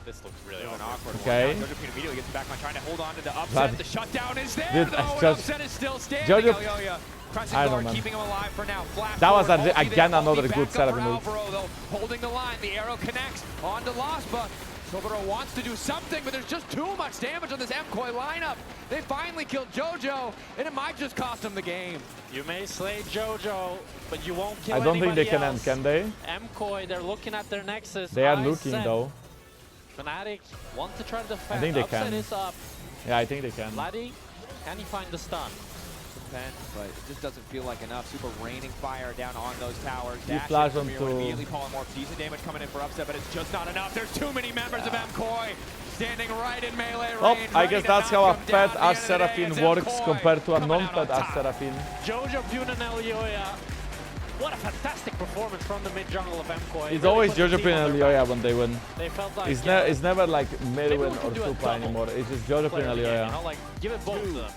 This looks really awkward. Okay. Jojopyun immediately gets back on trying to hold on to the upset. Vladi. The shutdown is there, Dude, though, and just- upset is still standing. Jojo- Elyoya pressing I don't guard, know, man. keeping him alive for now. Flash That was forward, ulti again there, another ulti good back setup up for move. Alvaro, though, holding the line. The arrow connects onto Lospa. Alvaro wants to do something, but there's just too much damage on this MKOI lineup. They finally killed Jojo, and it might just cost them the game. You may slay Jojo, but you won't kill I don't think they anybody can end, else. can they? MKOI, they're looking at their nexus. They are Eyes looking set. though. Fnatic want to try to defend. I think they Upset can. is up. Yeah, I think they can. Vladi, can he find the stun? But it just doesn't feel like enough. Super raining fire down on those towers. You Dash flash in from onto- Myrwn, immediately polymorph. Decent damage coming in for upset, but it's just not enough. There's too many members of MKOI standing right in melee Well, range. I ready guess to that's knock how a them down. pet At the Ash end of the day, Seraphine it's works MKOI compared to a coming out non-pet on Ash top. Seraphine. Jojopyun and Elyoya. What a fantastic performance from the mid jungle of MKOI. It's Really always put the team Jojopyun on and their back. Elyoya when they win. They felt like It's never like Maybe we Myrwn or can do a Supa double anymore. It's just Jojopyun player and of the game, Elyoya. you know, like give it both to them.